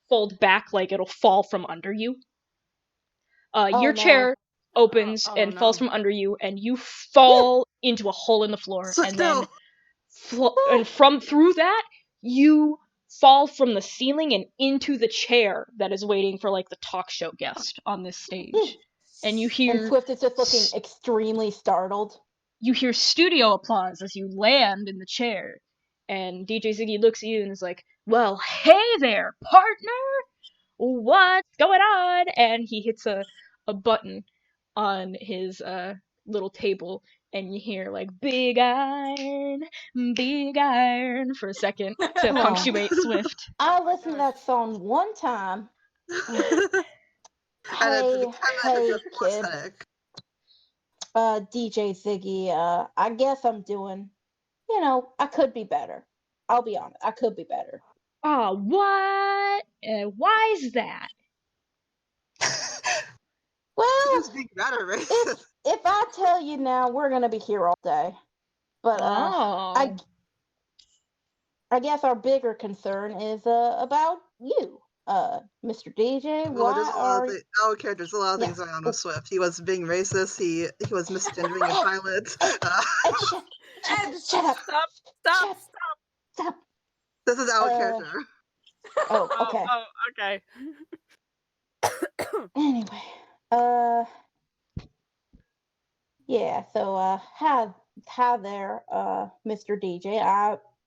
fold back, like it'll fall from under you? Your no. chair opens Oh, and no. falls from under you, and you fall into a hole in the floor, Swift, and then no! and from through that you fall from the ceiling and into the chair that is waiting for like the talk show guest on this stage. And you And hear Swift is just looking extremely startled. studio applause as you land in the chair. And DJ Ziggy looks at you and is like, "Well, hey there, partner! What's going on?" And he hits a button on his little table, and you hear like big iron for a second to Aw. punctuate Swift. I listened to that song one time. And it's Hey, kind of hey, just kid. aesthetic. DJ Ziggy, I guess I'm doing, I could be better. I'll be honest, I could be better. Aw, what? Why's that? Well, Just being better, right? if I tell you now, we're gonna be here all day. But Oh. I guess our bigger concern is about you, Mr. DJ. Well, there's Why a lot are of our characters, a lot of things going on with Swift. He was being racist. He was misgendering a pilot. Shut up! Stop! This is our character. Oh, okay. Oh, okay. Anyway, yeah. So, hi there, Mr. DJ.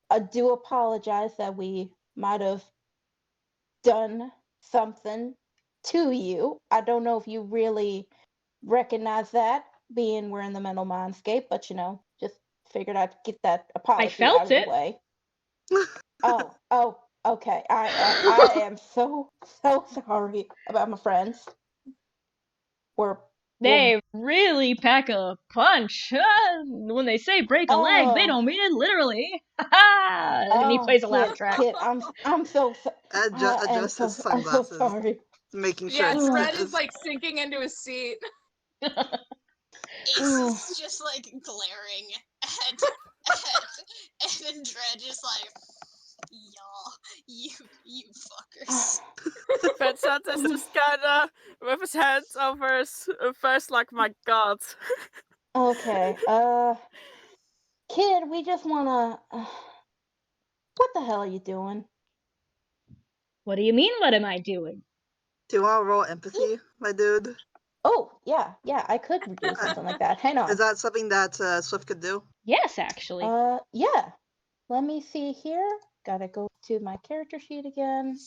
I do apologize that we might have done something to you. I don't know if you really recognize that, being we're in the mental mindscape, but just figured I'd get that apology felt out of it. the way. Oh, okay. I am so sorry about my friends. They really pack a punch. When they say break a leg, they don't mean it literally. And he plays a laugh track. Kid, I'm so Adjust his I'm so sunglasses, sorry. making sure Yeah, it's Red is like sinking into his seat. Ace is just like glaring at and then Dread just like, y'all, you fuckers. Vincent is just kinda with his hands over his face like, my God. Okay, kid, we just wanna. What the hell are you doing? What do you mean, what am I doing? Do you want to roll empathy, my dude? Oh, yeah, I could do something like that. Hang on. Is that something that Swift could do? Yes, actually. Yeah. Let me see here. Gotta go to my character sheet again.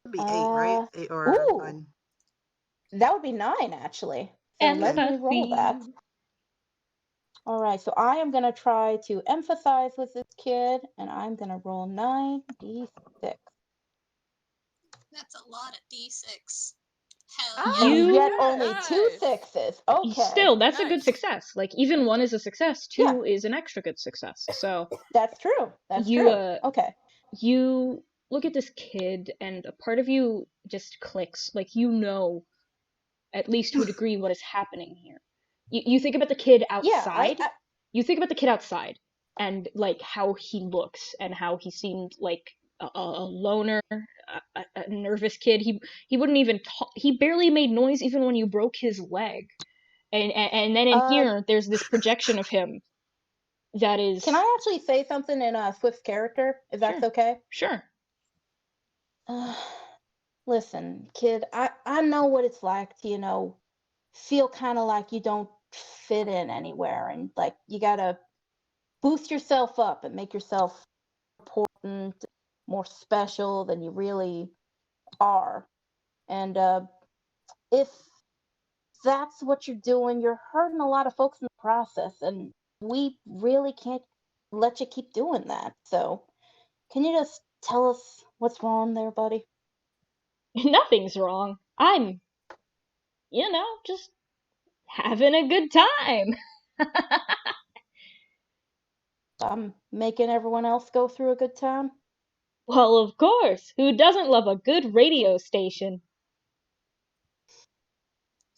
It'd be 8, right? 8 or Ooh, 9. that would be 9 actually. So let me roll that. Empathy. All right, so I am gonna try to empathize with this kid, and I'm gonna roll 9d6. That's a lot of d6. Hell Oh, yeah. You- Yet good. only 2 Nice. sixes. Okay. Still, that's a good Nice. success. Like, even 1 is a success, 2 Yeah. is an extra good success. So, That's true. That's you, true. Okay. you look at this kid, and a part of you just clicks. Like, you know, at least to a degree, what is happening here. You think about the kid Yeah, outside. You think about the kid outside, and, like, how he looks, and how he seemed like a loner, a nervous kid. He wouldn't even talk. He barely made noise even when you broke his leg. And then in here, there's this projection of him that is. Can I actually say something in Swift's character, if that's Sure. okay? Sure. Listen, kid, I know what it's like to, you know, feel kind of like you don't fit in anywhere, and like you gotta boost yourself up and make yourself important, more special than you really are. And if that's what you're doing, you're hurting a lot of folks in the process, and we really can't let you keep doing that. So, can you just tell us what's wrong there, buddy? Nothing's wrong. I'm, just having a good time. I'm making everyone else go through a good time. Well, of course. Who doesn't love a good radio station?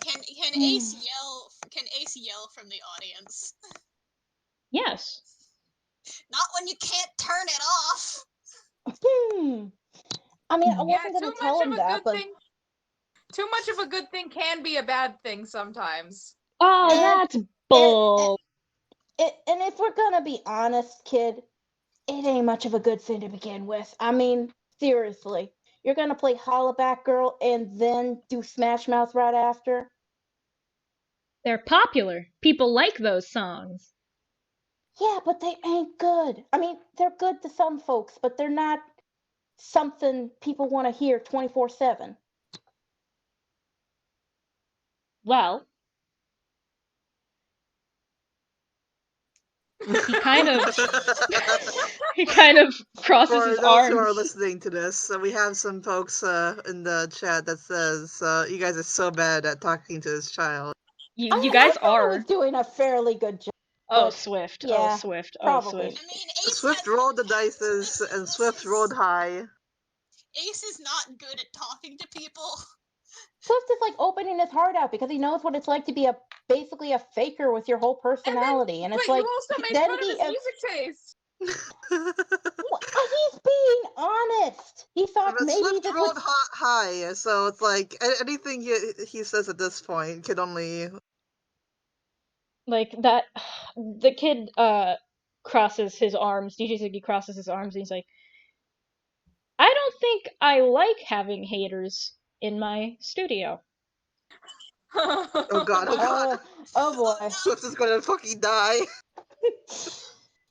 Can Ace yell? Can Ace yell from the audience? Yes. Not when you can't turn it off. I mean, I Yeah, wasn't too gonna much tell of him a that, good but thing. Too much of a good thing can be a bad thing sometimes. Oh, and that's and, bull. and if we're gonna be honest, kid, it ain't much of a good thing to begin with. I mean, seriously, you're gonna play Hollaback Girl and then do Smash Mouth right after? They're popular. People like those songs. Yeah, but they ain't good. I mean, they're good to some folks, but they're not something people want to hear 24/7. Well, he kind of crosses For his those who are arms. listening to this, we have some folks in the chat that says you guys are so bad at talking to this child. You guys I thought I are. was doing a fairly good job. Oh, but Swift. Oh, yeah, Swift. Oh, probably. Swift. I mean, Ace Swift has rolled the no dices, this and this Swift is rolled high. Ace is not good at talking to people. Swift is like opening his heart out because he knows what it's like to be basically a faker with your whole personality, and But it's you like also made then fun of his music taste. he's being honest. He thought But maybe Swift this would. rolled high, so it's like anything he says at this point could only. Like that. The kid crosses his arms. DJ Ziggy crosses his arms, and he's like, I don't think I like having haters in my studio. Oh god, oh god. Oh boy. Oh, no. Swift is gonna fucking die.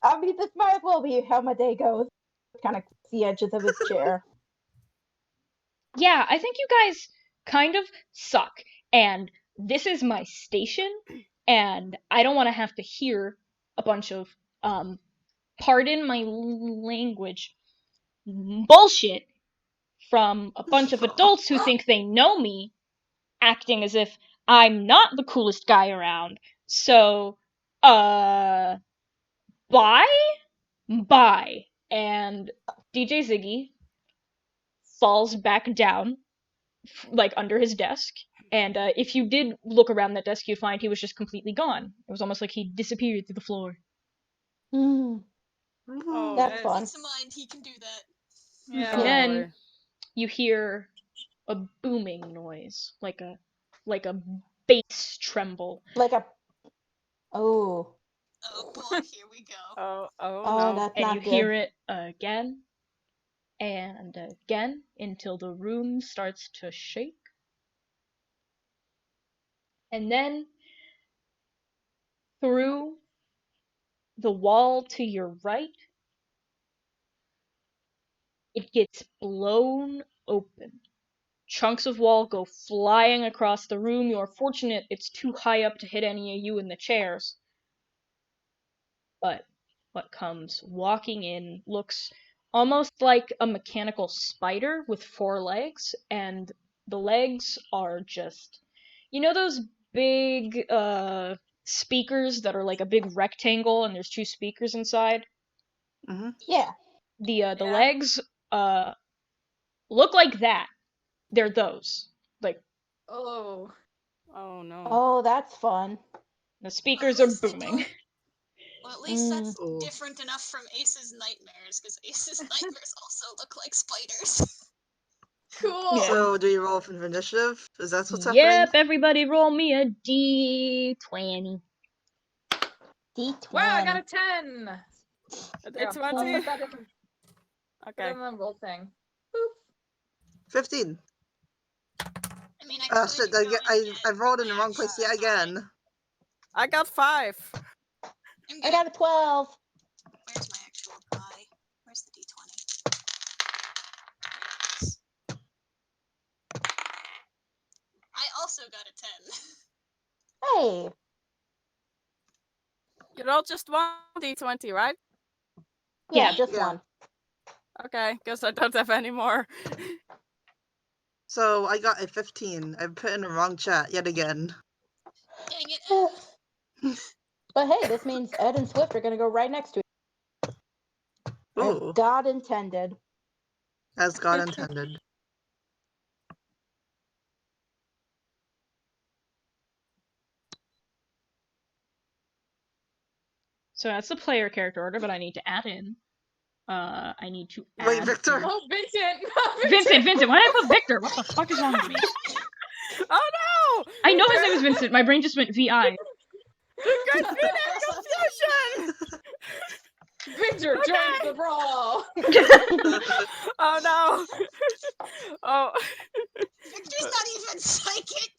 I mean, this might as well be how my day goes. Kind of the edges of his chair. Yeah, I think you guys kind of suck, and this is my station, and I don't want to have to hear a bunch of, pardon my language, bullshit from a bunch of adults who think they know me, acting as if I'm not the coolest guy around. So, bye? Bye. And DJ Ziggy falls back down, like, under his desk. And if you did look around that desk, you'd find he was just completely gone. It was almost like he disappeared through the floor. Mm, Oh, that's nice. fun. Peace of mind, he can do that. Yeah. And Yeah. then you hear a booming noise, like a bass tremble. Like a. Oh. Oh boy, here we go. Oh Oh, no. that's And not you good. hear it again and again until the room starts to shake. And then through the wall to your right, it gets blown open. Chunks of wall go flying across the room. You're fortunate it's too high up to hit any of you in the chairs. But what comes walking in looks almost like a mechanical spider with 4 legs, and the legs are just, you know those big speakers that are like a big rectangle and there's 2 speakers inside? Mm-hmm. Yeah. The Yeah. legs look like that. They're those. Like, Oh. Oh no. Oh, that's fun. the speakers are least they booming. don't- Well, at least that's Ooh. different enough from Ace's nightmares, because Ace's nightmares also look like spiders. Cool. Yeah. So, do you roll for initiative? Is that what's Yep, happening? everybody roll me a D20. D20. Wow, I got a 10. A Yeah, I'll D20? put that in, put Okay. in the roll thing. Boop. 15. I mean, I Oh could shit! go and get I rolled in the wrong place actual yet again. I got 5. I'm I gonna. got a 12. Where's my actual die? Where's the D20? I also got a 10. Hey. You rolled just 1 D20, right? Yeah, Yeah. just Yeah. one. Okay, guess I don't have any more. So I got a 15. I put in the wrong chat yet again. Dang it. But hey, this means Ed and Swift are going to go right next to each other. Ooh, As God intended. as God intended. So that's the player character order, but I need to add in. I need to add. Wait, Victor. Oh, Vincent! Vincent! Why did I put Victor? What the fuck is wrong with me? Oh no! I know his name is Vincent. My brain just went VI. There could be that confusion! Victor joins the brawl! Oh no! Oh. Victor's not even psychic.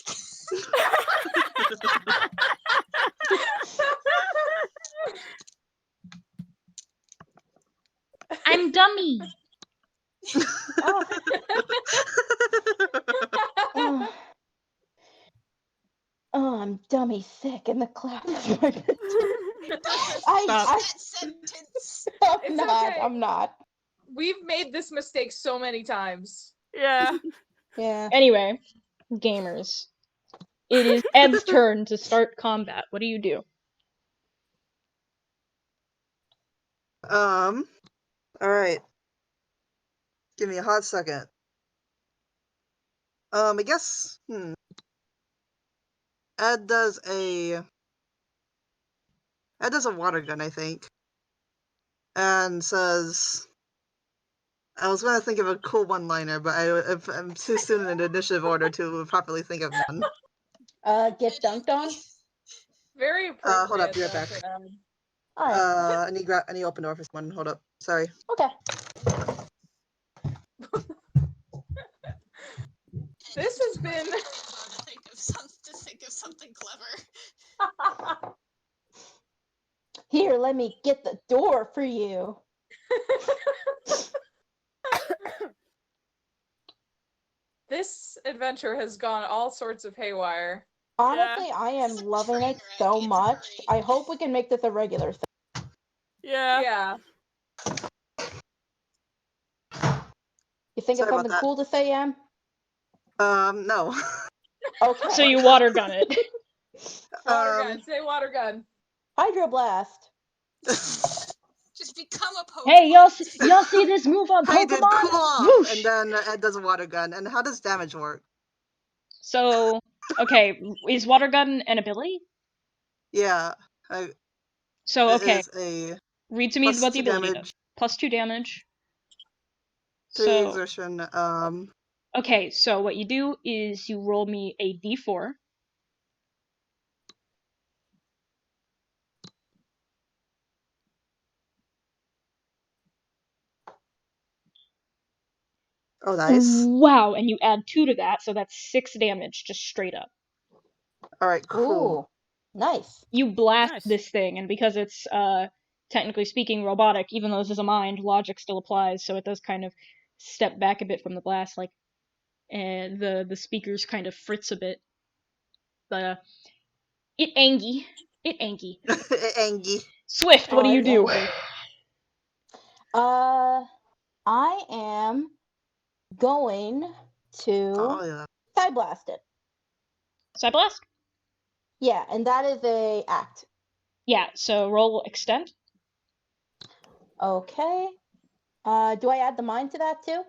I'm dummy. Oh. Oh. Oh, I'm dummy sick in the clouds. Stop that sentence. I'm It's not. okay. I'm not. We've made this mistake so many times. Yeah. Yeah. Anyway, gamers. It is Ed's turn to start combat. What do you do? Alright. Give me a hot second. I guess, Ed does a water gun, I think. And says, I was gonna think of a cool one-liner, but I'm too soon in the initiative order to properly think of one. Get dunked on? Very appropriate. Hold up, be right though, back. for them. Alright. I need open door for someone. Hold up. Sorry. Okay. This has been. To think of something clever. Here, let me get the door for you. This adventure has gone all sorts of haywire. Honestly, I am It's a loving train it wreck, so it's much. great. I hope we can make this a regular thing. Yeah. Yeah. You think Sorry of about something that. cool to say, Em? No. Okay. So you water gun it. Water gun. Say water gun. Hydroblast. Just become a Pokemon. Hey, y'all see this move on Hey, dude, Pokemon? cool off! Whoosh! And then Ed does a water gun. And how does damage work? So, okay, is water gun an ability? Yeah. So, It okay, is a read to me plus what the 2 ability damage, does. Plus 2 damage. 3 So, exertion. okay, so what you do is you roll me a d4. Oh, nice. Wow, and you add 2 to that, so that's 6 damage, just straight up. Alright, cool. Ooh. Nice. You blast Nice. this thing, and because it's, technically speaking, robotic, even though this is a mind, logic still applies, so it does kind of step back a bit from the blast, like, and the speakers kind of fritz a bit. But it angy. Angie. Swift, what do you do? Exactly. I am going to Oh yeah. Side Blast it. Side blast? Yeah, and that is a act. Yeah, so roll extend. Okay. Do I add the mine to that too?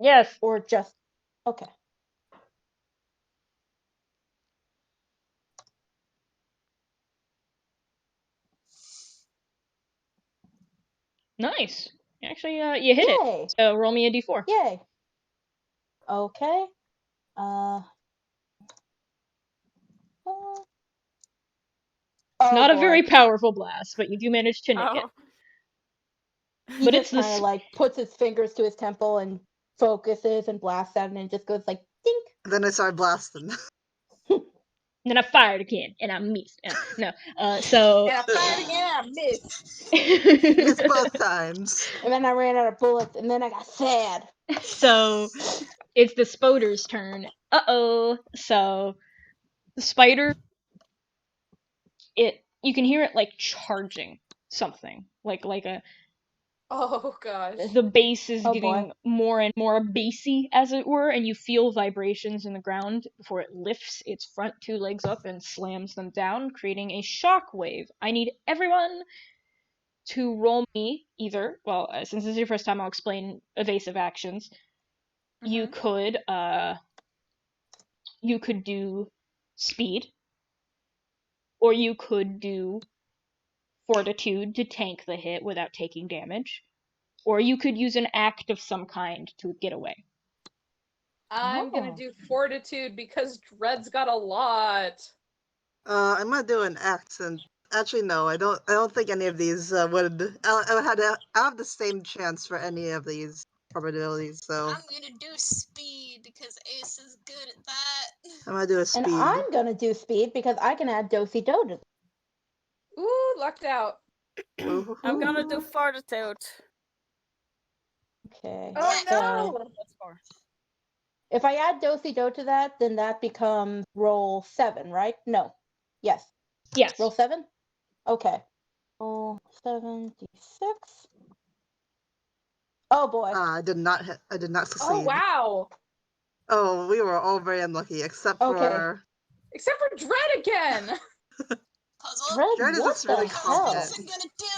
Yes. Or just okay. Nice. Actually, you hit it. Yay! So roll me a d4. Yay. Okay. Not a boy. very powerful blast, but you do manage to nick it. Oh. He But just it's kind of like puts his fingers to his temple and focuses and blasts at it, and it just goes like dink. Then I started blasting. Then I fired again, and I missed. No, so... And I fired again, I missed. Missed both times. And then I ran out of bullets, and then I got sad. So, it's the Spoder's turn. Uh-oh. So, the spider... You can hear it, like, charging something. Like a... Oh gosh. The bass is Oh, getting boy. more and more bassy, as it were, and you feel vibrations in the ground before it lifts its front two legs up and slams them down, creating a shock wave. I need everyone to roll me either. Well, since this is your first time, I'll explain evasive actions. You could do speed, or you could do fortitude to tank the hit without taking damage. Or you could use an act of some kind to get away. I'm gonna Oh. do fortitude because Dread's got a lot. I'm gonna do an act, and actually no, I don't think any of these would. I have the same chance for any of these probabilities. So I'm gonna do speed because Ace is good at that. I'm gonna do a speed. And I'm gonna do speed because I can add dosey do to. Ooh, lucked out. I'm gonna do fortitude. Okay. Oh So no! That's 4. if I add dosey do to that, then that becomes roll 7, right? No. Yes. Yes. Roll 7? Okay. Roll 7d6. Oh boy. I did not hit. I did not succeed. Oh wow! Oh, we were all very unlucky, except Okay. for Except for Dread again! Puzzle. Dread, Jared is what just really the What's hell? confident. Vincent gonna do?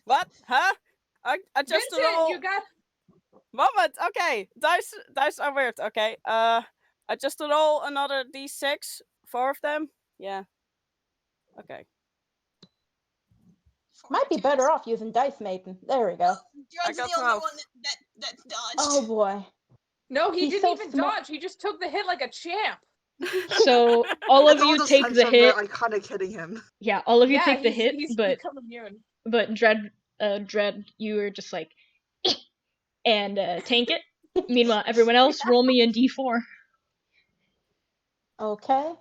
What? Huh? I just Vincent, roll. you got Moment. Okay. Dice are weird. Okay. I just roll another d6. 4 of them. Yeah. Okay. Might be better off using Dice Maiden. There we go. Dread's got the only 12. one that dodged. Oh boy. No, he He's didn't so even smart. dodge. He just took the hit like a champ. So all of It's all you just take comes the from hit. iconic hitting him. Yeah, all of you Yeah, take the hit, he's but become immune. Dread, you are just like, and tank it. Meanwhile, everyone else, roll me a d4, Okay.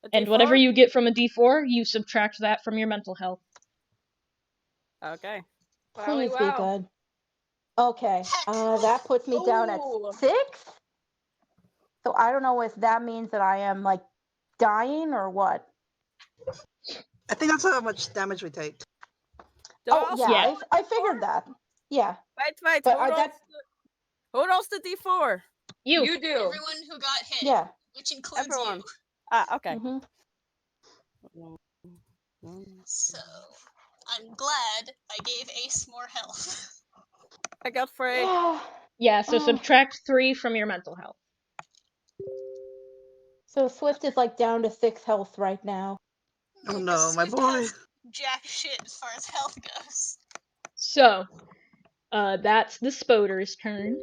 A and D4? whatever you get from a d4, you subtract that from your mental health. Okay. Please Wowie be wow. good. Okay. That puts me down at Ooh. 6. So I don't know if that means that I am like dying or what. I think that's how much damage we take. Do Oh also yeah, roll I a D4? figured that. Yeah. Wait. But Who rolls the D4? You do. Everyone who got hit, Yeah. which includes Everyone. you. Ah, okay. hmm So, I'm glad I gave Ace more health. I got 3. Yeah. Yeah, so Oh. subtract 3 from your mental health. So Swift is like down to 6 health right now. Oh Yeah, no, 'cause my Swift boy. has jack shit as far as health goes. So, that's the Spoder's turn.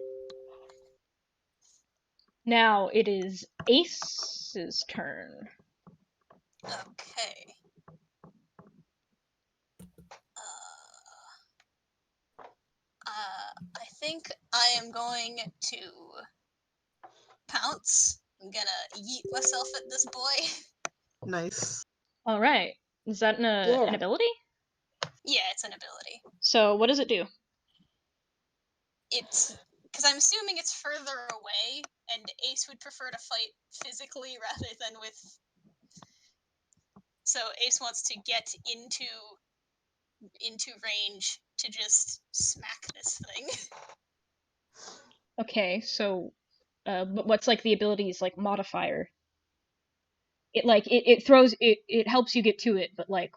Now it is Ace's turn. Okay. I think I am going to pounce. I'm gonna yeet myself at this boy. Nice. All right. Is that an Yeah. ability? Yeah, it's an ability. So what does it do? it's because I'm assuming it's further away, and Ace would prefer to fight physically rather than with. So Ace wants to get into range to just smack this thing. Okay, so but what's like the ability's like modifier? It throws it helps you get to it, but like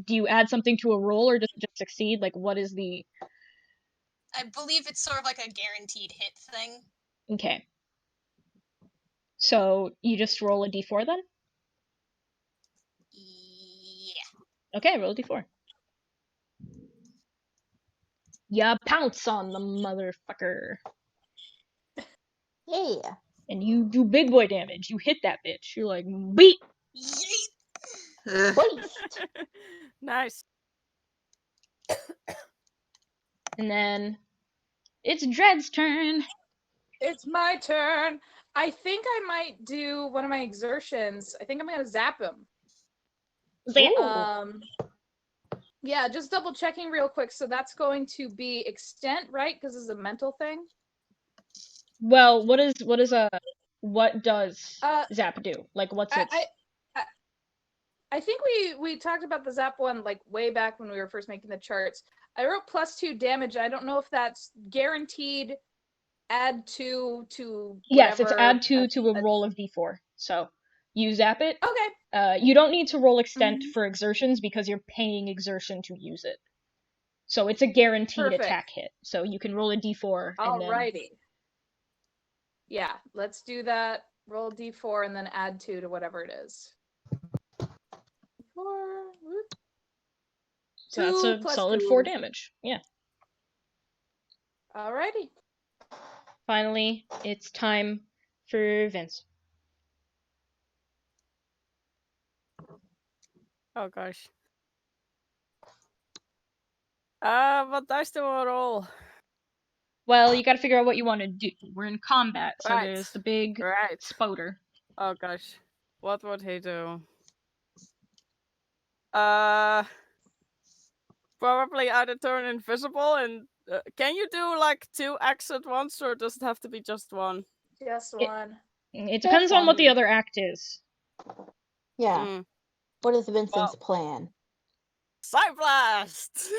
do you add something to a roll or does it just succeed? Like what is the I believe it's sort of like a guaranteed hit thing. Okay. So you just roll a d4 then? Yeah. Okay, roll a d4. Ya pounce on the motherfucker. Yeah. And you do big boy damage. You hit that bitch. You're like, beat! Yeet! Waste. Nice. And then it's Dread's turn. It's my turn. I think I might do one of my exertions. I think I'm gonna zap him. Ooh. Yeah, just double checking real quick. So that's going to be extent, right? Because it's a mental thing. Well, what does Uh, Zap do? Like, what's its... I think we talked about the zap one like way back when we were first making the charts. I wrote +2 damage. I don't know if that's guaranteed. Add 2 to Yes, it's whatever. add 2 to a roll of d4. So you zap it. Okay. You don't need to roll extent for exertions because you're paying exertion to use it. So it's a guaranteed Perfect. attack hit. So you can roll a d4 and then... Alrighty. Yeah, let's do that. Roll d4 and then add 2 to whatever it is. 4. So that's a solid 2 + 4 2. damage. Yeah. Alrighty. Finally, it's time for Vince. Oh gosh. What dice do I roll? Well, you gotta figure out what you want to do. We're in combat, so Right. there's the big Right. spoder. Oh gosh. What would he do? Probably either turn invisible and can you do like 2 acts at once or does it have to be just one? Just one. It depends on what the other act is. Yeah. What is Vincent's plan? Psyblast!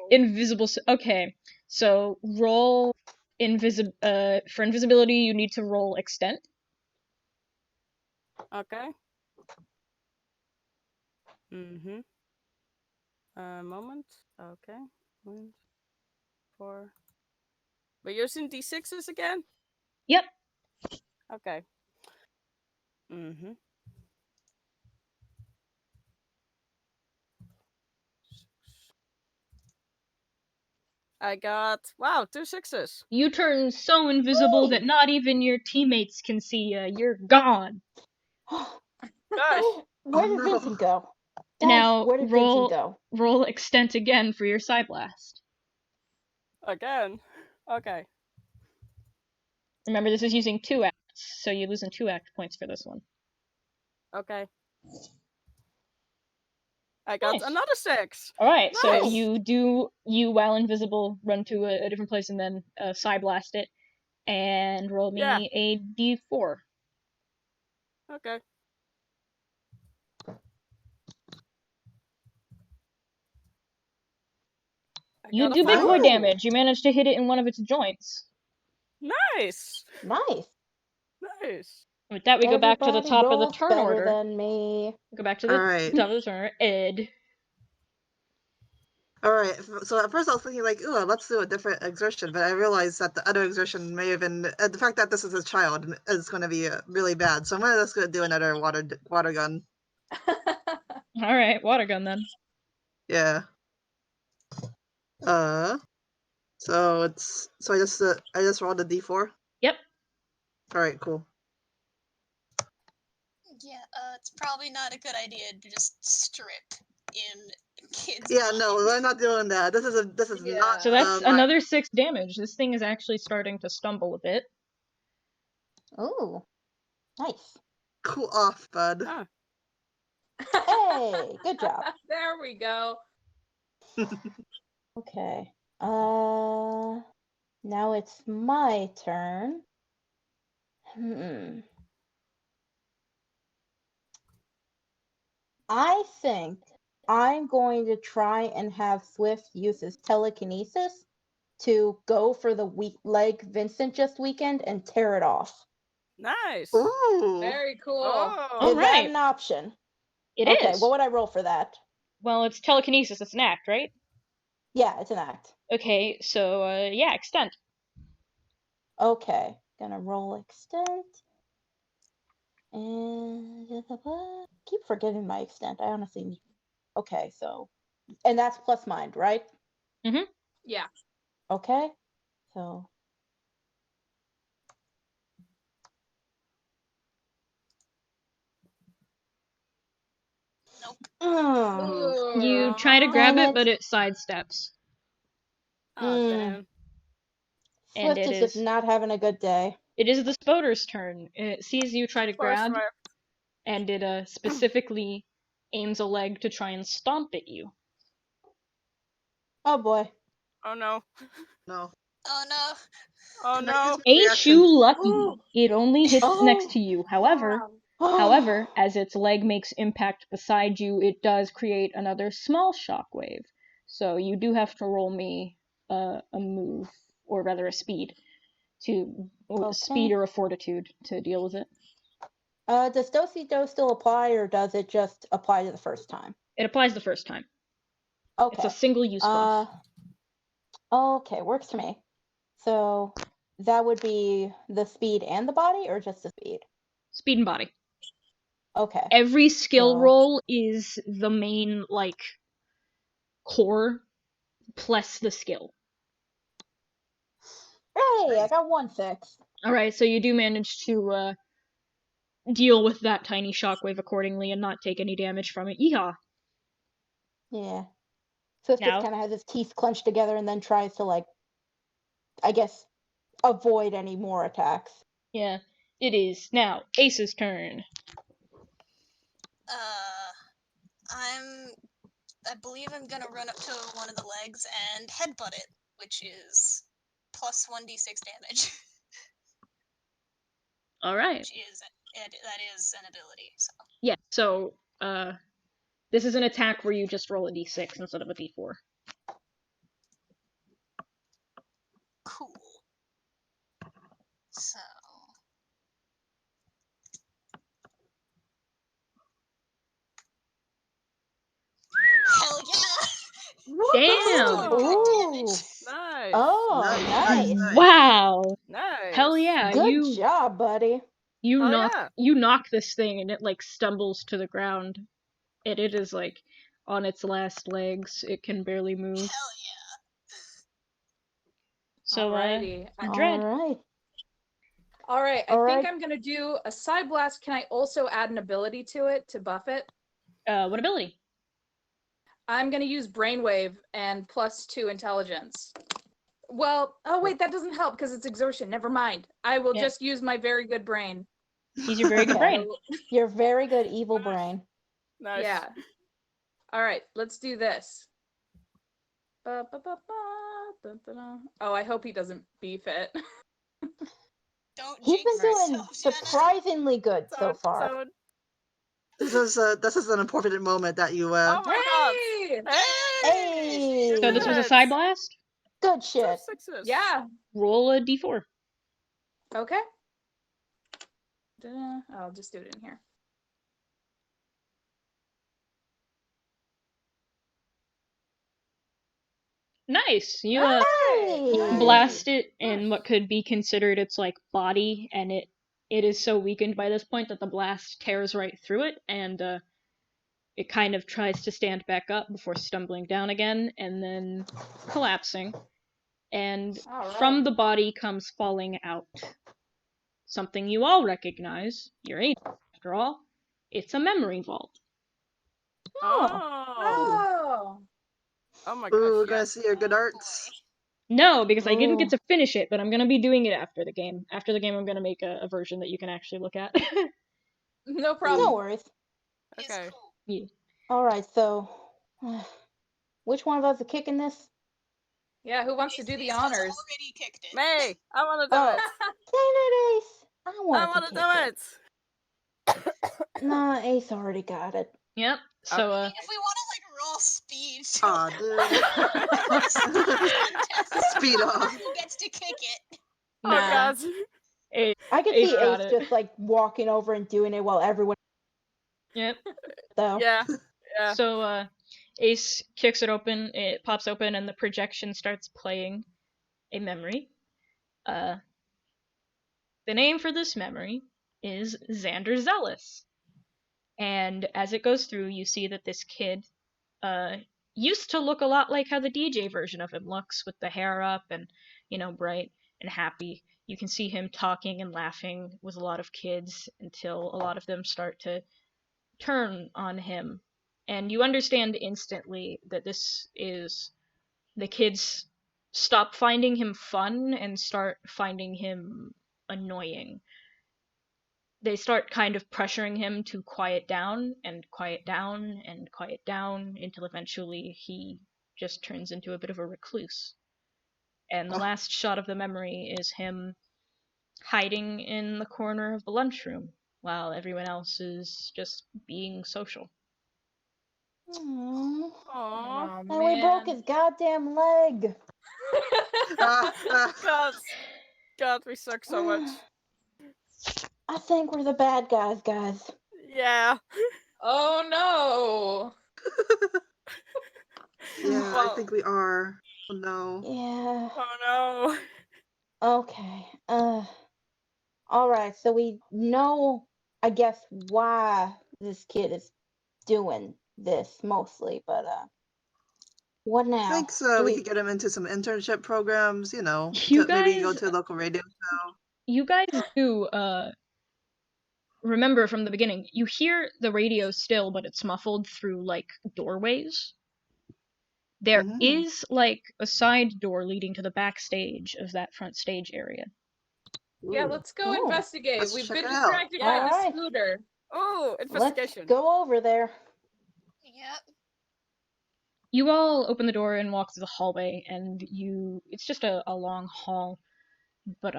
Invisible. Okay, so roll for invisibility. You need to roll extent. Okay. Moment. Okay. 1, 4. We're using d6s again? Yep. Okay. I got, wow, 2 6s. You turn so invisible that not even your teammates can see you. You're gone. Gosh. Where did Vincent go? Guys, Now where did Vincent go? roll extent again for your Psyblast. Again? Okay. Remember, this is using 2 acts, so you're losing 2 act points for this one. Okay. I got another 6. Alright, nice. So you while invisible, run to a different place and then Psyblast it. And roll me a d4. Okay. You do big boy damage. You managed to hit it in one of its joints. Nice. Nice. Nice. With that, we go back to the top of the turn better order. Than me. Go back to the top of the turn order. Ed. Alright, so at first I was thinking like, ooh, let's do a different exertion, but I realized that the other exertion may have been, the fact that this is a child is going to be really bad, so I'm just going to do another water gun. Alright, water gun then. Yeah. So I just rolled a d4? Yep. Alright, cool. Yeah, it's probably not a good idea to just strip in kids. Yeah, no, we're not doing that. This is not. So that's another 6 damage. This thing is actually starting to stumble a bit. Ooh, nice. Cool off, bud. Ah. Hey, good job. There we go. Okay. Now it's my turn. I think I'm going to try and have Swift use his telekinesis to go for the weak leg Vincent just weakened and tear it off. Nice. Ooh. Very cool. Oh. Is that an option? It Okay, is. what would I roll for that? Well, it's telekinesis. It's an act, right? Yeah, it's an act. Okay, so yeah, extend. Okay, gonna roll extent. And keep forgetting my extent. I honestly need. Okay, so and that's plus mind, right? Mhm. Yeah. Okay, so Nope. You try to grab Damn it, it. but it sidesteps, Oh, Mm. damn. and Swift is just not having a good day. it is the Spoder's turn. It sees you try to First grab, rep. and it specifically aims a leg to try and stomp at you. Oh boy. Oh no. No. Oh no. Oh Can I no. use my Ain't reaction? you lucky? It only hits Oh. next to you. However, as its leg makes impact beside you, it does create another small shockwave. So you do have to roll me a move, or rather a speed, speed or a fortitude to deal with it. Does Do still apply, or does it just apply to the first time? It applies the first time. Okay. It's a single-use buff. Okay, works for me. So that would be the speed and the body, or just the speed? Speed and body. Okay. Every skill So- roll is the main, like, core plus the skill. Hey, I got 1 6. Alright, so you do manage to deal with that tiny shockwave accordingly and not take any damage from it. Yeehaw! Yeah. Swift Now- just kind of has his teeth clenched together and then tries to, like, I guess, avoid any more attacks. Yeah, it is. Now, Ace's turn. I believe I'm gonna run up to one of the legs and headbutt it, which is plus 1d6 damage. Alright. That is an ability, so. Yeah, so, this is an attack where you just roll a d6 instead of a d4. Cool. So. Hell yeah! Damn! Ooh. Nice. Oh, nice. Wow! Nice. Hell yeah! Good job, buddy. You Hell knock yeah. you knock this thing and it like stumbles to the ground. And it is like on its last legs. It can barely move. Hell So Alrighty. Dread. All right. I think I'm gonna do a side blast. Can I also add an ability to it to buff it? What ability? I'm gonna use Brainwave and +2 intelligence. Well, oh wait, that doesn't help because it's exertion. Never mind. I will just use my very good brain. Use your very good brain. Your very good evil brain. Nice. Yeah. All right, let's do this. Oh, I hope he doesn't beef it. He's been doing surprisingly good so far. This is an important moment that you. Oh my god! Hey! So this was a side blast? Good shit. Yeah. Roll a d4. Okay. I'll just do it in here. Nice. You Hey! blast it in what could be considered its like body, and it is so weakened by this point that the blast tears right through it, and it kind of tries to stand back up before stumbling down again and then collapsing. And from the body comes falling out something you all recognize. You're agents, after all. It's a memory vault. Oh my gosh. Ooh, guys, see your good arts. No, because I didn't get to finish it, but I'm gonna be doing it after the game. After the game, I'm gonna make a version that you can actually look at. No problem. No worries. Okay. Yeah. All right, so which one of us is kicking this? Yeah, who wants to do the honors? Already kicked it. Me, I want to do Oh. it. Dang it, Ace. I I want want to to kick do it. it. Nah, Ace already got it. Yep. So I mean, if we want to like roll speed, so Aw, dude. Speed off. who gets to kick it? Oh nah. god. I could Ace see got Ace it. just like walking over and doing it while everyone. Yep. Though. Yeah. Yeah. So Ace kicks it open, it pops open, and the projection starts playing a memory. The name for this memory is Xander Zealous. And as it goes through, you see that this kid used to look a lot like how the DJ version of him looks, with the hair up and, bright and happy. You can see him talking and laughing with a lot of kids until a lot of them start to turn on him. And you understand instantly that this is the kids stop finding him fun and start finding him annoying. They start kind of pressuring him to quiet down and quiet down and quiet down until eventually he just turns into a bit of a recluse. And the last shot of the memory is him hiding in the corner of the lunchroom while everyone else is just being social. Aww. Aww. And we broke his goddamn leg. God, we suck so much. I think we're the bad guys, guys. Yeah. Oh no. Yeah, Well- I think we are. Oh no. Yeah. Oh Okay. Alright, so we know, I guess, why this kid is doing this mostly, but what now? I think so. We could get him into some internship programs, You maybe go guys- to a local radio show. You guys do remember from the beginning, you hear the radio still, but it's muffled through like doorways. There is like a side door leading to the backstage of that front stage area. Yeah, Ooh. let's go Ooh. investigate. Let's We've check been it out. distracted by the Alright. scooter. no. Oh, Let's investigation. go over there. Yep. You all open the door and walk through the hallway, and it's just a long hall, but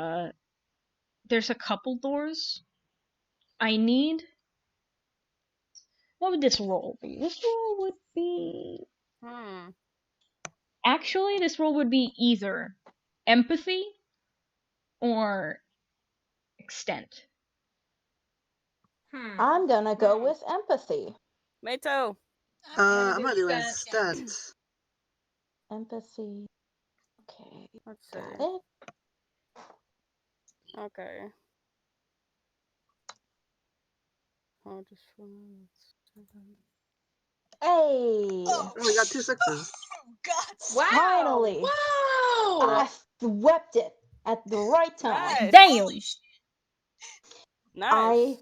there's a couple doors. What would this roll be? This roll would be Actually, this roll would be either empathy or extent. I'm gonna go with empathy. Me too. I'm gonna do extent. instant. Empathy. Okay. Let's see. Got it. Okay. Oh, just Hey! Oh, we got 2 sixes. Oh god. Wow. Finally! Wow. I swept it at the right time. Nice. Damn! Holy shit. Nice. I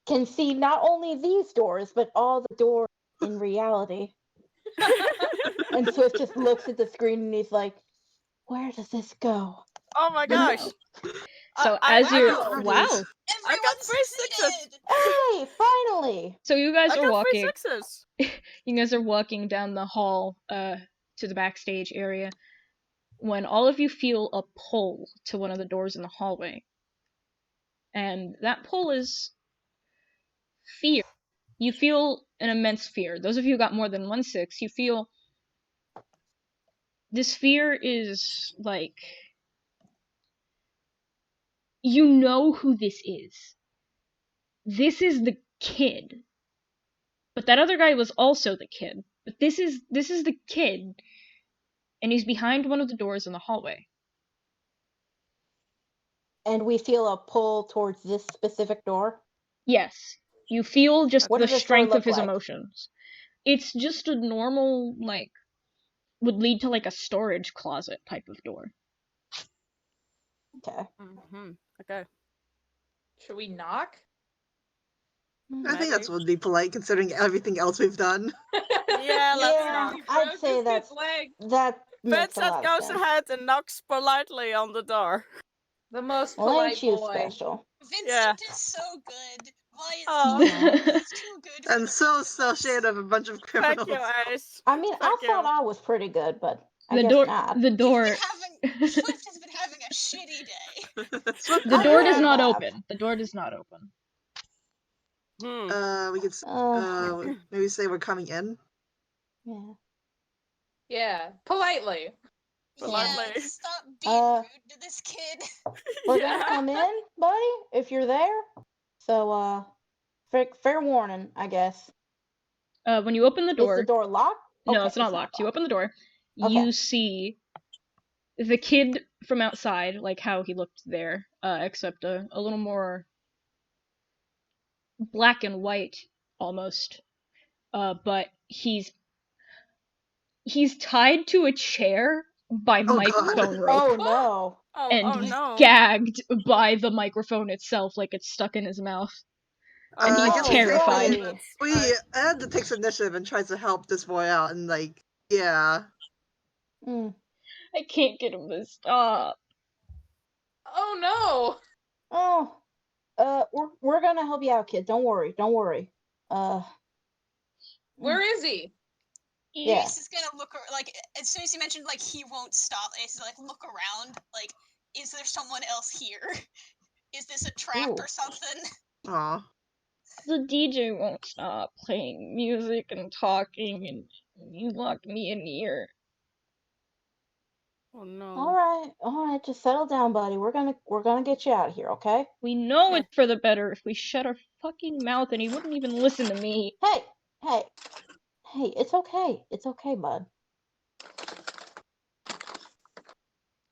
can see not only these doors, but all the doors in reality. And Swift just looks at the screen and he's like, where does this go? Oh my gosh. So I as you're got wow. I got 3 sixes. Succeeded. Hey, finally! So you guys I are got 3 walking. sixes. You guys are walking down the hall to the backstage area when all of you feel a pull to one of the doors in the hallway. And that pull is fear. You feel an immense fear. Those of you who got more than 1 6, you feel this fear is like, you know who this is. This is the kid. But that other guy was also the kid. But this is the kid. And he's behind one of the doors in the hallway. And we feel a pull towards this specific door. Yes. You feel just What the does this door strength of look his like? emotions. It's just a normal, would lead to a storage closet type of door. Okay. Okay. Should we knock? I think that's would be polite considering everything else we've done. Yeah, let's Yeah, knock. I'd say that makes a lot Vincent of goes sense. ahead and knocks politely on the door. The most Well, polite ain't you boy. special? Vincent Yeah. is so good. Why is Oh. he's too good for And the so both of us. associated of a bunch of Thank criminals. you, Ace. I mean, Thank I thought you. I was pretty good, but I The guess door. not. The door. Swift has been having a shitty day. Swift, The I door does have. not open. The door does not open. we could maybe say we're coming in. Yeah. Yeah, politely. Politely. Yeah, stop being rude to this kid. We're gonna come in, buddy, if you're there. So, fair warning, I guess. When you open the Is the door, door locked? no, Okay, it's not locked. You open the door, Okay. you see the kid from outside, like how he looked there, except a little more black and white almost. But he's tied to a chair by Oh, microphone God. rope. Oh no. And Oh he's no. gagged by the microphone itself, like it's stuck in his mouth. And I he's guess terrified. maybe Ed takes initiative and tries to help this boy out, and yeah. Mm. I can't get him to stop. Oh no! Oh, we're gonna help you out, kid. Don't worry. Where is he? Yeah. Ace is gonna look like as soon as you mentioned like he won't stop. Ace is like look around. Like, is there someone else here? Is this a trap Ooh. or something? Aw. The DJ won't stop playing music and talking, and you locked me in here. Oh no. All right. Just settle down, buddy. We're gonna get you out of here, okay? We know it's for the better if we shut our fucking mouth, and he wouldn't even listen to me. Hey. It's okay. It's okay, bud.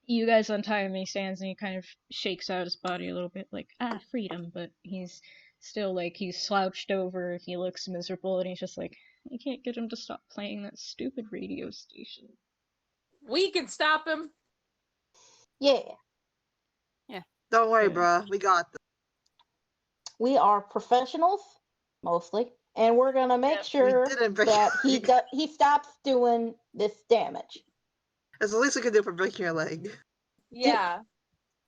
You guys untie him, and he stands and he kind of shakes out his body a little bit, like, freedom, but he's still, like, he's slouched over, he looks miserable, and he's just like, I can't get him to stop playing that stupid radio station. We can stop him. Yeah. Don't worry, Okay. bruh. We got this. We are professionals, mostly, and we're gonna make sure We didn't break that your leg. he stops doing this damage. That's the least we can do for breaking your leg. Yeah.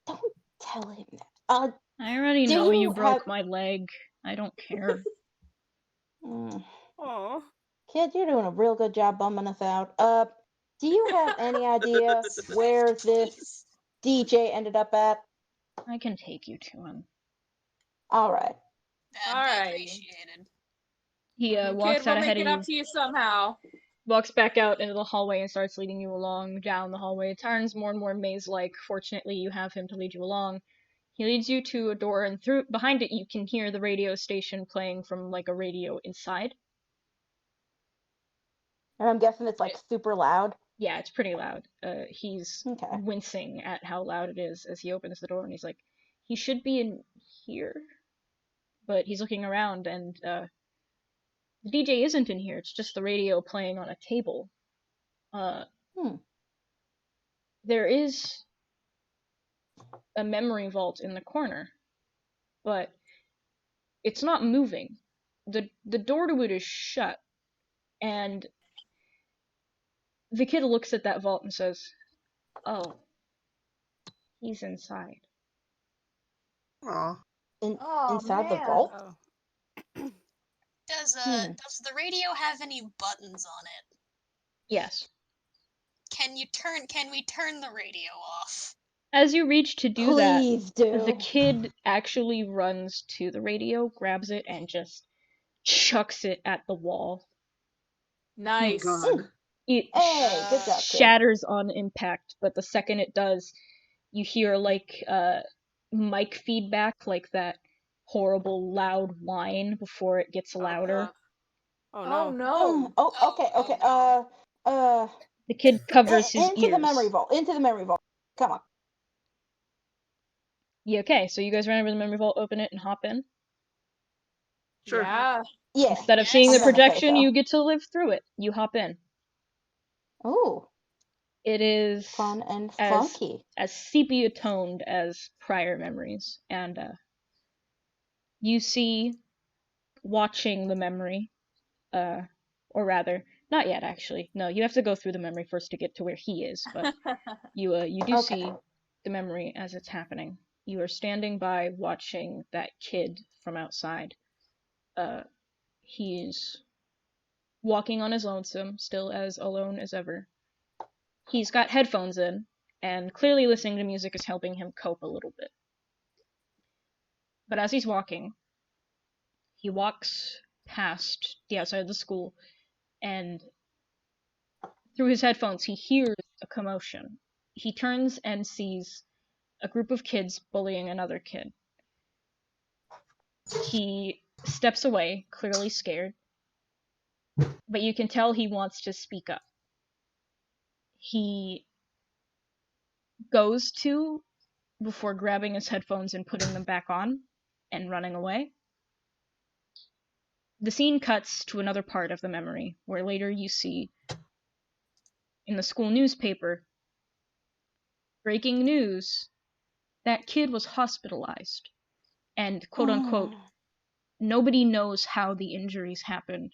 Don't tell him that. I already Do know you you broke have- my leg. I don't care. Oh. Kid, you're doing a real good job bumming us out. Do you have any idea where this DJ ended up at? I can take you to him. All right. That'd be Alrighty. appreciated. He walks Kid, out we'll ahead make of it you, up to you somehow. walks back out into the hallway and starts leading you along down the hallway. It turns more and more maze-like. Fortunately, you have him to lead you along. He leads you to a door, and through behind it you can hear the radio station playing from like a radio inside. And I'm guessing it's like super loud. Yeah, it's pretty loud. He's Okay. wincing at how loud it is as he opens the door, and he's like, he should be in here. But he's looking around, and the DJ isn't in here. It's just the radio playing on a table. There is a memory vault in the corner, but it's not moving. The door to it is shut, and the kid looks at that vault and says, "Oh, he's inside." Aw. Inside the vault? Oh. Does the radio have any buttons on it? Yes. Can we turn the radio off? As you reach to do Please that, do. the kid actually runs to the radio, grabs it, and just chucks it at the wall. Nice. Oh, God. It Hey, good job, kid. shatters on impact, but the second it does, you hear like mic feedback, like that horrible loud whine before it gets louder. Oh Oh no. no. Okay. The kid covers his Into ears. the memory vault. Into the memory vault. Come on. Yeah, okay, so you guys run over the memory vault, open it, and hop in. Sure. Yeah. Yeah. Instead of seeing the I'm gonna say projection, so. you get to live through it. You hop in. Ooh, It is fun and as funky. as sepia toned as prior memories, and you see, watching the memory, or rather, not yet actually. No, you have to go through the memory first to get to where he is. But you do Okay. see the memory as it's happening. You are standing by watching that kid from outside. He's walking on his lonesome, still as alone as ever. He's got headphones in, and clearly listening to music is helping him cope a little bit. But as he's walking, he walks past the outside of the school, and through his headphones, he hears a commotion. He turns and sees a group of kids bullying another kid. He steps away, clearly scared, but you can tell he wants to speak up. He goes to, before grabbing his headphones and putting them back on and running away. The scene cuts to another part of the memory, where later you see, in the school newspaper, breaking news, that kid was hospitalized, and quote-unquote, nobody knows how the injuries happened.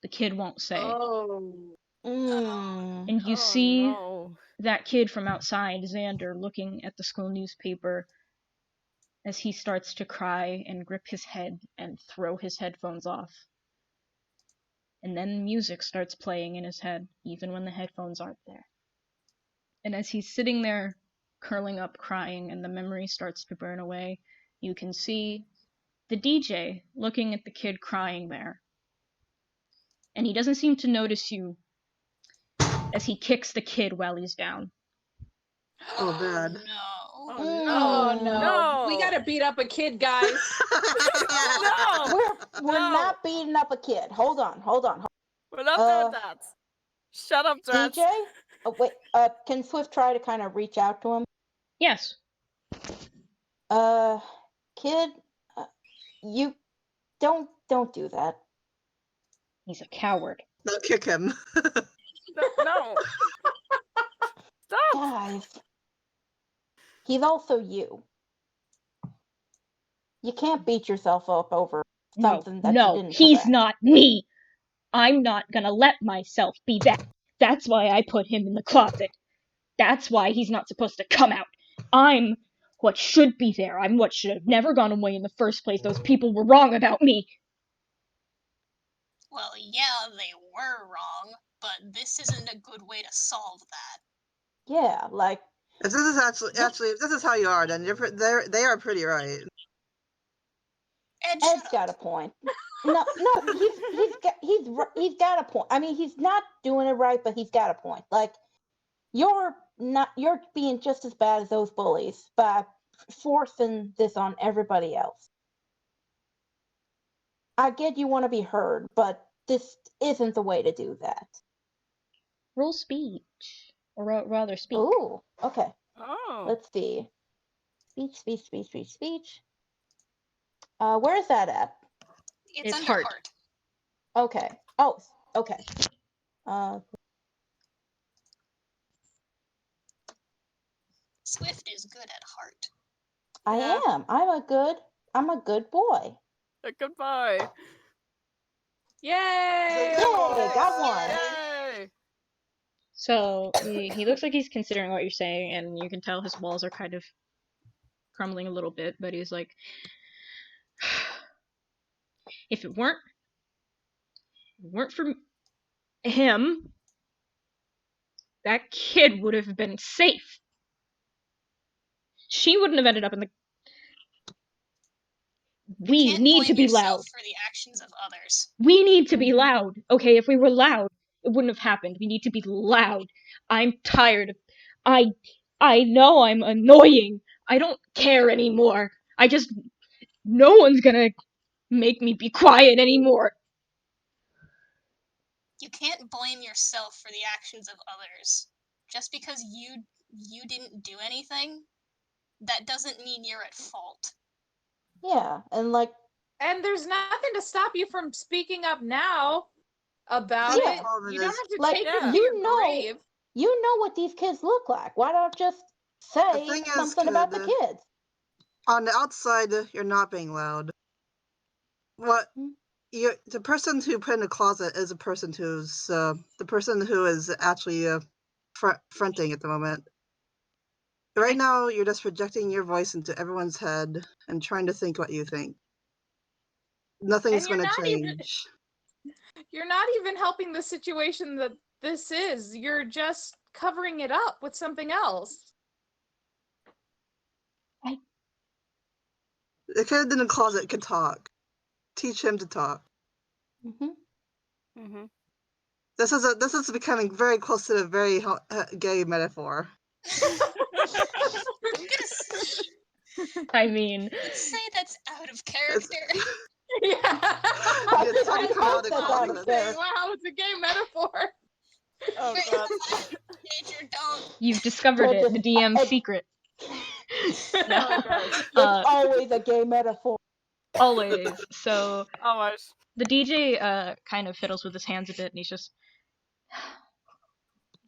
The kid won't say. Oh. And you see that kid from outside, Xander, looking at the school newspaper as he starts to cry and grip his head and throw his headphones off. And then music starts playing in his head, even when the headphones aren't there. And as he's sitting there, curling up, crying, and the memory starts to burn away, you can see the DJ looking at the kid crying there. And he doesn't seem to notice you as he kicks the kid while he's down. Oh, bad. No. Oh no. We gotta beat up a kid, guys. No! We're not beating up a kid. Hold on. We're not doing that. Shut up, Drats. DJ? Oh, wait, can Swift try to kind of reach out to him? Yes. Kid, you don't do that. He's a coward. Don't kick him. No. Stop. Guys, he's also you. You can't beat yourself up over something that you didn't he's correct. not me. I'm not gonna let myself be that. That's why I put him in the closet. That's why he's not supposed to come out. I'm what should be there. I'm what should have never gone away in the first place. Those people were wrong about me. Well, yeah, they were wrong, but this isn't a good way to solve that. Yeah, like. If this is actually, if this is how you are, then they are pretty right. Ed's got a point. No, he's got a point. I mean, he's not doing it right, but he's got a point. Like, you're being just as bad as those bullies by forcing this on everybody else. I get you want to be heard, but this isn't the way to do that. Roll speech. Or rather speak. Ooh, okay. Oh. Let's see. Speech. Where is that at? It's under heart. Okay. Oh, okay. Swift is good at heart. I am. I'm a good boy. Goodbye. Yay! Yay, got one. Yay! So, he looks like he's considering what you're saying, and you can tell his walls are kind of crumbling a little bit, but he's like, if it weren't for him, that kid would have been safe. She wouldn't have ended up in the... We need to be loud. For the actions of others. We need to be loud. Okay, if we were loud, it wouldn't have happened. We need to be loud. I'm tired. I know I'm annoying. I don't care anymore. No one's gonna make me be quiet anymore. You can't blame yourself for the actions of others. Just because you didn't do anything, that doesn't mean you're at fault. Yeah, and there's nothing to stop you from speaking up now about it. You don't have to take it to your grave. You know what these kids look like. Why don't just say something about the kids? On the outside, you're not being loud. The person who put in the closet is the person who is actually fronting at the moment. Right now, you're just projecting your voice into everyone's head and trying to think what you think. Nothing's going to change. You're not even helping the situation that this is. You're just covering it up with something else? The kid in the closet can talk. Teach him to talk. Mm-hmm. This is becoming very close to a very gay metaphor. I'm gonna I mean, let's say that's out of character. Yeah. It's time to come out of the That's closet. out of character. Wow, it's a gay metaphor. Oh Right, god. nature don't. you've discovered it, the DM's secret. No. Oh gosh. It's always a gay metaphor. Always. So Always. the DJ kind of fiddles with his hands a bit, and he's just.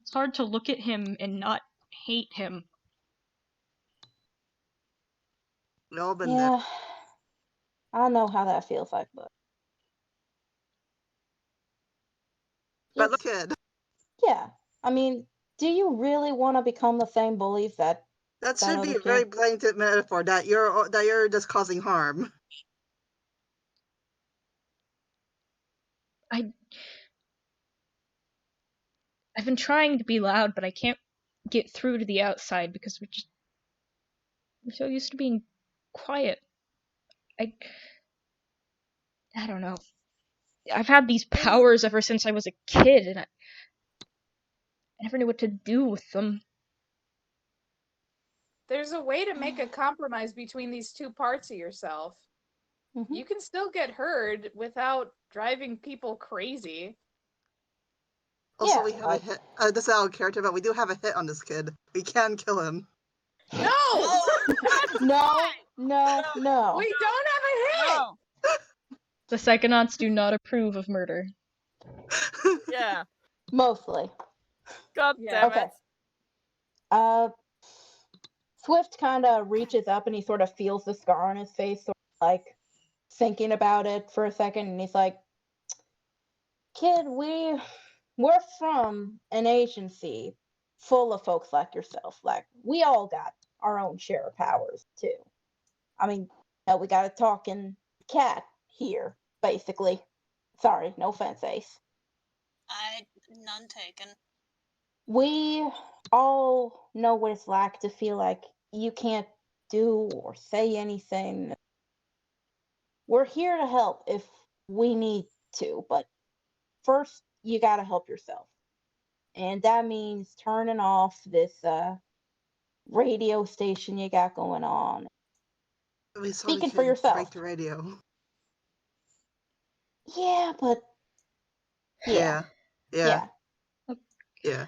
It's hard to look at him and not hate him. We've all been there. Yeah. I know how that feels like, but But just- look, kid, yeah. I mean, do you really want to become the same bullies that that That should be other a very kid. blatant metaphor that you're just causing harm. I've been trying to be loud, but I can't get through to the outside because we're so used to being quiet. I don't know. I've had these powers ever since I was a kid, and I never knew what to do with them. There's a way to make a compromise between these two parts of yourself. Mhm. You can still get heard without driving people crazy. Also, Yeah, we have like- a hit. This is out of character, but we do have a hit on this kid. We can kill him. No! No, no. We don't have a hit! No. The Psychonauts do not approve of murder. Yeah. Mostly. God Yeah. damn Okay. it. Swift kind of reaches up and he sort of feels the scar on his face, sort of like thinking about it for a second, and he's like, "Kid, we're from an agency full of folks like yourself. Like, we all got our own share of powers too. I mean, we got a talking cat here, basically. Sorry, no offense, Ace. None taken. We all know what it's like to feel like you can't do or say anything. We're here to help if we need to, but first you gotta help yourself. And that means turning off this radio station you got going on. We saw the Speaking kid for yourself. break the radio. Yeah, but yeah. Yeah. Okay.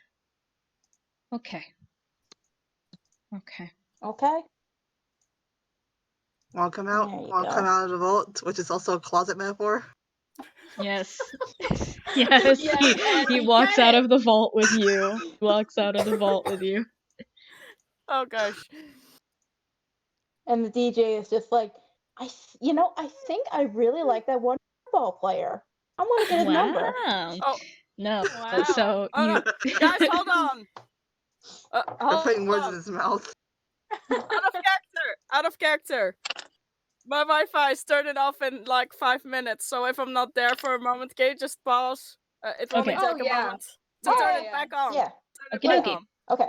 Okay. Want to come out? There you Want to go. come out of the vault, which is also a closet metaphor. Yes. Yes. Yes, He we walks get out it. of the vault with you. He walks out of the vault with you. Oh gosh. And the DJ is just like, I think I really like that one football player. I want to get his number. Wow. Oh. No. Wow. So Oh, you. no. Guys, hold on. I'm Hold putting words in on. his mouth. Out of character. My Wi-Fi is turning off in like 5 minutes, so if I'm not there for a moment, can you just pause? It will Okay. only take Oh, a yeah. moment to Oh, turn yeah, it yeah. back on. Yeah. Turn it Okie back dokie. on. Okay.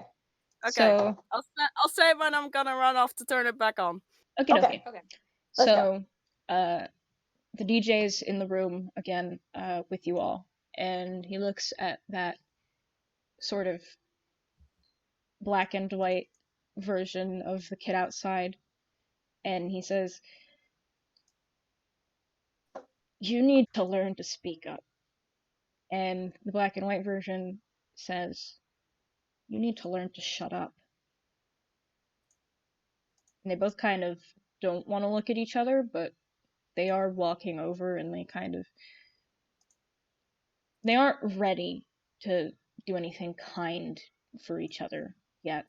Okay. So I'll say when I'm gonna run off to turn it back on. okie dokie. Okay. Okay. Let's So the DJ's in the room again with you all, and he looks at that sort of black and white version of the kid outside, and he says, "You need to learn to speak up." And the black and white version says, "You need to learn to shut up." And they both kind of don't want to look at each other, but they are walking over, and they aren't ready to do anything kind for each other yet.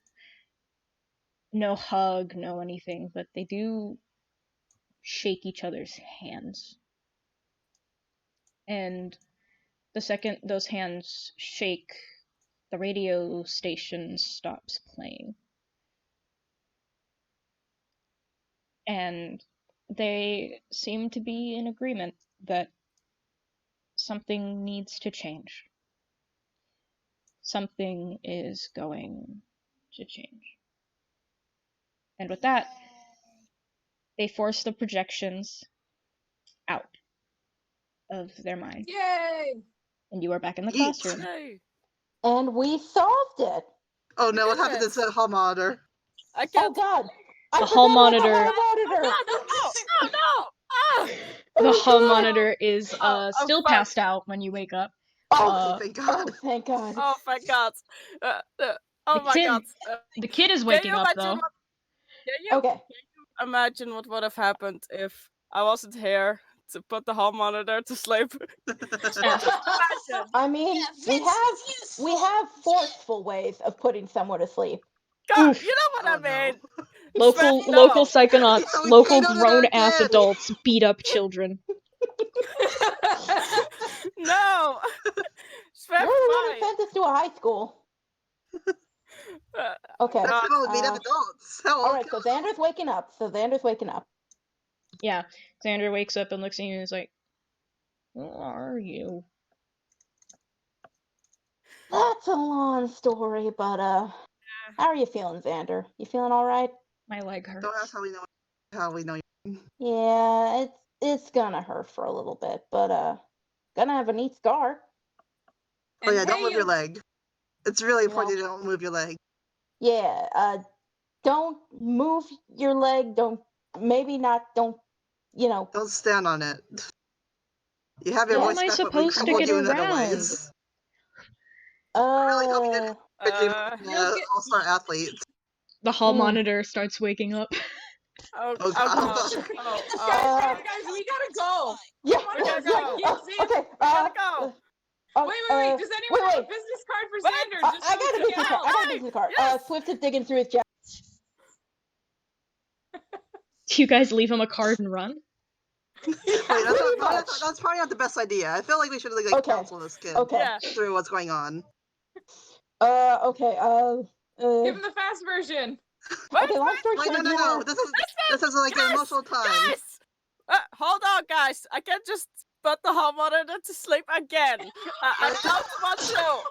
No hug, no anything, but they do shake each other's hands. And the second those hands shake, the radio station stops playing. And they seem to be in agreement that something needs to change. something is going to change. And with that, they force the projections out of their mind. Yay! And you are back in the Yeet. classroom. Yay. And we solved it. Oh no, what did happened to it. the hall monitor? I Oh can't. God! I The forgot hall about monitor- The hall monitor. No! Ah! The Oh, hall God. monitor is Oh, still fuck. passed out when you wake up. Oh, Thank oh, God. thank God. Oh, thank God. Oh The my kid- God. The kid is Can waking you up imagine though. what- Can you Okay. imagine what would have happened if I wasn't here to put the hall monitor to sleep? Just imagine. I mean, Yeah, we Vince have is useful. we have forceful ways of putting someone to sleep. God, Oof. you know what Oh, I mean. Local Swift, no. local psychonauts, Yeah, we local can't do that grown-ass again. adults beat up children. No. Swift, You're the one why? who sent us to a high school. Uh, Okay. That's God, called beat up adults. Hell, All right. So Xander's waking up. Yeah, Xander wakes up and looks at you and is like, "Who are you?" That's a long story, but how are you feeling, Xander? You feeling all right? My leg hurts. Don't ask how we know. How we know. Yeah, it's gonna hurt for a little bit, but gonna have a neat scar. Oh And yeah, don't hey, move your leg. It's really No. important you don't move your leg. Yeah, don't move your leg. Don't you know. Don't stand on it. You have your How voice am I back, but we supposed to crippled get you in other around? ways. I really hope you didn't You'll get- all-star athlete. The hall Mm. monitor starts waking up. Oh, Oh, oh, God. God. Oh, guys, we gotta go. Yeah, Come on, We gotta yeah, go. Kids in. okay. We gotta go. Wait. Does anyone have a wait. business card for Wait, Xander? Just I so got a we can business get card. out? I got a business card. Yes. Swift is digging through his jacket. Do you guys leave him a card and run? Wait, Pretty much. that's probably not the best idea. I feel like we should like Okay. counsel this kid Okay. Yeah. through what's going on. Okay. Give him the fast version. Okay. Long story Wait, short, no. you were. This is like an emotional time. Guys! Hold on, guys. I can't just put the hall monitor to sleep again. I don't want to.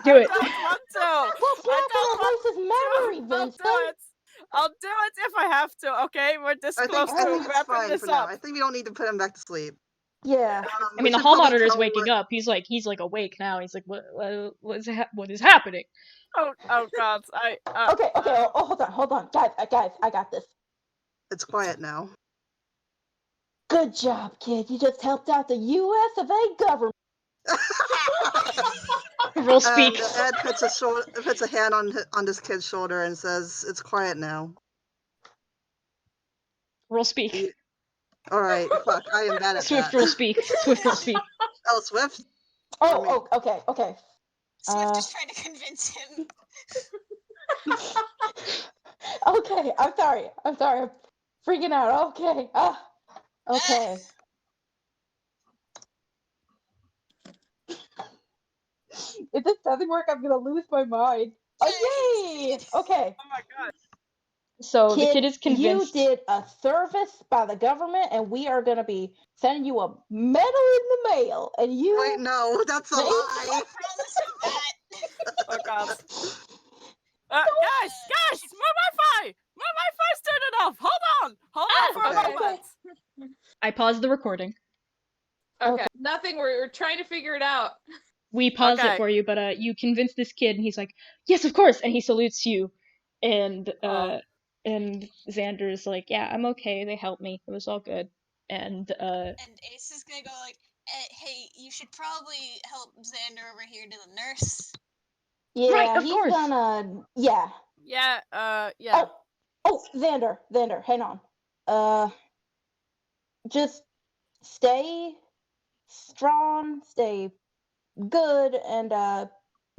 Do it. I don't want to. That's I not don't gonna want erase his memory, to. I'll Vincent. do it. I'll do it if I have to, okay? We're this I close think to it's wrapping fine this for now. up. I think we don't need to put him back to sleep. Yeah. I mean, the hall monitor's waking up. He's like awake now. He's like, what is happening? Oh God! Okay. Hold on, guys. I got this. It's quiet now. Good job, kid. You just helped out the U.S. of A. government. Roll speak. And Ed puts a hand on this kid's shoulder and says, "It's quiet now." Roll speak. All right, fuck. I am bad at Swift that. roll speak. Swift roll speak. Oh, Swift. Okay. Swift is trying to convince him. Okay. I'm sorry. I'm freaking out. Okay. Okay. If this doesn't work, I'm gonna lose my mind. Oh, yay! Okay. Oh my God! So the kid is convinced. You did a service by the government, and we are gonna be sending you a medal in the mail. And you. Wait, no, that's a lie. Promise him that. Oh God! Guys! My Wi-Fi! My Wi-Fi's turning off. Hold on for a Okay. moment. I paused the recording. Okay. Nothing. We're trying to figure it out. We paused Okay. it for you, but you convinced this kid, and he's like, "Yes, of course," and he salutes you, and and Xander's like, "Yeah, I'm okay. They helped me. It was all good." And And Ace is gonna go like, "Hey, you should probably help Xander over here to the nurse." Yeah, Right, of he's course. gonna. Yeah. Yeah. Oh, Xander, hang on. Just stay strong, stay good, and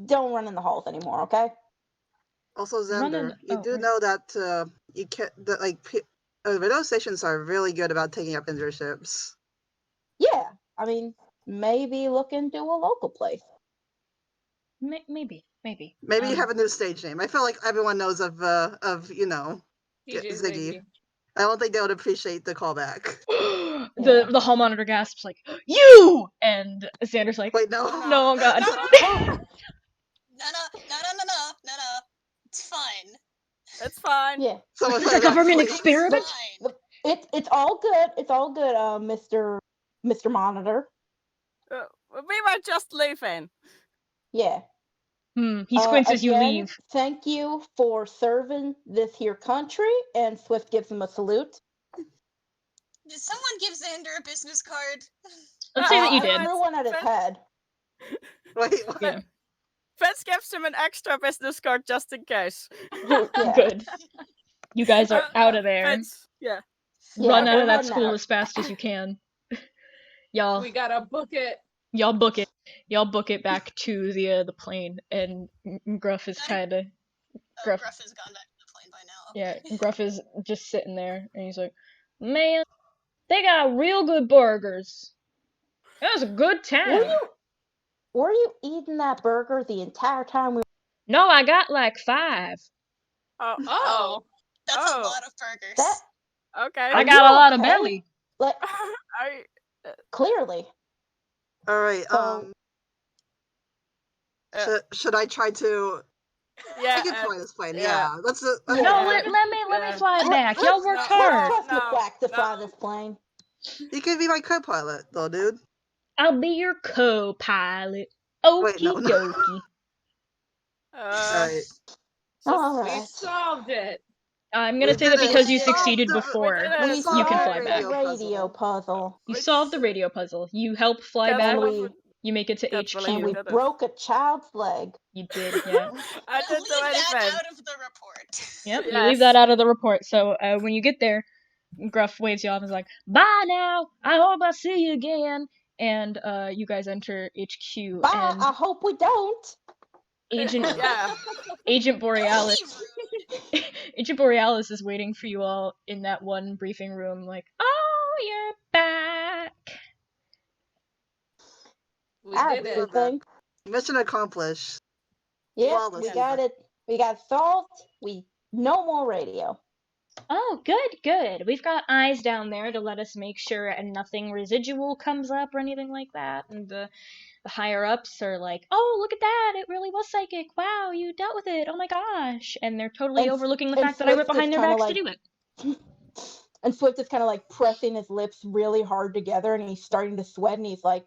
don't run in the halls anymore, okay? Also, Run in- Xander, you oh, do right. know that you can't. That radio stations are really good about taking up internships. Yeah, I mean, maybe look into a local place. maybe. Maybe you have a new stage name. I feel like everyone knows of TJ Ziggy. I don't think they would appreciate the callback. The hall monitor gasps like, "You!" And Xander's like, Wait, no. "No, God." It's fine. It's fine. Yeah. Someone It's said a government please. experiment. Fine. It's all good. It's all good, Mr. Monitor. We were just leaving. Yeah. He squints as you Again, leave. thank you for serving this here country, and Swift gives him a salute. Did someone give Xander a business card? Let's say that you I did. threw one at his head. Wait, what? Yeah. Fitz gives him an extra business card just in case. Yeah. Good. You guys are out of there. Fitz, yeah. Run Yeah, out we're of that heading school out. as fast as you can. Y'all We gotta book it. book it. Y'all book it back to the plane, and Gruff is kind of Gruff. Gruff has gone back to the plane by now. Yeah, Okay. Gruff is just sitting there, and he's like, "Man, they got real good burgers. That was a good time." Were you eating that burger the entire time we were? No, I got like 5. Oh. That's a lot of burgers. That Okay. I Are got you a lot of okay? belly. Like, clearly. All right. So- Should I try to? Yeah. I can fly this plane. yeah. Yeah. Let's. Yeah. No, Yeah. let me fly Let- back. Y'all worked Let's hard. trust No, McQuack to fly no. this plane. You can be my co-pilot, though, dude. I'll be your co-pilot. Wait, no, Okie no. dokie. All right. All We right. solved it. I'm gonna We say that did it. because We you solved succeeded the- before. we did We it. You solved can the fly back. radio puzzle. You solved the radio puzzle. You help fly Can't back. believe You make it to Can't believe And HQ. we did it. broke a child's leg. You did, yeah. I We'll didn't do leave that anything. out of the report. Yep, you Yes. leave that out of the report. So when you get there, Gruff waves you off and is like, "Bye now. I hope I see you again." And you guys enter HQ. Bye. And I hope we don't. Agent Borealis. Rude. Agent Borealis is waiting for you all in that one briefing room, like, "Oh, you're back." We All did right, it. good thing. Mission accomplished. Yep, Flawless. we got it. We got solved. No more radio. Oh, good. We've got eyes down there to let us make sure and nothing residual comes up or anything like that. And the higher ups are like, "Oh, look at that! It really was psychic. Wow, you dealt with it. Oh my gosh!" And they're totally And- overlooking the and fact that I went Swift is behind their kinda backs like- to do it. And Swift is kind of like pressing his lips really hard together, and he's starting to sweat, and he's like,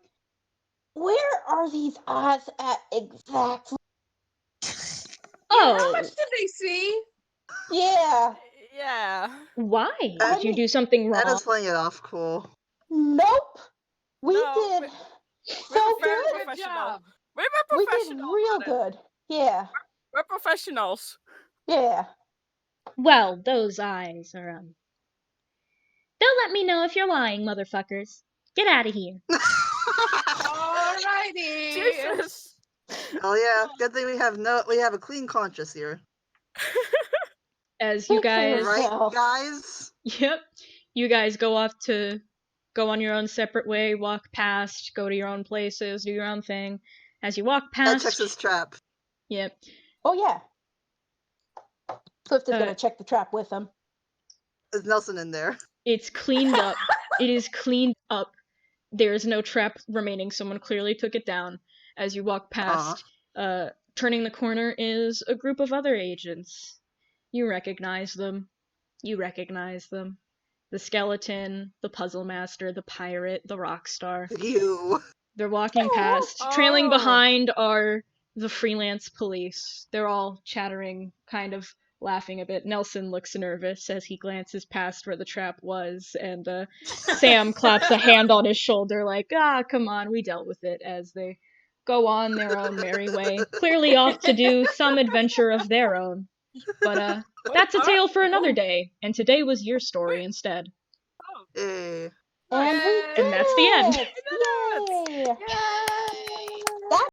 "Where are these eyes at exactly?" Oh, How much did they see? Yeah. Yeah. why? Did you do something That wrong? is playing it off cool. Nope. We No, did we so were very good. Good professional. job. We were We did professional. real about it. good. Yeah. We're professionals. Yeah. Well, those eyes are, They'll let me know if you're lying, motherfuckers. Get out of here. Alrighty. Jesus. Oh yeah. Good thing we have a clean conscience here. As you Speak for guys, Right, yourself. guys? yep, you guys go on your own separate way, walk past, go to your own places, do your own thing. As you walk That past, checks his trap. yep, Oh yeah. Swift is Uh, gonna check the trap with him. Is Nelson in there? it's cleaned up. It is cleaned up. There is no trap remaining. Someone clearly took it down. As you walk past, turning the corner is a group of other agents. You recognize them. The skeleton, the puzzle master, the pirate, the rock star. You. They're walking past. Trailing Oh. behind are the freelance police. They're all chattering, kind of laughing a bit. Nelson looks nervous as he glances past where the trap was, and Sam claps a hand on his shoulder like, come on, we dealt with it, as they go on their own merry way, clearly off to do some adventure of their own. But that's a tale for another day, and today was your story instead. Hey. And we Yay. did And that's the end. it! Yay! Yay.